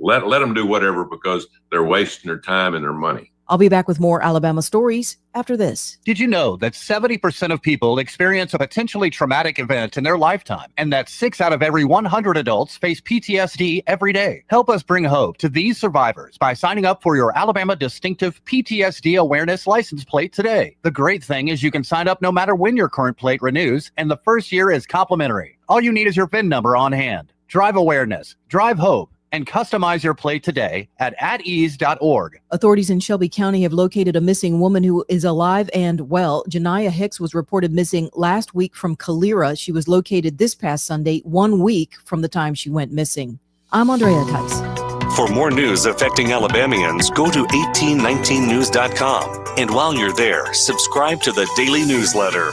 Let them do whatever, because they're wasting their time and their money. I'll be back with more Alabama stories after this. Did you know that 70% of people experience a potentially traumatic event in their lifetime, and that 6 out of every 100 adults face PTSD every day? Help us bring hope to these survivors by signing up for your Alabama Distinctive PTSD Awareness License Plate today. The great thing is you can sign up no matter when your current plate renews, and the first year is complimentary. All you need is your VIN number on hand. Drive awareness, drive hope, and customize your plate today at atease.org. Authorities in Shelby County have located a missing woman who is alive and well. Janiyah Hicks was reported missing last week from Calera. She was located this past Sunday, 1 week from the time she went missing. I'm Andrea Tice. For more news affecting Alabamians, go to 1819news.com. And while you're there, subscribe to the daily newsletter.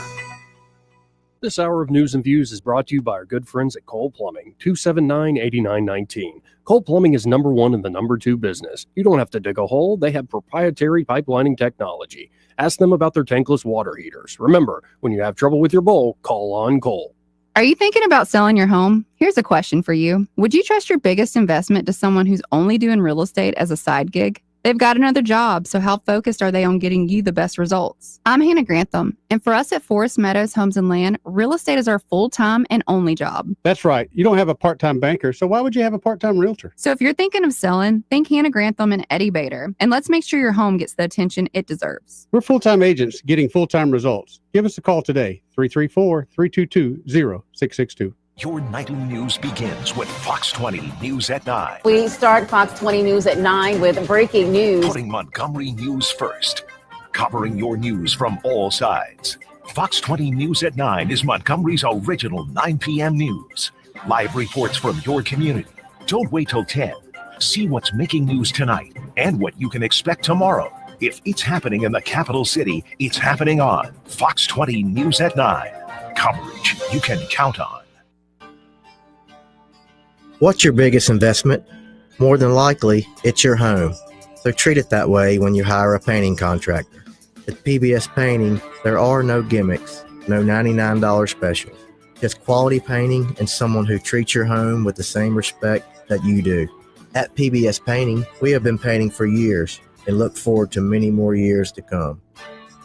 This hour of News and Views is brought to you by our good friends at Cole Plumbing, 279-8919. Cole Plumbing is number one in the number two business. You don't have to dig a hole. They have proprietary pipelining technology. Ask them about their tankless water heaters. Remember, when you have trouble with your bowl, call on Cole. Are you thinking about selling your home? Here's a question for you. Would you trust your biggest investment to someone who's only doing real estate as a side gig? They've got another job, so how focused are they on getting you the best results? I'm Hannah Grantham, and for us at Forest Meadows Homes and Land, real estate is our full-time and only job. That's right. You don't have a part-time banker, so why would you have a part-time realtor? So if you're thinking of selling, think Hannah Grantham and Eddie Bader, and let's make sure your home gets the attention it deserves. We're full-time agents getting full-time results. Give us a call today, 334-322-0662. Your nightly news begins with Fox 20 News at 9. We start Fox 20 News at 9 with breaking news. Putting Montgomery news first. Covering your news from all sides. Fox 20 News at 9 is Montgomery's original 9 p.m. news. Live reports from your community. Don't wait till 10. See what's making news tonight and what you can expect tomorrow. If it's happening in the capital city, it's happening on Fox 20 News at 9. Coverage you can count on. What's your biggest investment? More than likely, it's your home. So treat it that way when you hire a painting contractor. At PBS Painting, there are no gimmicks, no $99 specials. Just quality painting and someone who treats your home with the same respect that you do. At PBS Painting, we have been painting for years. and look forward to many more years to come.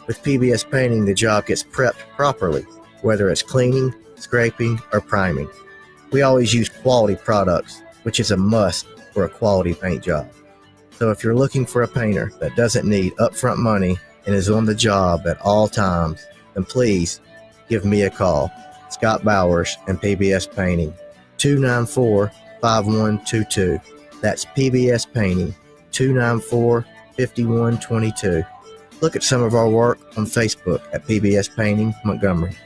With PBS Painting, the job gets prepped properly, whether it's cleaning, scraping, or priming. We always use quality products, which is a must for a quality paint job. So if you're looking for a painter that doesn't need upfront money and is on the job at all times, then please give me a call. Scott Bowers and PBS Painting, 294-5122. That's PBS Painting, 294-5122. Look at some of our work on Facebook at PBS Painting Montgomery.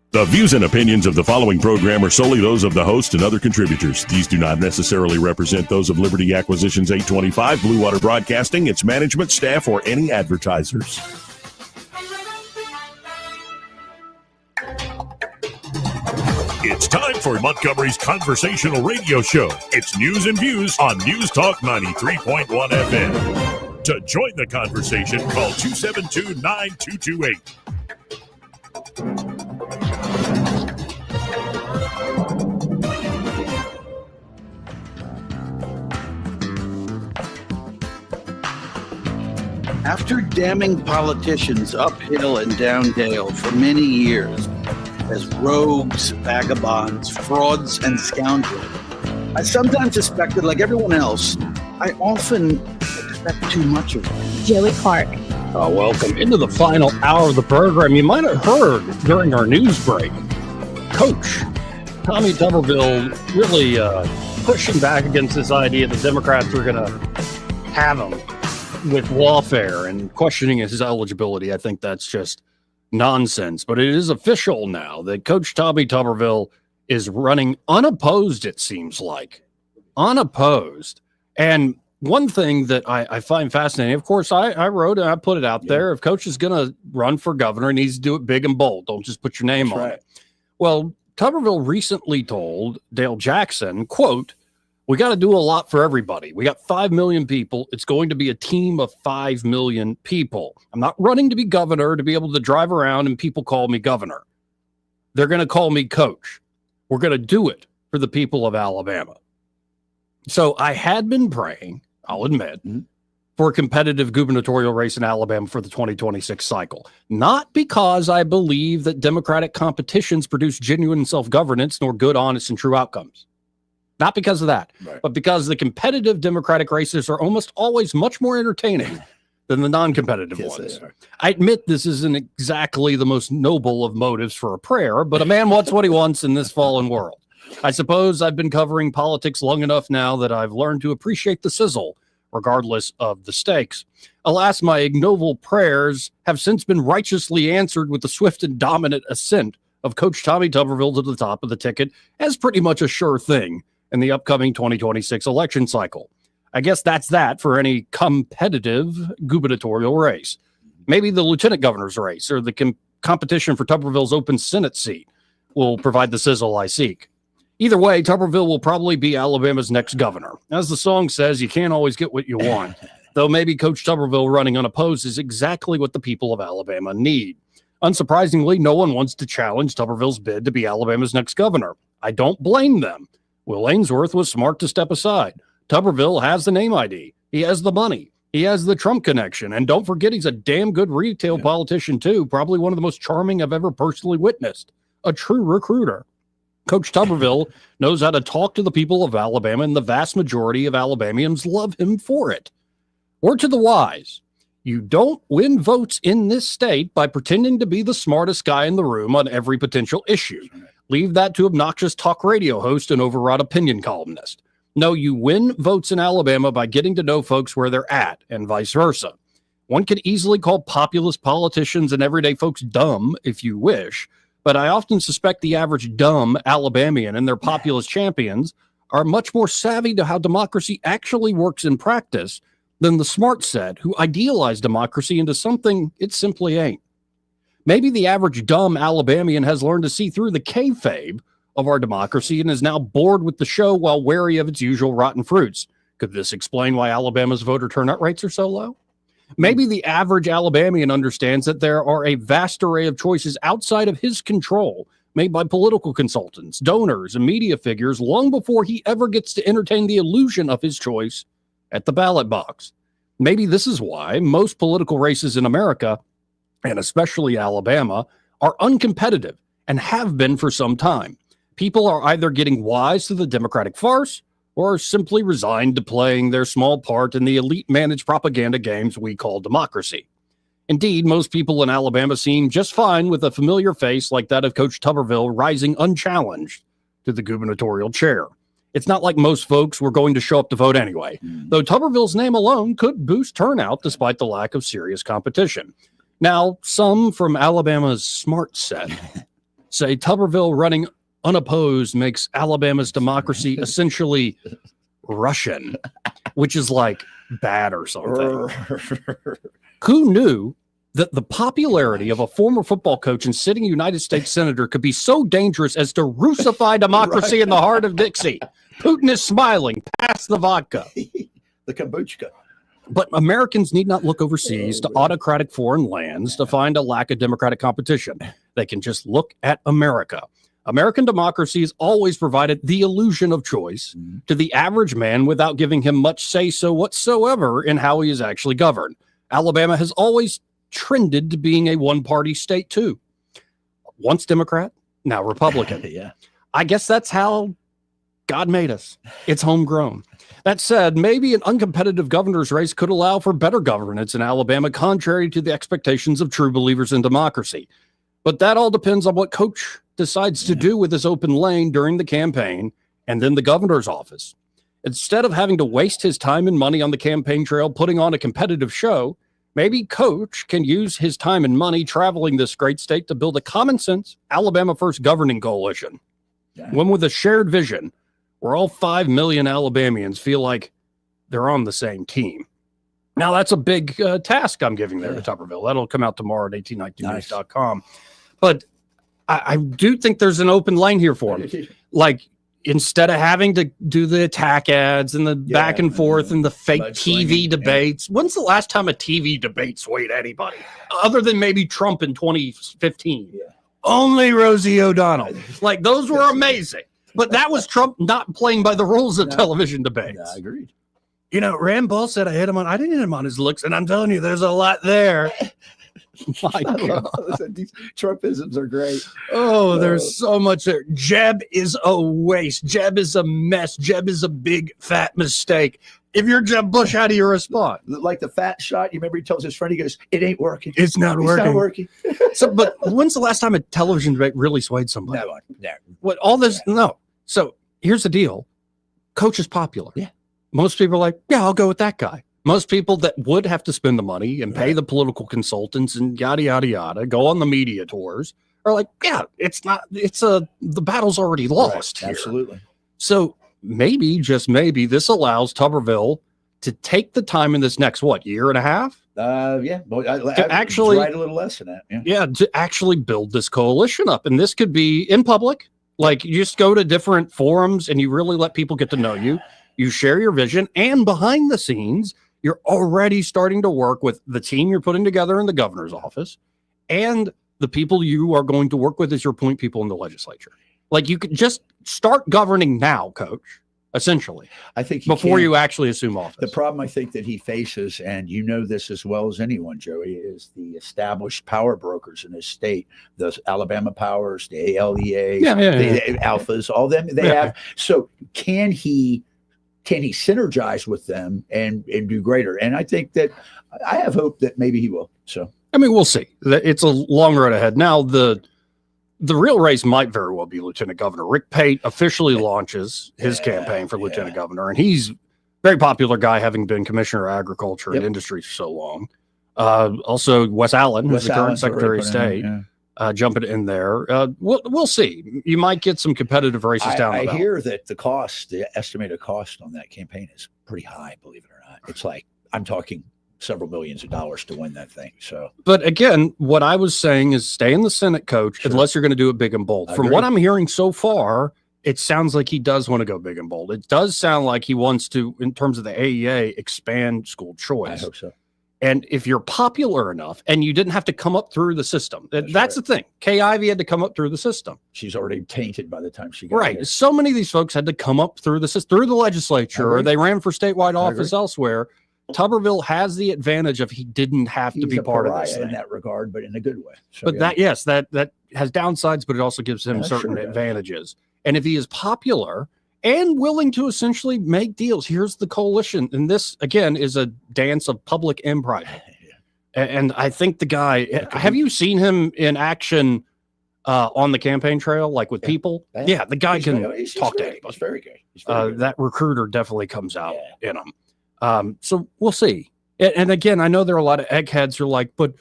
The views and opinions of the following program are solely those of the host and other contributors. These do not necessarily represent those of Liberty Acquisitions 825, Blue Water Broadcasting, its management, staff, or any advertisers. It's time for Montgomery's conversational radio show. It's news and views on News Talk 93.1 FM. To join the conversation, call 272-9228. After damning politicians uphill and down dale for many years as rogues, vagabonds, frauds, and scoundrels, I sometimes suspected, like everyone else, I often expect too much of them. Joey Clark. Welcome into the final hour of the program. You might have heard during our news break, Coach Tommy Tuberville really pushing back against this idea that Democrats are going to have him with lawfare and questioning his eligibility. I think that's just nonsense. But it is official now that Coach Tommy Tuberville is running unopposed, it seems like. Unopposed. And one thing that I find fascinating, of course, I wrote and I put it out there. If Coach is going to run for governor, he needs to do it big and bold. Don't just put your name on it. Well, Tuberville recently told Dale Jackson, quote, "We got to do a lot for everybody. We got 5 million people. It's going to be a team of 5 million people. I'm not running to be governor to be able to drive around and people call me governor. They're going to call me coach. We're going to do it for the people of Alabama." So I had been praying, I'll admit, for a competitive gubernatorial race in Alabama for the 2026 cycle. Not because I believe that Democratic competitions produce genuine self-governance nor good, honest, and true outcomes. Not because of that, but because the competitive Democratic races are almost always much more entertaining than the non-competitive ones. I admit this isn't exactly the most noble of motives for a prayer, but a man wants what he wants in this fallen world. I suppose I've been covering politics long enough now that I've learned to appreciate the sizzle, regardless of the stakes. Alas, my ignoble prayers have since been righteously answered with the swift and dominant ascent of Coach Tommy Tuberville to the top of the ticket as pretty much a sure thing in the upcoming 2026 election cycle. I guess that's that for any competitive gubernatorial race. Maybe the lieutenant governor's race or the competition for Tuberville's open Senate seat will provide the sizzle I seek. Either way, Tuberville will probably be Alabama's next governor. As the song says, you can't always get what you want, though maybe Coach Tuberville running unopposed is exactly what the people of Alabama need. Unsurprisingly, no one wants to challenge Tuberville's bid to be Alabama's next governor. I don't blame them. Will Ainsworth was smart to step aside. Tuberville has the name ID. He has the money. He has the Trump connection. And don't forget, he's a damn good retail politician, too. Probably one of the most charming I've ever personally witnessed. A true recruiter. Coach Tuberville knows how to talk to the people of Alabama, and the vast majority of Alabamians love him for it. Word to the wise, you don't win votes in this state by pretending to be the smartest guy in the room on every potential issue. Leave that to obnoxious talk radio host and overwrought opinion columnist. No, you win votes in Alabama by getting to know folks where they're at, and vice versa. One could easily call populist politicians and everyday folks dumb if you wish, but I often suspect the average dumb Alabamian and their populist champions are much more savvy to how democracy actually works in practice than the smart set who idealize democracy into something it simply ain't. Maybe the average dumb Alabamian has learned to see through the kayfabe of our democracy and is now bored with the show while wary of its usual rotten fruits. Could this explain why Alabama's voter turnout rates are so low? Maybe the average Alabamian understands that there are a vast array of choices outside of his control made by political consultants, donors, and media figures long before he ever gets to entertain the illusion of his choice at the ballot box. Maybe this is why most political races in America, and especially Alabama, are uncompetitive and have been for some time. People are either getting wise to the Democratic farce or simply resigned to playing their small part in the elite-managed propaganda games we call democracy. Indeed, most people in Alabama seem just fine with a familiar face like that of Coach Tuberville rising unchallenged to the gubernatorial chair. It's not like most folks were going to show up to vote anyway, though Tuberville's name alone could boost turnout despite the lack of serious competition. Now, some from Alabama's smart set say Tuberville running unopposed makes Alabama's democracy essentially Russian, which is like bad or something. Who knew that the popularity of a former football coach and sitting United States senator could be so dangerous as to Russify democracy in the heart of Dixie? Putin is smiling. Pass the vodka. The kombucha. But Americans need not look overseas to autocratic foreign lands to find a lack of democratic competition. They can just look at America. American democracy has always provided the illusion of choice to the average man without giving him much say-so whatsoever in how he is actually governed. Alabama has always trended to being a one-party state, too. Once Democrat, now Republican. Yeah. I guess that's how God made us. It's homegrown. That said, maybe an uncompetitive governor's race could allow for better governance in Alabama, contrary to the expectations of true believers in democracy. But that all depends on what Coach decides to do with his open lane during the campaign and then the governor's office. Instead of having to waste his time and money on the campaign trail putting on a competitive show, maybe Coach can use his time and money traveling this great state to build a common sense Alabama First governing coalition. One with a shared vision where all 5 million Alabamians feel like they're on the same team. Now, that's a big task I'm giving there to Tuberville. That'll come out tomorrow at 1819news.com. But I do think there's an open lane here for him. Like, instead of having to do the attack ads and the back and forth and the fake TV debates, when's the last time a TV debate swayed anybody? Other than maybe Trump in 2015. Only Rosie O'Donnell. Like, those were amazing. But that was Trump not playing by the rules of television debates. I agreed. You know, Rand Paul said I didn't hit him on his looks, and I'm telling you, there's a lot there. My God. These Trumpisms are great. Oh, there's so much there. Jeb is a waste. Jeb is a mess. Jeb is a big, fat mistake. If you're Jeb Bush, how do you respond? Like the fat shot, you remember he tells his friend, he goes, it ain't working. It's not working. It's not working. So, but when's the last time a television debate really swayed somebody? No. What, all this? No. So here's the deal. Coach is popular. Yeah. Most people are like, yeah, I'll go with that guy. Most people that would have to spend the money and pay the political consultants and yada, yada, yada, go on the media tours are like, yeah, the battle's already lost. Right, absolutely. So maybe, just maybe, this allows Tuberville to take the time in this next, year and a half? To actually write a little less than that. Yeah, to actually build this coalition up. And this could be in public. Like, you just go to different forums and you really let people get to know you. You share your vision, and behind the scenes, you're already starting to work with the team you're putting together in the governor's office and the people you are going to work with as your point people in the legislature. Like, you could just start governing now, Coach, essentially. I think before you actually assume office. The problem I think that he faces, and you know this as well as anyone, Joey, is the established power brokers in his state, the Alabama Powers, the ALEA, the Alphas, all them they have. So can he synergize with them and do greater? And I think that I have hope that maybe he will. So, I mean, we'll see. It's a long road ahead. Now, the real race might very well be Lieutenant Governor. Rick Pate officially launches his campaign for Lieutenant Governor, and he's a very popular guy, having been Commissioner of Agriculture and Industry for so long. Also, Wes Allen, who's the current Secretary of State, jumping in there. We'll see. You might get some competitive races down the ballot. I hear that the estimated cost on that campaign is pretty high, believe it or not. It's like, I'm talking several millions of dollars to win that thing. So, but again, what I was saying is stay in the Senate, Coach, unless you're going to do it big and bold. From what I'm hearing so far, it sounds like he does want to go big and bold. It does sound like he wants to, in terms of the AEA, expand school choice. I hope so. And if you're popular enough and you didn't have to come up through the system, that's the thing. Kay Ivey had to come up through the system. She's already tainted by the time she got right. here. So many of these folks had to come up through the system, through the legislature, or they ran for statewide office elsewhere. Tuberville has the advantage of he didn't have to be part of this thing. In that regard, but in a good way. So, but that has downsides, but it also gives him certain advantages. And if he is popular and willing to essentially make deals, here's the coalition. And this, again, is a dance of public and private. And I think the guy, have you seen him in action on the campaign trail, like with people? Yeah, the guy can talk to anybody. He's very good. That recruiter definitely comes out in him. So we'll see. And again, I know there are a lot of eggheads who are like, but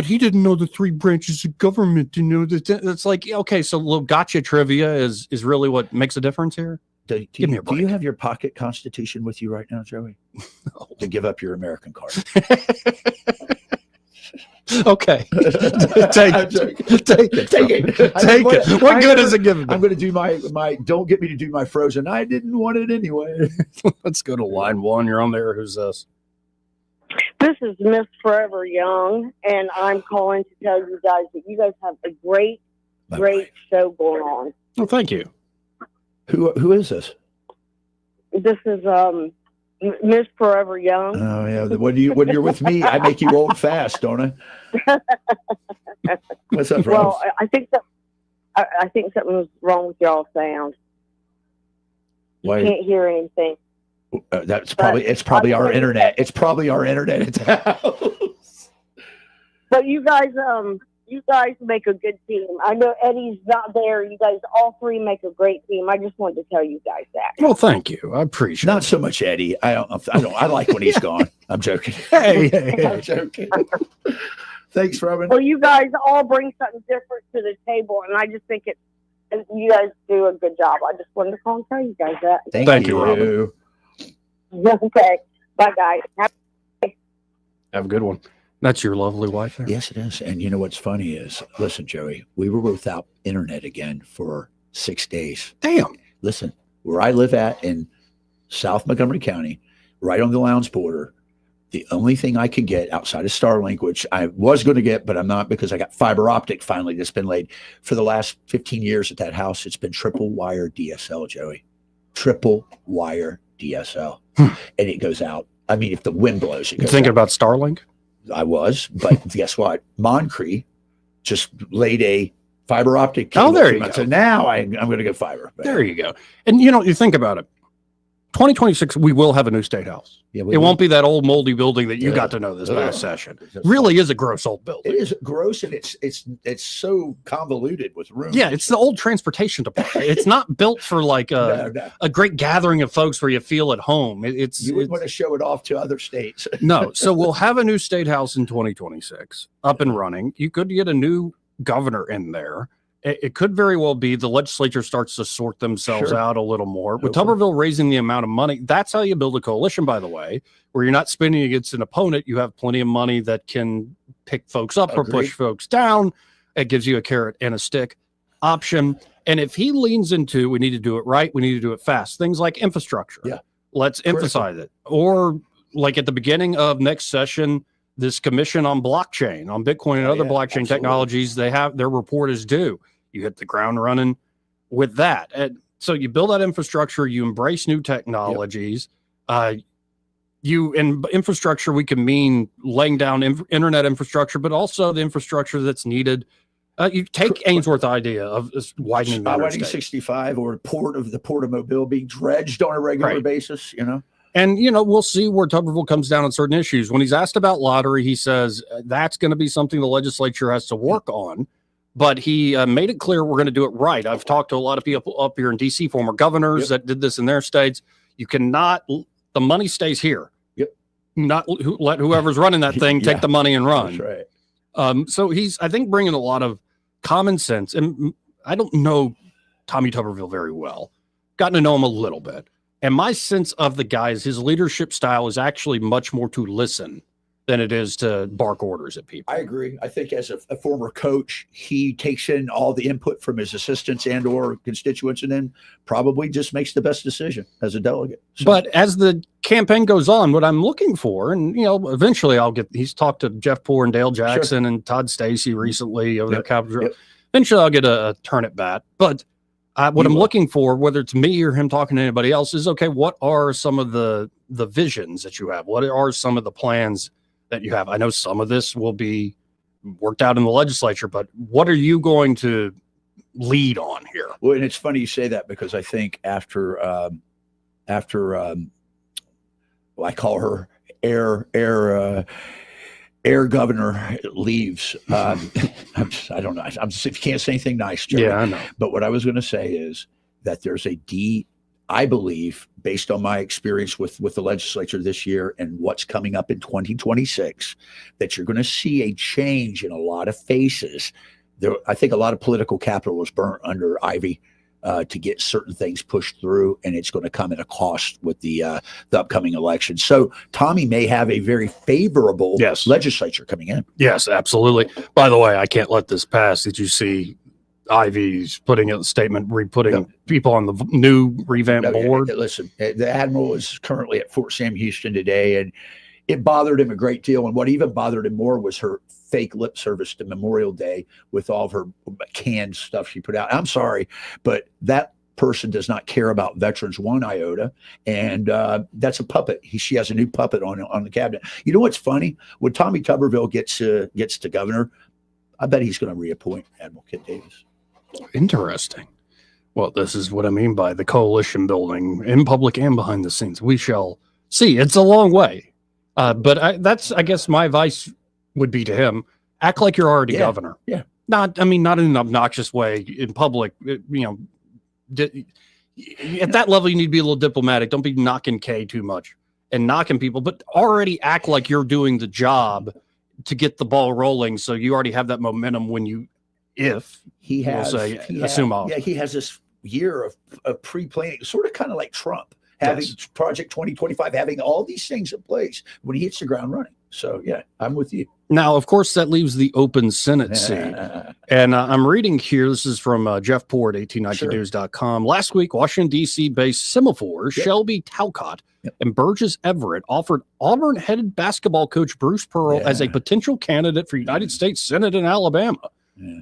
he didn't know the three branches of government. You know, it's like, okay, so little gotcha trivia is really what makes a difference here. Do you have your pocket constitution with you right now, Joey? No. To give up your American card. Okay. Take it. What good is it giving me? I'm going to do my don't get me to do my Frozen. I didn't want it anyway. Let's go to line one. You're on there. Who's this? This is Miss Forever Young, and I'm calling to tell you guys that you guys have a great show going on. Well, thank you. Who is this? This is Miss Forever Young. Oh yeah, when you're with me, I make you old fast, don't I? What's up, Rose? Well, I think something's wrong with y'all sound. Why? Can't hear anything. It's probably our internet. It's probably our internet at the house. But you guys make a good team. I know Eddie's not there. You guys all three make a great team. I just wanted to tell you guys that. Well, thank you. I appreciate it. Not so much Eddie. I like when he's gone. I'm joking. Hey. I'm joking. Thanks, Robin. Well, you guys all bring something different to the table, and I just think you guys do a good job. I just wanted to call and tell you guys that. Thank you, Robin. Okay. Bye, guys. Have a good one. That's your lovely wife there? Yes, it is. And you know what's funny is, listen, Joey, we were without internet again for 6 days. Damn. Listen, where I live at in South Montgomery County, right on the Lowndes border, the only thing I could get outside of Starlink, which I was going to get, but I'm not because I got fiber optic finally that's been laid for the last 15 years at that house. It's been triple wire DSL, Joey. Triple wire DSL. And it goes out. I mean, if the wind blows, it goes You thinking out. about Starlink? I was, but guess what? Moncrief just laid a fiber optic cable. Oh, there you go. So now I'm going to go fiber. But there you go. And you think about it. 2026, we will have a new state house. Yeah, it won't be that old moldy building that you got to know this past session. Really is a gross old building. It is gross, and it's so convoluted with rooms. Yeah, it's the old transportation department. It's not built for like a great gathering of folks where you feel at home. You wouldn't want to show it off to other states. No. So we'll have a new state house in 2026 up and running. You could get a new governor in there. It could very well be the legislature starts to sort themselves out a little more. With Tuberville raising the amount of money, that's how you build a coalition, by the way, where you're not spending against an opponent. You have plenty of money that can pick folks up or push folks down. It gives you a carrot and a stick option. And if he leans into, we need to do it right, we need to do it fast, things like infrastructure. Yeah. Let's emphasize it. Or like at the beginning of next session, this commission on blockchain, on Bitcoin and other blockchain technologies, they have their report is due. You hit the ground running with that. And so you build that infrastructure, you embrace new technologies. In infrastructure, we can mean laying down internet infrastructure, but also the infrastructure that's needed. You take Ainsworth's idea of this widening the widening 65 or the port of Mobile being dredged on a regular basis, And, we'll see where Tuberville comes down on certain issues. When he's asked about lottery, he says that's going to be something the legislature has to work on. But he made it clear we're going to do it right. I've talked to a lot of people up here in D.C., former governors that did this in their states. You cannot, the money stays here. Not let whoever's running that thing take the money and run. That's right. So he's, I think, bringing a lot of common sense. And I don't know Tommy Tuberville very well. Gotten to know him a little bit. And my sense of the guy is his leadership style is actually much more to listen than it is to bark orders at people. I agree. I think as a former coach, he takes in all the input from his assistants and or constituents, and then probably just makes the best decision as a delegate. So, But as the campaign goes on, what I'm looking for, and eventually he's talked to Jeff Poore and Dale Jackson and Todd Stacey recently over their Capitol. Eventually I'll get a turn at bat. But what I'm looking for, whether it's me or him talking to anybody else, is okay, what are some of the visions that you have? What are some of the plans that you have? I know some of this will be worked out in the legislature, but what are you going to lead on here? Well, and it's funny you say that, because I think after well, I call her Air Governor leaves. I don't know. You can't say anything nice, Jerry. Yeah, I know. But what I was going to say is that there's I believe, based on my experience with the legislature this year and what's coming up in 2026, that you're going to see a change in a lot of faces. I think a lot of political capital was burnt under Ivey to get certain things pushed through, and it's going to come at a cost with the upcoming election. So Tommy may have a very favorable legislature coming in. Yes, absolutely. By the way, I can't let this pass. Did you see Ivy's putting a statement, putting people on the new revamped board? Listen, the Admiral is currently at Fort Sam Houston today, and it bothered him a great deal. And what even bothered him more was her fake lip service to Memorial Day with all of her canned stuff she put out. I'm sorry, but that person does not care about veterans one iota, and that's a puppet. She has a new puppet on the cabinet. You know what's funny? When Tommy Tuberville gets to governor, I bet he's going to reappoint Admiral Kit Davis. Interesting. Well, this is what I mean by the coalition building in public and behind the scenes. We shall see. It's a long way. But I guess my advice would be to him, act like you're already governor. Yeah. Not in an obnoxious way in public. At that level, you need to be a little diplomatic. Don't be knocking K too much and knocking people, but already act like you're doing the job to get the ball rolling. So you already have that momentum when he has this year of pre-planning, sort of kind of like Trump having Project 2025, having all these things in place when he hits the ground running. So, yeah, I'm with you. Now, of course, that leaves the open Senate seat. And I'm reading here, this is from Jeff Poore at 1890news.com. Last week, Washington, D.C.-based Semaphore, Shelby Talcott, and Burgess Everett offered Auburn-headed basketball coach Bruce Pearl as a potential candidate for United States Senate in Alabama.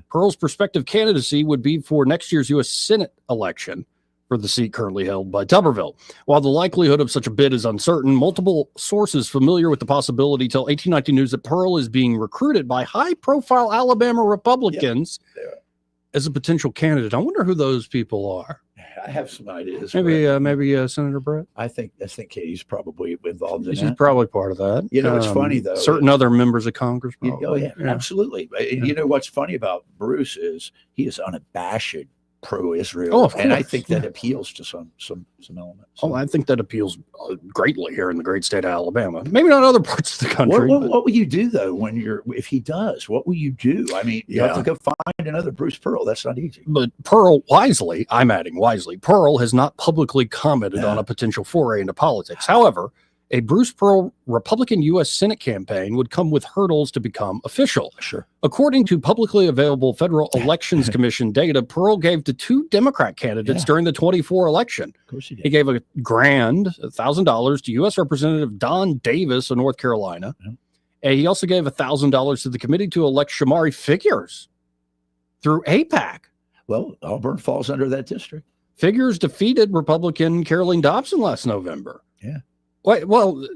Pearl's prospective candidacy would be for next year's U.S. Senate election for the seat currently held by Tuberville. While the likelihood of such a bid is uncertain, multiple sources familiar with the possibility tell 1890 News that Pearl is being recruited by high-profile Alabama Republicans as a potential candidate. I wonder who those people are. I have some ideas. Maybe Senator Brett. I think Katie's probably involved in that. She's probably part of that. You know, it's funny though. Certain other members of Congress. Absolutely. You know what's funny about Bruce is he is unabashed pro-Israel, and I think that appeals to some elements. Oh, I think that appeals greatly here in the great state of Alabama. Maybe not other parts of the country. What will you do though if he does? What will you do? I mean, you have to go find another Bruce Pearl. That's not easy. But Pearl I'm adding wisely. Pearl has not publicly commented on a potential foray into politics. However, a Bruce Pearl Republican U.S. Senate campaign would come with hurdles to become official. Sure. According to publicly available Federal Elections Commission data, Pearl gave to two Democrat candidates during the 24 election. Of course he did. He gave $1,000 to U.S. Representative Don Davis of North Carolina. And he also gave $1,000 to the committee to elect Shamari Figures through AIPAC. Well, Auburn falls under that district. Figures defeated Republican Caroline Dobson last November. Yeah. Well,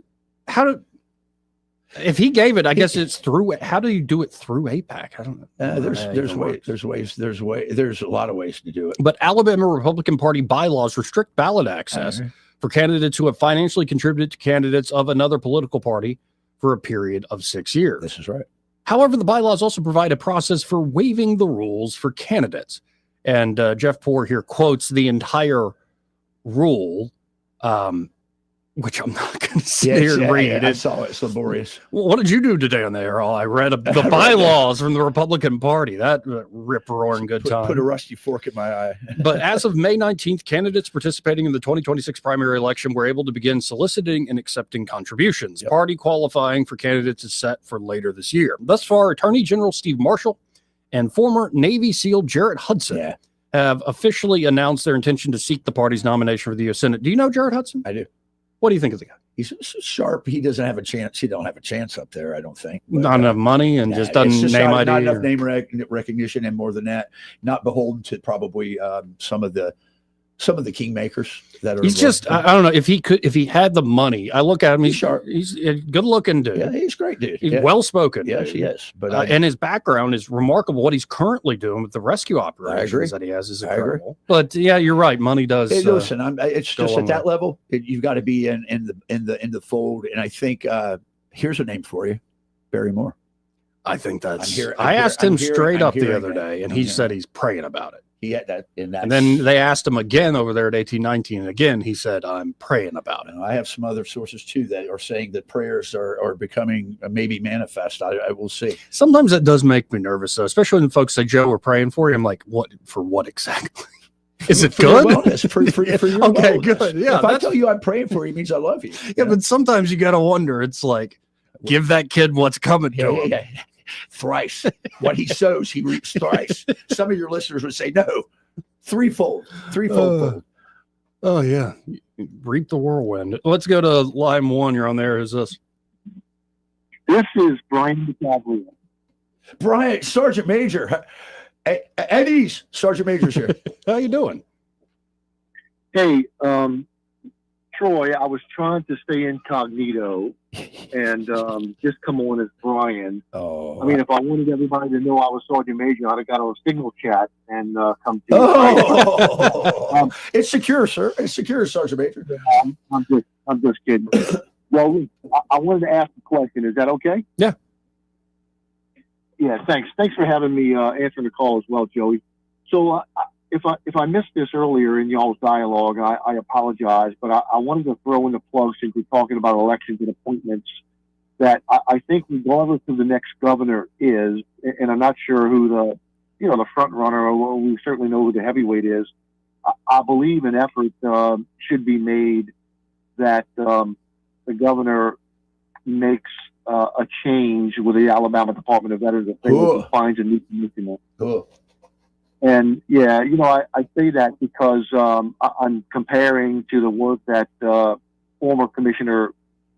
if he gave it, I guess it's through. How do you do it through AIPAC? I don't know. There's a lot of ways to do it. But Alabama Republican Party bylaws restrict ballot access for candidates who have financially contributed to candidates of another political party for a period of 6 years. This is right. However, the bylaws also provide a process for waiving the rules for candidates. And Jeff Poore here quotes the entire rule. which I'm not going to sit here and read. I saw it. It's laborious. Well, what did you do today on the air? I read the bylaws from the Republican Party. That rip-roaring good time. Put a rusty fork in my eye. But as of May 19th, candidates participating in the 2026 primary election were able to begin soliciting and accepting contributions. Yep. Party qualifying for candidates is set for later this year. Thus far, Attorney General Steve Marshall and former Navy SEAL Jarrett Hudson have officially announced their intention to seek the party's nomination for the U.S. Senate. Do you know Jarrett Hudson? I do. What do you think of the guy? He's sharp. He doesn't have a chance. He don't have a chance up there, I don't think. But, not enough money and just doesn't name ID. Not enough name recognition, and more than that, not beholden to probably some of the kingmakers that are. He's just, I don't know if he had the money. I look at him. He's sharp. He's a good looking dude. Yeah, he's a great dude. He's well spoken. Yes, he is. But and his background is remarkable. What he's currently doing with the rescue operations that he has is incredible. But yeah, you're right. Money does. Hey, listen, it's just at that level. You've got to be in the fold. And I think here's a name for you, Barry Moore. I think that's. I asked him straight up the other day, and he said he's praying about it. He had that, and then they asked him again over there at 1819. And again, he said, "I'm praying about it." I have some other sources too that are saying that prayers are becoming maybe manifest. I will see. Sometimes that does make me nervous, though, especially when folks say, "Joe, we're praying for you." I'm like, "What for? What exactly?" Is it good? For your okay, wellness. Good. Yeah. If I tell you I'm praying for you, it means I love you. Yeah, but sometimes you got to wonder. It's like, give that kid what's coming to him. Yeah. Thrice. What he sows, he reaps thrice. Some of your listeners would say, no, threefold. Oh, yeah. Reap the whirlwind. Let's go to line one. You're on there. Who's this? This is Brian DeCavalier. Brian, Sergeant Major. Eddie's Sergeant Major's here. How you doing? Hey, Troy, I was trying to stay incognito and just come on as Brian. Oh, I mean, if I wanted everybody to know I was Sergeant Major, I'd have got on a signal chat and come to you. It's secure, sir. It's secure, Sergeant Major. I'm just kidding. Well, I wanted to ask a question. Is that okay? Yeah. Yeah, thanks. Thanks for having me answering the call as well, Joey. So if I missed this earlier in y'all's dialogue, I apologize, but I wanted to throw in the plug since we're talking about elections and appointments that I think regardless of the next governor is, and I'm not sure who the front runner, or we certainly know who the heavyweight is, I believe an effort should be made that the governor makes a change with the Alabama Department of Veterans Affairs and finds a new commissioner. And yeah, I say that because I'm comparing to the work that former Commissioner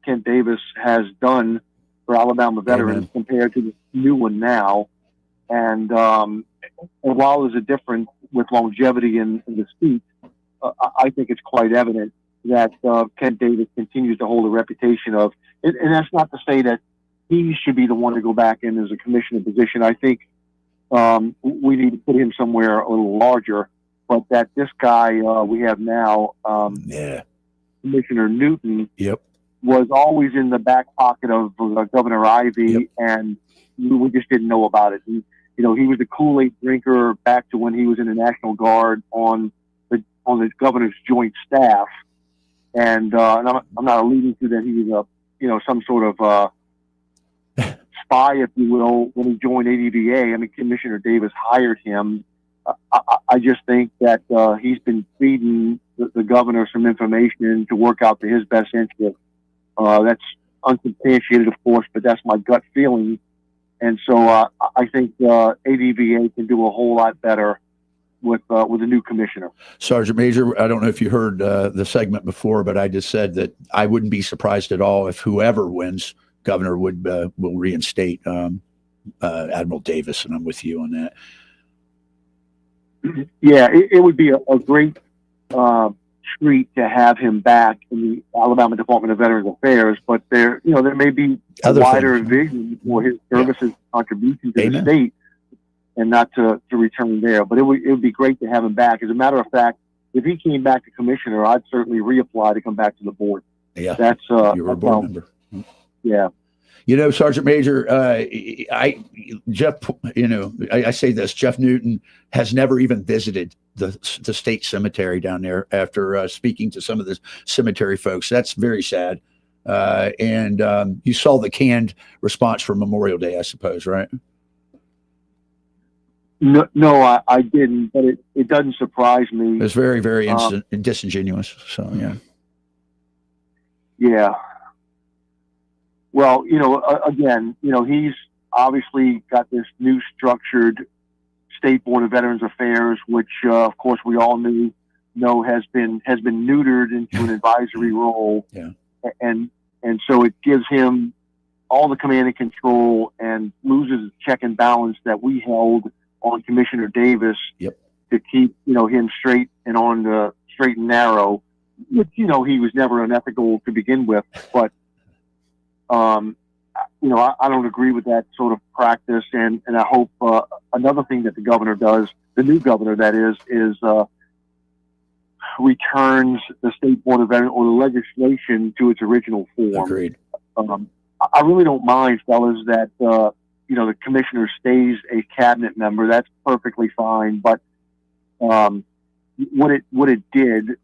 Kent Davis has done for Alabama veterans compared to the new one now. And while there's a difference with longevity in the seat, I think it's quite evident that Kent Davis continues to hold a reputation of, and that's not to say that he should be the one to go back in as a commissioner position. I think we need to put him somewhere a little larger, but that this guy we have now, Commissioner Newton, was always in the back pocket of Governor Ivey, and we just didn't know about it. He was the Kool-Aid drinker back to when he was in the National Guard on the governor's joint staff, and I'm not alluding to that he was some sort of spy, if you will, when he joined ADVA. I mean, Commissioner Davis hired him. I just think that he's been feeding the governor some information to work out to his best interest. That's unsubstantiated, of course, but that's my gut feeling. And so I think ADVA can do a whole lot better with a new commissioner. Sergeant Major, I don't know if you heard the segment before, but I just said that I wouldn't be surprised at all if whoever wins governor will reinstate Admiral Davis, and I'm with you on that. Yeah, it would be a great treat to have him back in the Alabama Department of Veterans Affairs, but there may be a wider vision for his services contribution to the state, and not to return there. But it would be great to have him back. As a matter of fact, if he came back to commissioner, I'd certainly reapply to come back to the board. Yeah, that's you're a board member. Yeah. Sergeant Major, I say this, Jeff Newton has never even visited the state cemetery down there after speaking to some of the cemetery folks. That's very sad. And you saw the canned response for Memorial Day, I suppose, right? No, I didn't, but it doesn't surprise me. It's very, very disingenuous. So, yeah. Yeah. Well, again, he's obviously got this new structured State Board of Veterans Affairs, which, of course, we all know has been neutered into an advisory role. Yeah. And so it gives him all the command and control and loses the check and balance that we held on Commissioner Davis to keep, him straight and on the straight and narrow, which, he was never unethical to begin with. But, I don't agree with that sort of practice. And I hope another thing that the governor does, the new governor that is returns the State Board of Veterans or the legislation to its original form. Agreed. I really don't mind, fellas, that, the commissioner stays a cabinet member. That's perfectly fine. But what it did,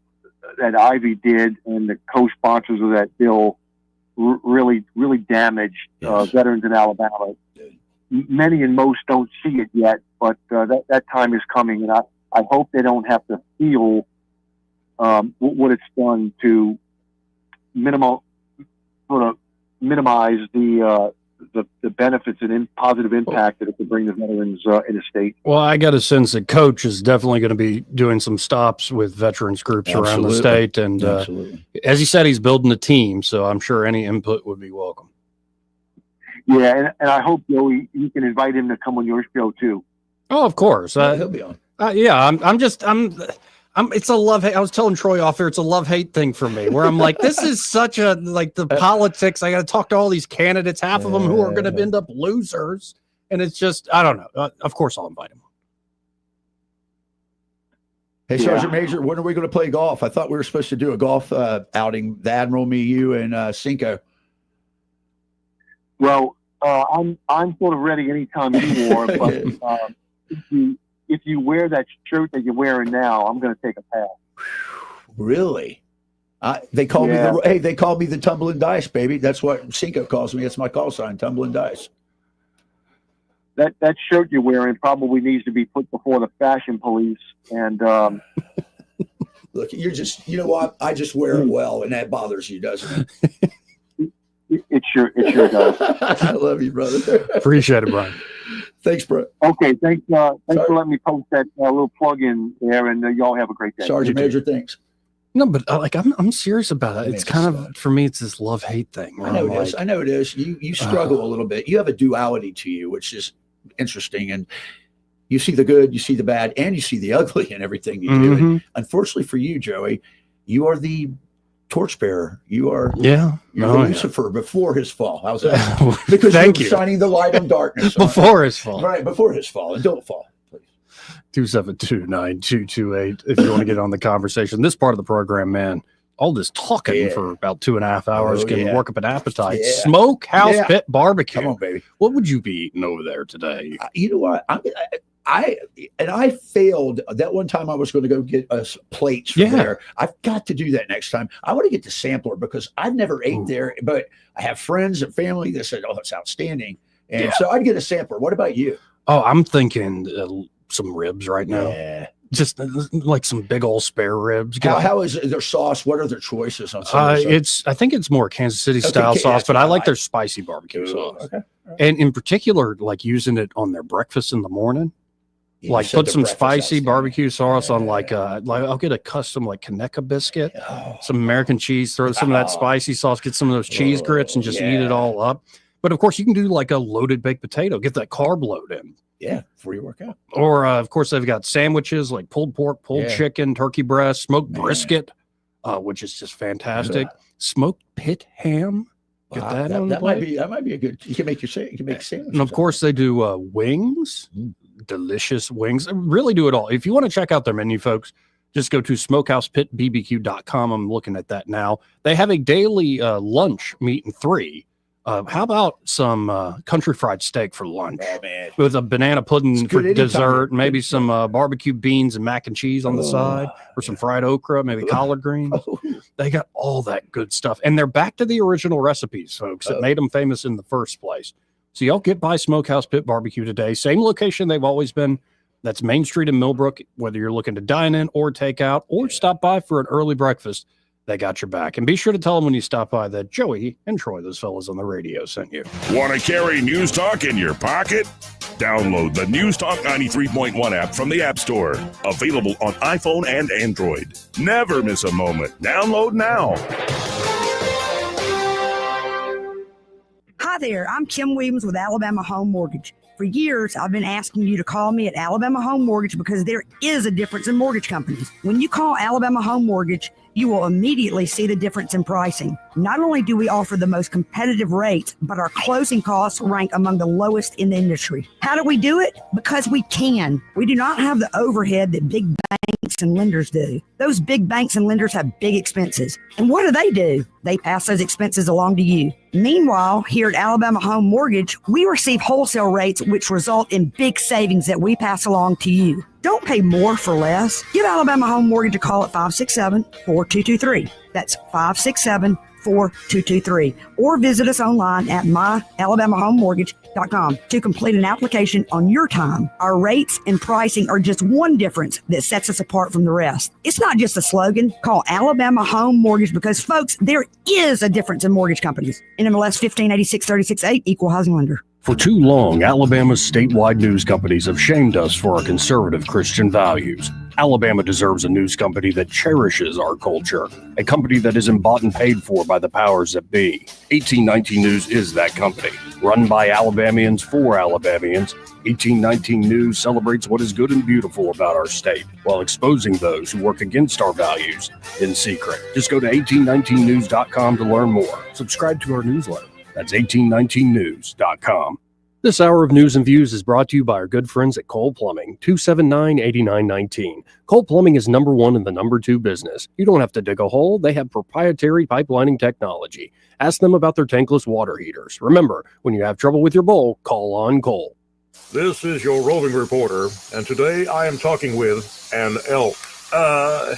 that Ivy did, and the co-sponsors of that bill really damaged veterans in Alabama. Many and most don't see it yet, but that time is coming, and I hope they don't have to feel what it's done to minimize the benefits and positive impact that it could bring the veterans in the state. Well, I got a sense that Coach is definitely going to be doing some stops with veterans groups around the state. And as he said, he's building a team, so I'm sure any input would be welcome. Yeah, and I hope, Joey, you can invite him to come on your show, too. Oh, of course. He'll be on. It's a love-hate. I was telling Troy off here, it's a love-hate thing for me, where I'm like, this is such a, the politics. I got to talk to all these candidates, half of them who are going to end up losers. And it's just, I don't know. Of course, I'll invite him. Hey, Sergeant Major, when are we going to play golf? I thought we were supposed to do a golf outing, the Admiral, me, you, and Cinco. Well, I'm sort of ready anytime you are, but if you wear that shirt that you're wearing now, I'm going to take a pass. Really? They call me they call me the tumbling dice, baby. That's what Cinco calls me. It's my call sign, tumbling dice. That shirt you're wearing probably needs to be put before the fashion police. And look, you know what? I just wear it well, and that bothers you, doesn't it? It sure does. I love you, brother. Appreciate it, Brian. Thanks, bro. Okay, thanks for letting me post that little plug in there, and y'all have a great day. Sergeant Major, thanks. No, but I'm serious about it. It's kind of, for me, it's this love-hate thing. I know it is. I know it is. You struggle a little bit. You have a duality to you, which is interesting, and you see the good, you see the bad, and you see the ugly in everything you do. And unfortunately for you, Joey, you are the torchbearer. You are Lucifer before his fall. How's that? Because you're shining the light on darkness before his fall. Right, before his fall. And don't fall, please. 272-9228 if you want to get on the conversation. This part of the program, man, all this talking for about 2.5 hours can work up an appetite. Smokehouse Pit Barbecue. Come on, baby. What would you be eating over there today? You know what? I failed that one time. I was going to go get us plates from there. I've got to do that next time. I want to get the sampler because I've never ate there, but I have friends and family that said, "Oh, it's outstanding," and so I'd get a sampler. What about you? Oh, I'm thinking some ribs right now. Yeah. Just like some big old spare ribs. How is their sauce? What are their choices on some I think it's more Kansas City style sauce, but I like their spicy barbecue sauce. Okay. And in particular, like using it on their breakfast in the morning. Like put some spicy barbecue sauce on like I'll get a custom like Kaneka biscuit, some American cheese, throw some of that spicy sauce, get some of those cheese grits and just eat it all up. But of course you can do like a loaded baked potato, get that carb load in. Yeah, before you work out. Or of course they've got sandwiches like pulled pork, pulled chicken, turkey breast, smoked brisket, which is just fantastic. Smoked pit ham. Get that on the plate. That might be a good. You can make sandwiches. And of course they do wings. Delicious wings. Really do it all. If you want to check out their menu, folks, just go to smokehousepitbbq.com. I'm looking at that now. They have a daily lunch meat and 3 How about some country fried steak for lunch man. with a banana pudding for anytime. dessert, maybe some barbecue beans and mac and cheese on the side, or some fried okra, maybe collard greens. They got all that good stuff. And they're back to the original recipes, folks, that made them famous in the first place. So y'all get by Smokehouse Pit Barbecue today. Same location they've always been. That's Main Street in Millbrook. Whether you're looking to dine in or take out or stop by for an early breakfast, they got your back. And be sure to tell them when you stop by that Joey and Troy, those fellas on the radio, sent you. Want to carry News Talk in your pocket? Download the News Talk 93.1 app from the App Store. Available on iPhone and Android. Never miss a moment. Download now. Hi there, I'm Kim Williams with Alabama Home Mortgage. For years, I've been asking you to call me at Alabama Home Mortgage because there is a difference in mortgage companies. When you call Alabama Home Mortgage, you will immediately see the difference in pricing. Not only do we offer the most competitive rates, but our closing costs rank among the lowest in the industry. How do we do it? Because we can. We do not have the overhead that big banks and lenders do. Those big banks and lenders have big expenses. And what do? They pass those expenses along to you. Meanwhile, here at Alabama Home Mortgage, we receive wholesale rates which result in big savings that we pass along to you. Don't pay more for less. Give Alabama Home Mortgage a call at 567-4223. That's 567-4223. Or visit us online at myalabamahomemortgage.com to complete an application on your time. Our rates and pricing are just one difference that sets us apart from the rest. It's not just a slogan. Call Alabama Home Mortgage because, folks, there is a difference in mortgage companies. NMLS 1586-36-8, Equal Housing Lender. For too long, Alabama's statewide news companies have shamed us for our conservative Christian values. Alabama deserves a news company that cherishes our culture, a company that isn't bought and paid for by the powers that be. 1819 News is that company. Run by Alabamians for Alabamians, 1819 News celebrates what is good and beautiful about our state, while exposing those who work against our values in secret. Just go to 1819news.com to learn more. Subscribe to our newsletter. That's 1819news.com. This hour of News and Views is brought to you by our good friends at Cole Plumbing, 279-8919. Cole Plumbing is number one in the number two business. You don't have to dig a hole. They have proprietary pipelining technology. Ask them about their tankless water heaters. Remember, when you have trouble with your bowl, call on Cole. This is your roving reporter, and today I am talking with an elk.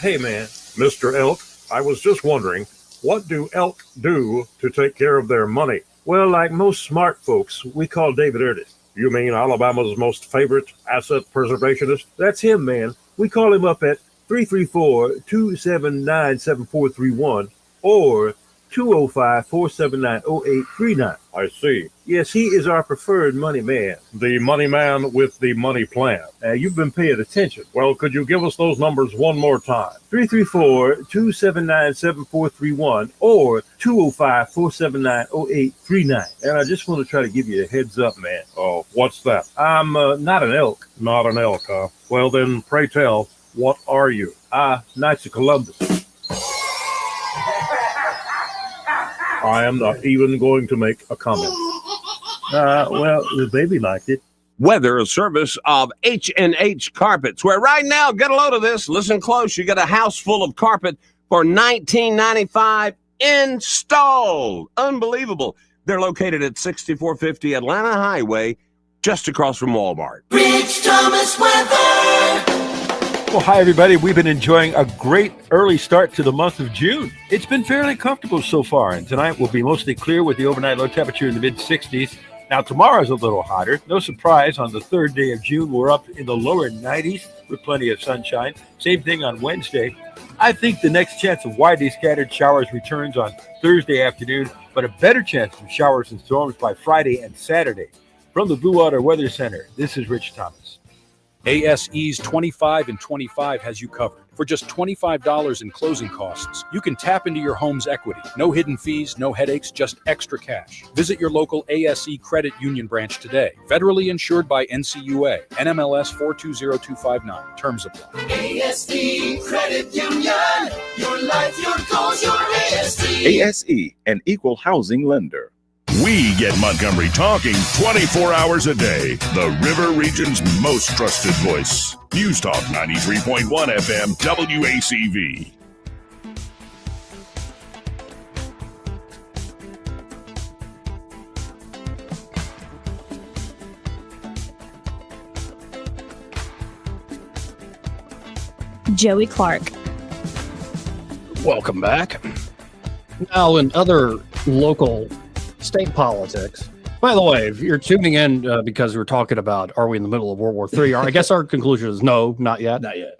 Hey man, Mr. Elk, I was just wondering, what do elk do to take care of their money? Well, like most smart folks, we call David Erdis. You mean Alabama's most favorite asset preservationist? That's him, man. We call him up at 334-279-7431 or 205-479-0839. I see. Yes, he is our preferred money man. The money man with the money plan. You've been paying attention. Well, could you give us those numbers one more time? 334-279-7431 or 205-479-0839. And I just want to try to give you a heads up, man. Oh, what's that? I'm not an elk. Not an elk, huh? Well, then, pray tell, what are you? Knights of Columbus. I am not even going to make a comment. Well, the baby liked it. Weather, a service of H&H Carpets, where right now, get a load of this, listen close, you get a house full of carpet for $19.95 installed. Unbelievable. They're located at 6450 Atlanta Highway, just across from Walmart. Rich Thomas Weather. Well, hi, everybody. We've been enjoying a great early start to the month of June. It's been fairly comfortable so far, and tonight will be mostly clear with the overnight low temperature in the mid-60s. Now, tomorrow's a little hotter. No surprise, on the third day of June, we're up in the lower 90s with plenty of sunshine. Same thing on Wednesday. I think the next chance of widely scattered showers returns on Thursday afternoon, but a better chance of showers and storms by Friday and Saturday. From the Blue Water Weather Center, this is Rich Thomas. ASE's 25 and 25 has you covered. For just $25 in closing costs, you can tap into your home's equity. No hidden fees, no headaches, just extra cash. Visit your local ASE Credit Union branch today. Federally insured by NCUA. NMLS 420259. Terms apply. ASE Credit Union. Your life, your goals, your ASE. ASE, an equal housing lender. We get Montgomery talking 24 hours a day. The River Region's most trusted voice. News Talk 93.1 FM WACV. Joey Clark. Welcome back. Now, in other local state politics, by the way, if you're tuning in because we're talking about are we in the middle of World War III, I guess our conclusion is no, not yet. Not yet.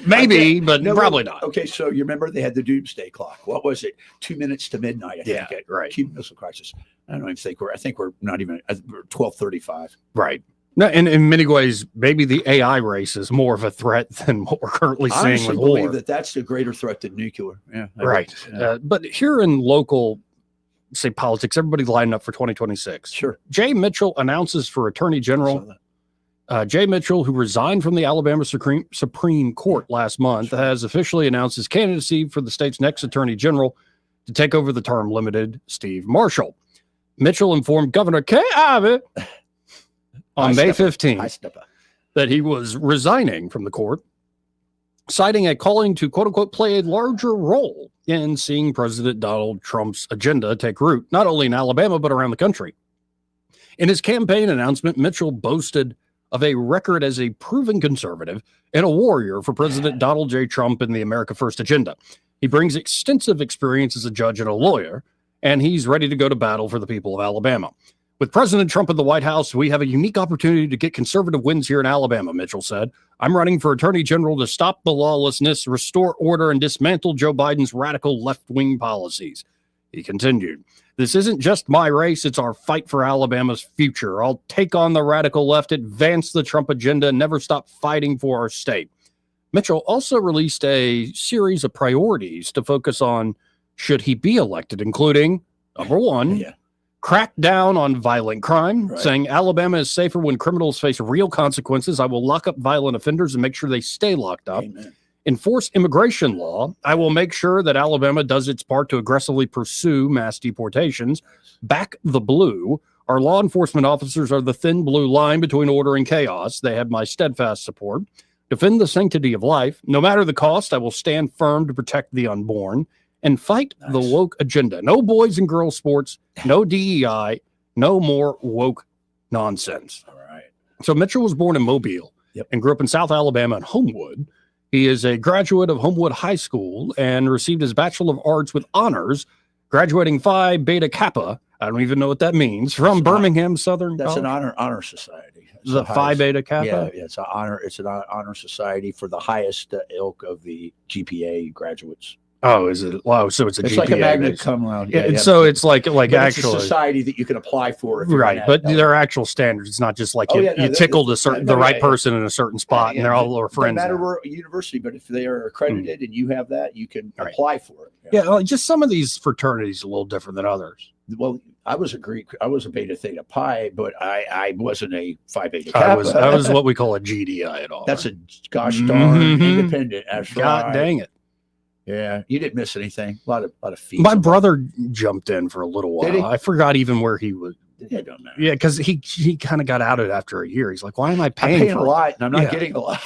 Maybe, but probably not. Okay, so you remember they had the doomsday clock. What was it? 2 minutes to midnight, I think. Right. Cuban Missile Crisis. I don't even think I think we're not even, we're 12:35. Right. No, and in many ways, maybe the AI race is more of a threat than what we're currently I seeing honestly with believe war. that's a greater threat than nuclear. Yeah. Right. But here in local, say, politics, everybody's lining up for 2026. Sure. Jay Mitchell announces for Attorney General. Jay Mitchell, who resigned from the Alabama Supreme Court last month, has officially announced his candidacy for the state's next Attorney General to take over the term-limited Steve Marshall. Mitchell informed Governor Kay Abbott on May 15th that he was resigning from the court, citing a calling to, quote-unquote, play a larger role in seeing President Donald Trump's agenda take root, not only in Alabama, but around the country. In his campaign announcement, Mitchell boasted of a record as a proven conservative and a warrior for President Donald J. Trump and the America First agenda. He brings extensive experience as a judge and a lawyer, and he's ready to go to battle for the people of Alabama. With President Trump in the White House, we have a unique opportunity to get conservative wins here in Alabama, Mitchell said. I'm running for Attorney General to stop the lawlessness, restore order, and dismantle Joe Biden's radical left-wing policies. He continued, this isn't just my race, it's our fight for Alabama's future. I'll take on the radical left, advance the Trump agenda, and never stop fighting for our state. Mitchell also released a series of priorities to focus on should he be elected, including, number one, crack down on violent crime, saying Alabama is safer when criminals face real consequences. I will lock up violent offenders and make sure they stay locked up. Amen. Enforce immigration law. I will make sure that Alabama does its part to aggressively pursue mass deportations. Back the blue. Our law enforcement officers are the thin blue line between order and chaos. They have my steadfast support. Defend the sanctity of life. No matter the cost, I will stand firm to protect the unborn and fight the woke agenda. No boys and girls sports, no DEI, no more woke nonsense. All right. So Mitchell was born in Mobile and grew up in South Alabama and Homewood. He is a graduate of Homewood High School and received his Bachelor of Arts with honors, graduating Phi Beta Kappa. I don't even know what that means. From Birmingham Southern That's College. an honor society. It's The Phi Beta Kappa? Yeah, it's an honor society for the highest ilk of the GPA graduates. Oh, is it? Wow, so it's a It's GPA. like a magna based. cum laude. Yeah, so it's like But actually it's a society that you can apply for. If you're right, in but that, there are actual standards. It's not just like Oh, you, yeah, no, you there- tickled the right person in a certain spot, and they're all our friends. No matter now. where university, but if they are accredited and you have that, you can apply for it. Yeah, like just some of these fraternities are a little different than others. Well, I was a Beta Theta Pi, but I wasn't a Phi Beta I Kappa. was what we call a GDI at all. That's a gosh darn Mhm. independent. That's God right. dang it. Yeah, you didn't miss anything. A lot of fees. My brother jumped in for a little Did he? while. I forgot even where he was. It don't matter. Yeah, because he kind of got outed after a year. He's like, "Why am I I'm paying, paying for a it?" lot, and I'm not Yeah. getting a lot.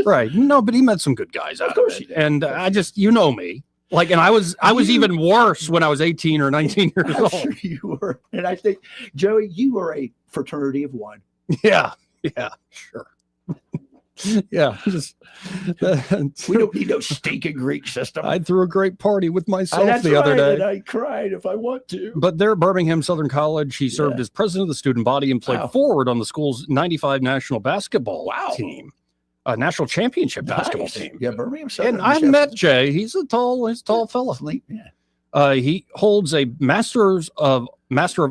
Right? No, but he met some good guys out of it, and I just, you know me, like, and I was even worse when I was 18 or 19 years I'm old. sure you were, and I think Joey, you were a fraternity of one. Yeah, sure. Yeah, just We don't need no stinking Greek system. I threw a great party with myself That's the other right, day. and I cried if I want to. But there at Birmingham Southern College, he served as president of the student body and played forward on the school's 95 national basketball team, a national championship basketball team. Yeah, Birmingham Southern. And I met Jay. He's a tall fella. Yeah. He holds a Master of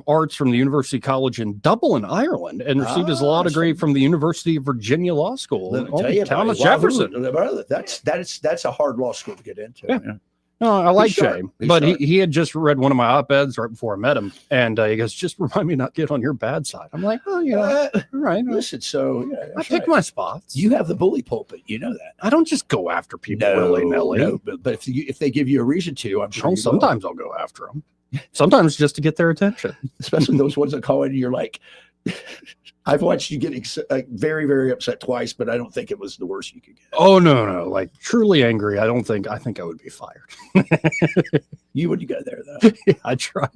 Arts from the University College in Dublin, Ireland, and received his law degree from the University of Virginia Law School. Let me in tell you, Thomas buddy, Jefferson. That's a hard law school to get into. Yeah. Yeah. No, I like sharp. Jay, He's but sharp. he had just read one of my op-eds right before I met him, and he goes, "Just remind me not to get on your bad side." I'm like, "Oh, you know, right." Listen, so I pick my spots. You have the bully pulpit. You know that. I don't just go after people willy-nilly. No, but if they give you a reason to, I'm sure. you will. Sometimes I'll go after them. Sometimes just to get their attention. Especially those ones that call in and you're like, I've watched you get very, very upset twice, but I don't think it was the worst you could get. Oh no! Like truly angry. I think I would be fired. You wouldn't go there though. I try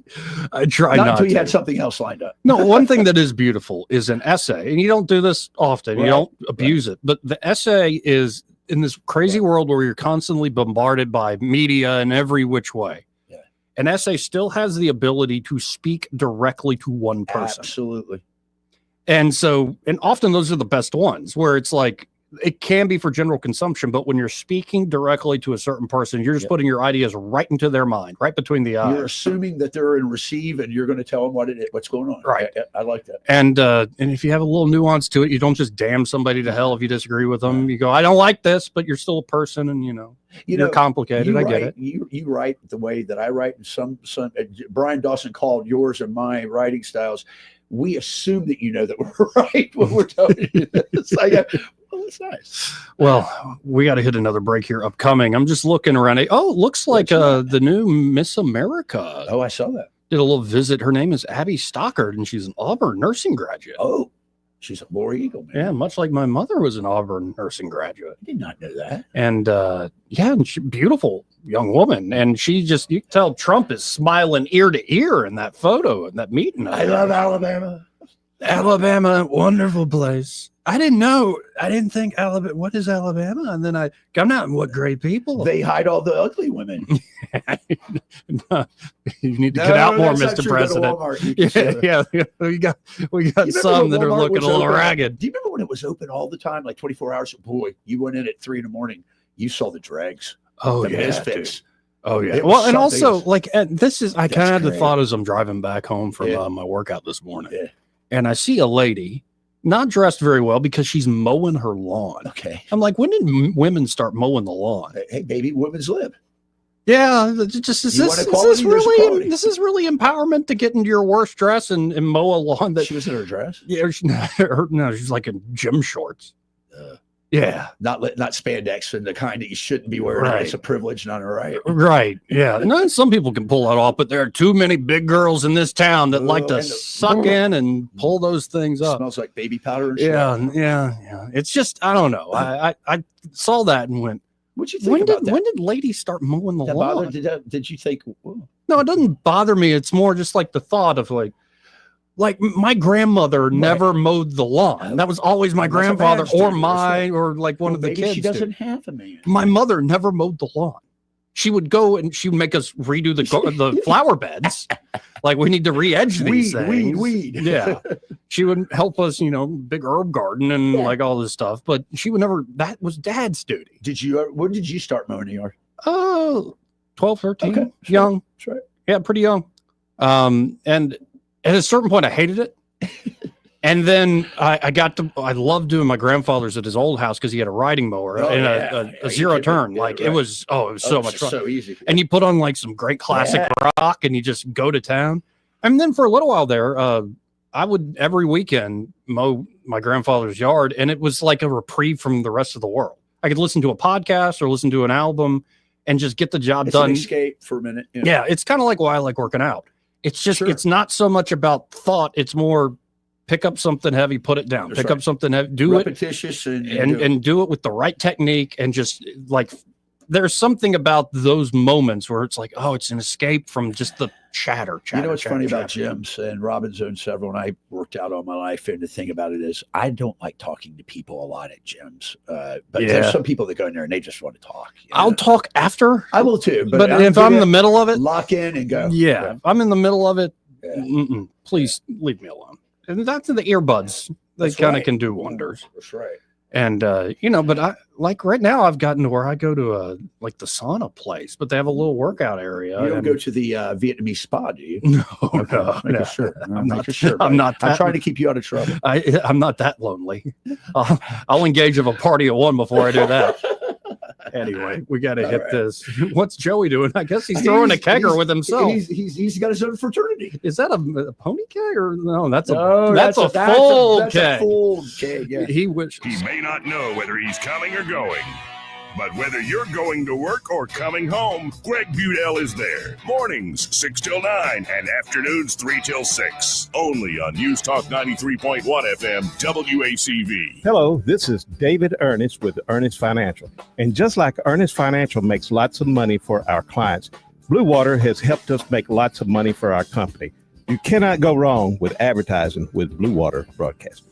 Not not until you to. had something else lined up. No, one thing that is beautiful is an essay, and you don't do this often. You Right, don't abuse it, but the essay is in this crazy world where you're constantly bombarded by media in every which way. Yeah. An essay still has the ability to speak directly to one person. Absolutely. And often those are the best ones where it's like, it can be for general consumption, but when you're speaking directly to a certain person, you're just putting your ideas right into their mind, right between the eyes. You're assuming that they're in receive, and you're going to tell them what's going on. Right. I like that. And if you have a little nuance to it, you don't just damn somebody to hell if you disagree with them. You go, I don't like this, but you're still a person, and you're complicated. I get it. You write the way that I write, and some Brian Dawson called yours and my writing styles. We assume that that we're right when we're telling you this. Well, that's nice. Well, we got to hit another break here upcoming. I'm just looking around. Oh, it looks like the new Miss America. Oh, I saw that. Did a little visit. Her name is Abby Stockard, and she's an Auburn nursing graduate. Oh, she's a War Eagle, man. Yeah, much like my mother was an Auburn nursing graduate. I did not know that. And and she beautiful young woman. And you can tell Trump is smiling ear to ear in that photo in that meeting. I love Alabama. Alabama, wonderful place. I didn't think Alabama. What is Alabama? And then I come out and what great people. They hide all the ugly women. No, you need to get out more, Mr. President. We got some that are looking a little ragged. Do you remember when it was open all the time, like 24 hours? Boy, you went in at 3 a.m. You saw the dregs. Oh the yeah, misfits. Oh yeah. Well, and also like this is I kind of had the thought as I'm driving back home from my workout this morning, and I see a lady. Not dressed very well because she's mowing her lawn. Okay. I'm like, when did women start mowing the lawn? Hey, baby, women's lib. Yeah. This is really empowerment to get into your worst dress and mow a lawn. That she was in her dress? Yeah. She's like in gym shorts. Yeah. Not spandex and the kind that you shouldn't be wearing. Right. It's a privilege, not a right. Right. Yeah. No, some people can pull that off, but there are too many big girls in this town that like to suck in and pull those things up. Smells like baby powder and stuff. Yeah. It's just, I don't know. I saw that and went, what'd you think about that? When did ladies start mowing the lawn? Did you think? Whoa. No, it doesn't bother me. It's more just like the thought of like my grandmother never mowed the lawn. That was always my grandfather or like one of the kids. She doesn't have a man. My mother never mowed the lawn. She would go and she would make us redo the flower beds. Like we need to re-edge these things. Weed. Yeah. She would help us, big herb garden and like all this stuff. But she would never, that was Dad's duty. When did you start mowing the yard? 12, 13. Okay. Young. That's right. Yeah, pretty young. And at a certain point, I hated it. And then I loved doing my grandfather's at his old house because he had a riding mower and a zero turn. It was so much fun. So easy. And you put on like some great classic rock and you just go to town. And then for a little while there, I would every weekend mow my grandfather's yard. And it was like a reprieve from the rest of the world. I could listen to a podcast or listen to an album and just get the job done. An escape for a minute. Yeah, it's kind of like why I like working out. It's just, it's not so much about thought. It's more pick up something heavy, put it down, pick up something heavy, do repetitious and do it with the right technique. And just like, there's something about those moments where it's like, oh, it's an escape from just the chatter. What's funny about gyms, and Robin's owned several, and I worked out all my life. And the thing about it is, I don't like talking to people a lot at gyms. But there's some people that go in there and they just want to talk. I'll talk after. I will too. But if I'm in the middle of it, lock in and go. Yeah. If I'm in the middle of it, please leave me alone. And that's the earbuds. They kind of can do wonders. That's right. And, but I like right now I've gotten to where I go to like the sauna place, but they have a little workout area. You don't go to the Vietnamese spa, do you? No, I'm not trying to keep you out of trouble. I'm not that lonely. I'll engage of a party of one before I do that. Anyway, we got to hit this. What's Joey doing? I guess he's throwing a kegger with himself. He's got his own fraternity. Is that a pony keg or no? That's a full keg. That's a full keg. Yeah. He may not know whether he's coming or going, but whether you're going to work or coming home, Greg Budell is there. Mornings 6 till 9 and afternoons 3 till 6. Only on News Talk 93.1 FM WACV. Hello, this is David Ernest with Ernest Financial. And just like Ernest Financial makes lots of money for our clients, Blue Water has helped us make lots of money for our company. You cannot go wrong with advertising with Blue Water Broadcasting.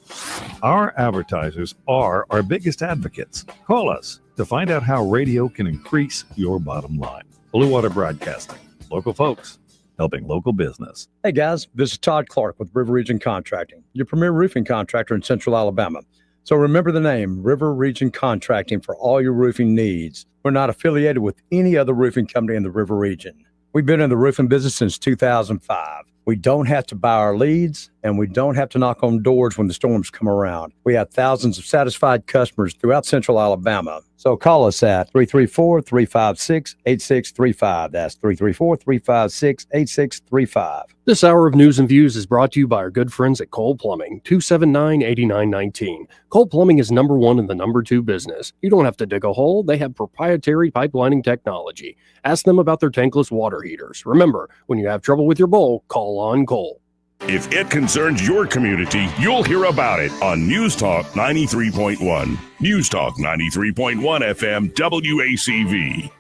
Our advertisers are our biggest advocates. Call us to find out how radio can increase your bottom line. Blue Water Broadcasting. Local folks helping local business. Hey guys, this is Todd Clark with River Region Contracting, your premier roofing contractor in Central Alabama. So remember the name, River Region Contracting, for all your roofing needs. We're not affiliated with any other roofing company in the River Region. We've been in the roofing business since 2005. We don't have to buy our leads, and we don't have to knock on doors when the storms come around. We have thousands of satisfied customers throughout Central Alabama. So call us at 334-356-8635. That's 334-356-8635. This hour of News and Views is brought to you by our good friends at Cole Plumbing, 279-8919. Cole Plumbing is number one in the number two business. You don't have to dig a hole. They have proprietary pipelining technology. Ask them about their tankless water heaters. Remember, when you have trouble with your bowl, call on Cole. If it concerns your community, you'll hear about it on News Talk 93.1. News Talk 93.1 FM WACV.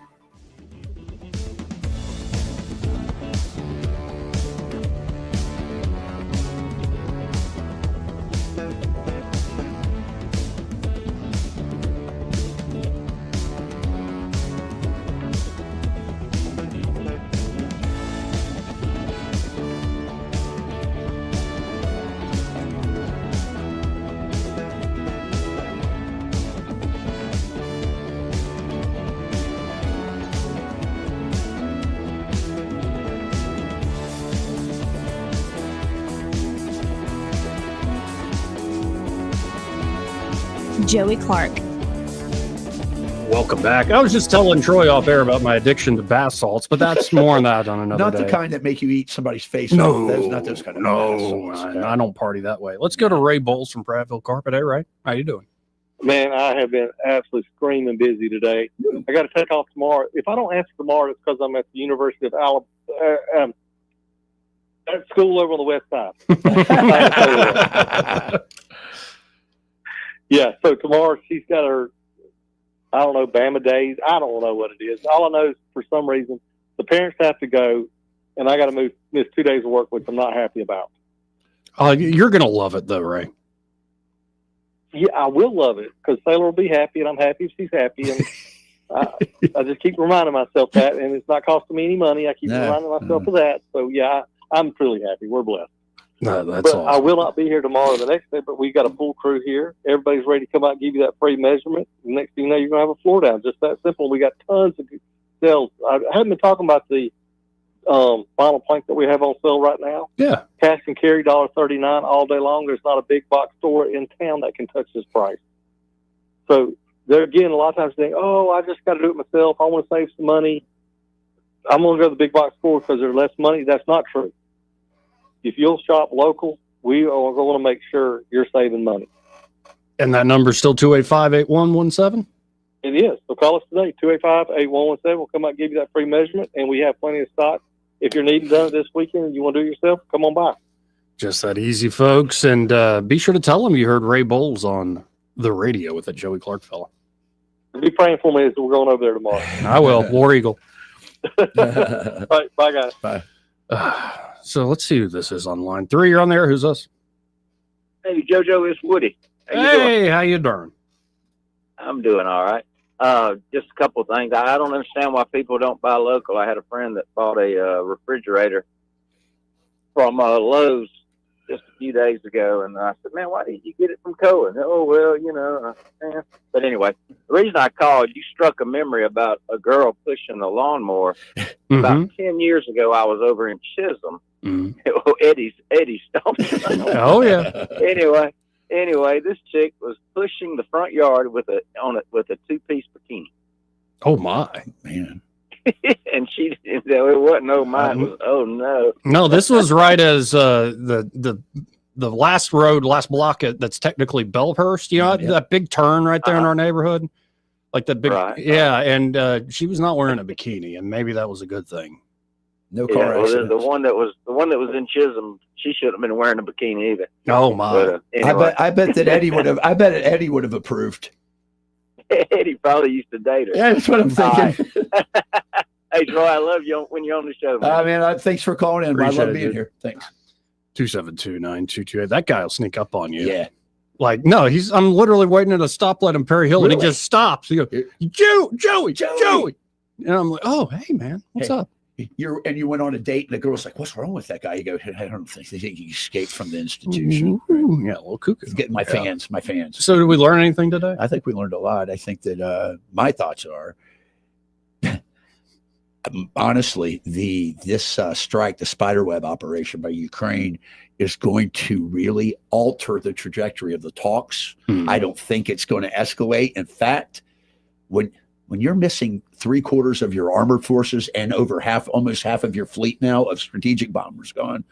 Joey Clark. Welcome back. I was just telling Troy off air about my addiction to bath salts, but that's more on that on another Not day. the kind that make you eat somebody's face. No, Those, not those kind of. no, I don't party that way. Let's go to Ray Bowles from Prattville Carpet. Hey, Ray, how you doing? Man, I have been absolutely screaming busy today. I got to take off tomorrow. If I don't answer tomorrow, it's because I'm at the University of Alabama, at school over on the west side. Yeah, so tomorrow she's got her, I don't know, Bama days. I don't know what it is. All I know is for some reason the parents have to go, and I got to miss 2 days of work, which I'm not happy about. You're going to love it, though, Ray. Yeah, I will love it because Sailor will be happy, and I'm happy if she's happy. And I just keep reminding myself that, and it's not costing me any money. I keep reminding myself of that. So, yeah, I'm truly happy. We're blessed. No, that's but awesome. I will not be here tomorrow the next day, but we've got a full crew here. Everybody's ready to come out and give you that free measurement. The next thing you know, you're going to have a floor down. Just that simple. We got tons of sales. I haven't been talking about the vinyl plank that we have on sale right now. Yeah. Cash and carry, $1.39 all day long. There's not a big box store in town that can touch this price. So they're, again, a lot of times they think, oh, I just got to do it myself. I want to save some money. I'm going to go to the big box store because there's less money. That's not true. If you'll shop local, we are going to make sure you're saving money. And that number's still 285-8117? It is. So call us today, 285-8117. We'll come out and give you that free measurement, and we have plenty of stock. If you're needing done this weekend and you want to do it yourself, come on by. Just that easy, folks. And be sure to tell them you heard Ray Bowles on the radio with that Joey Clark fella. Be praying for me as we're going over there tomorrow. I will. War Eagle. All right, bye, guys. Bye. So let's see who this is on line 3. You're on there. Who's this? Hey, JoJo, it's Woody. How you doing? I'm doing all right. Just a couple of things. I don't understand why people don't buy local. I had a friend that bought a refrigerator from Lowe's just a few days ago, and I said, man, why didn't you get it from Cohen? Oh, well, you know. But anyway, the reason I called, you struck a memory about a girl pushing the lawnmower. Mm-hmm. About 10 years ago, I was over in Chisholm. Eddie's stomping. Oh, yeah. Anyway, this chick was pushing the front yard with a 2-piece bikini. Oh my man! And it wasn't oh my, it was oh no. No, this was right as the last block that's technically Bellhurst. You know that big turn right there in our neighborhood, like that big. Right. Yeah, and she was not wearing a bikini, and maybe that was a good thing. No car accidents. The one that was in Chisholm, she shouldn't have been wearing a bikini either. Oh my! But, anyway. I bet that Eddie would have. I bet Eddie would have approved. Eddie probably used to date her. Yeah, that's what I'm thinking. Hey, Troy, I love you when you're on the show, man. Man, thanks for calling in. I love being it. here. Thanks. 272-9228. That guy will sneak up on you. Yeah. Like, no, I'm literally waiting at a stoplight in Perry Hill, and he just stops. He goes, Joey. And I'm like, oh, hey, man, what's up? You went on a date, and the girl's like, what's wrong with that guy? You go, I don't think he escaped from the institution. Yeah, a little cuckoo. Getting my fans. So did we learn anything today? I think we learned a lot. I think that my thoughts are, honestly, this strike, the spiderweb operation by Ukraine, is going to really alter the trajectory of the talks. I don't think it's going to escalate. In fact, when you're missing 3/4 of your armored forces and almost half of your fleet now of strategic bombers gone,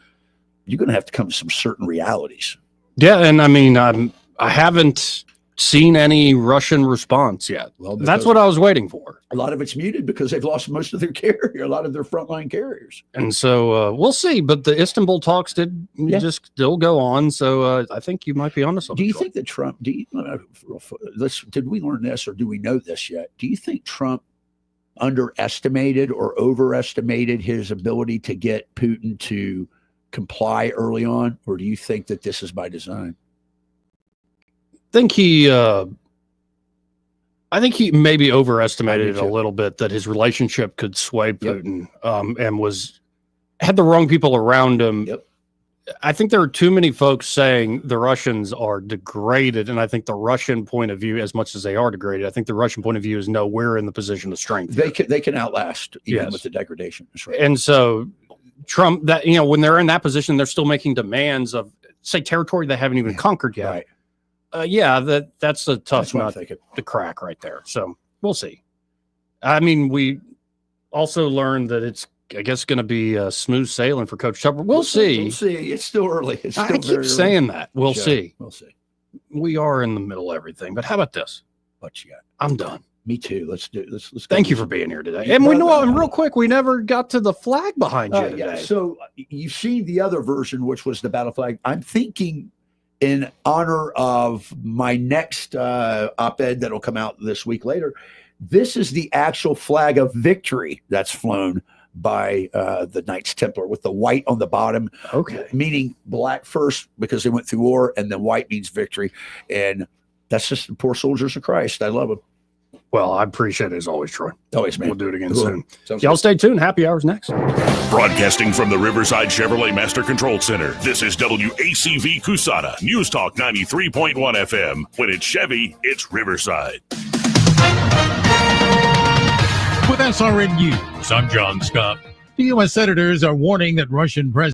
you're going to have to come to some certain realities. Yeah, and I mean, I haven't seen any Russian response yet. Well, that's what I was waiting for. A lot of it's muted because they've lost most of their carrier, a lot of their frontline carriers. And so we'll see. But the Istanbul talks did just still go on. So I think you might be onto something. Do you think that Trump, did we learn this or do we know this yet? Do you think Trump underestimated or overestimated his ability to get Putin to comply early on? Or do you think that this is by design? I think he maybe overestimated a little bit that his relationship could sway Putin, and had the wrong people around him. I think there are too many folks saying the Russians are degraded, and I think the Russian point of view, as much as they are degraded, I think the Russian point of view is no, we're in the position of strength. They can outlast even with the degradation. That's right. And so Trump, that when they're in that position, they're still making demands of, say, territory they haven't even conquered yet. Right. That's a tough nut to crack right there. So we'll see. I mean, we also learned that it's, I guess, going to be smooth sailing for Coach Tupper. We'll see. We'll see. It's still early. I keep saying that. We'll see. We'll see. We are in the middle of everything. But how about this? What you got? I'm done. Me too. Let's do this. Thank you for being here today. And we know, and real quick, we never got to the flag behind you today. Yeah. So you've seen the other version, which was the battle flag. I'm thinking, in honor of my next op-ed that'll come out this week later, this is the actual flag of victory that's flown by the Knights Templar, with the white on the bottom, meaning black first because they went through war, and then white means victory. And that's just the poor soldiers of Christ. I love them. Well, I appreciate it as always, Troy. Always, man. We'll do it again Cool. soon. Y'all stay tuned. Happy hour's next. Broadcasting from the Riverside Chevrolet Master Control Center, this is WACV Cusana, News Talk 93.1 FM. When it's Chevy, it's Riverside. With SRN News, I'm John Scott. The U.S. senators are warning that Russian President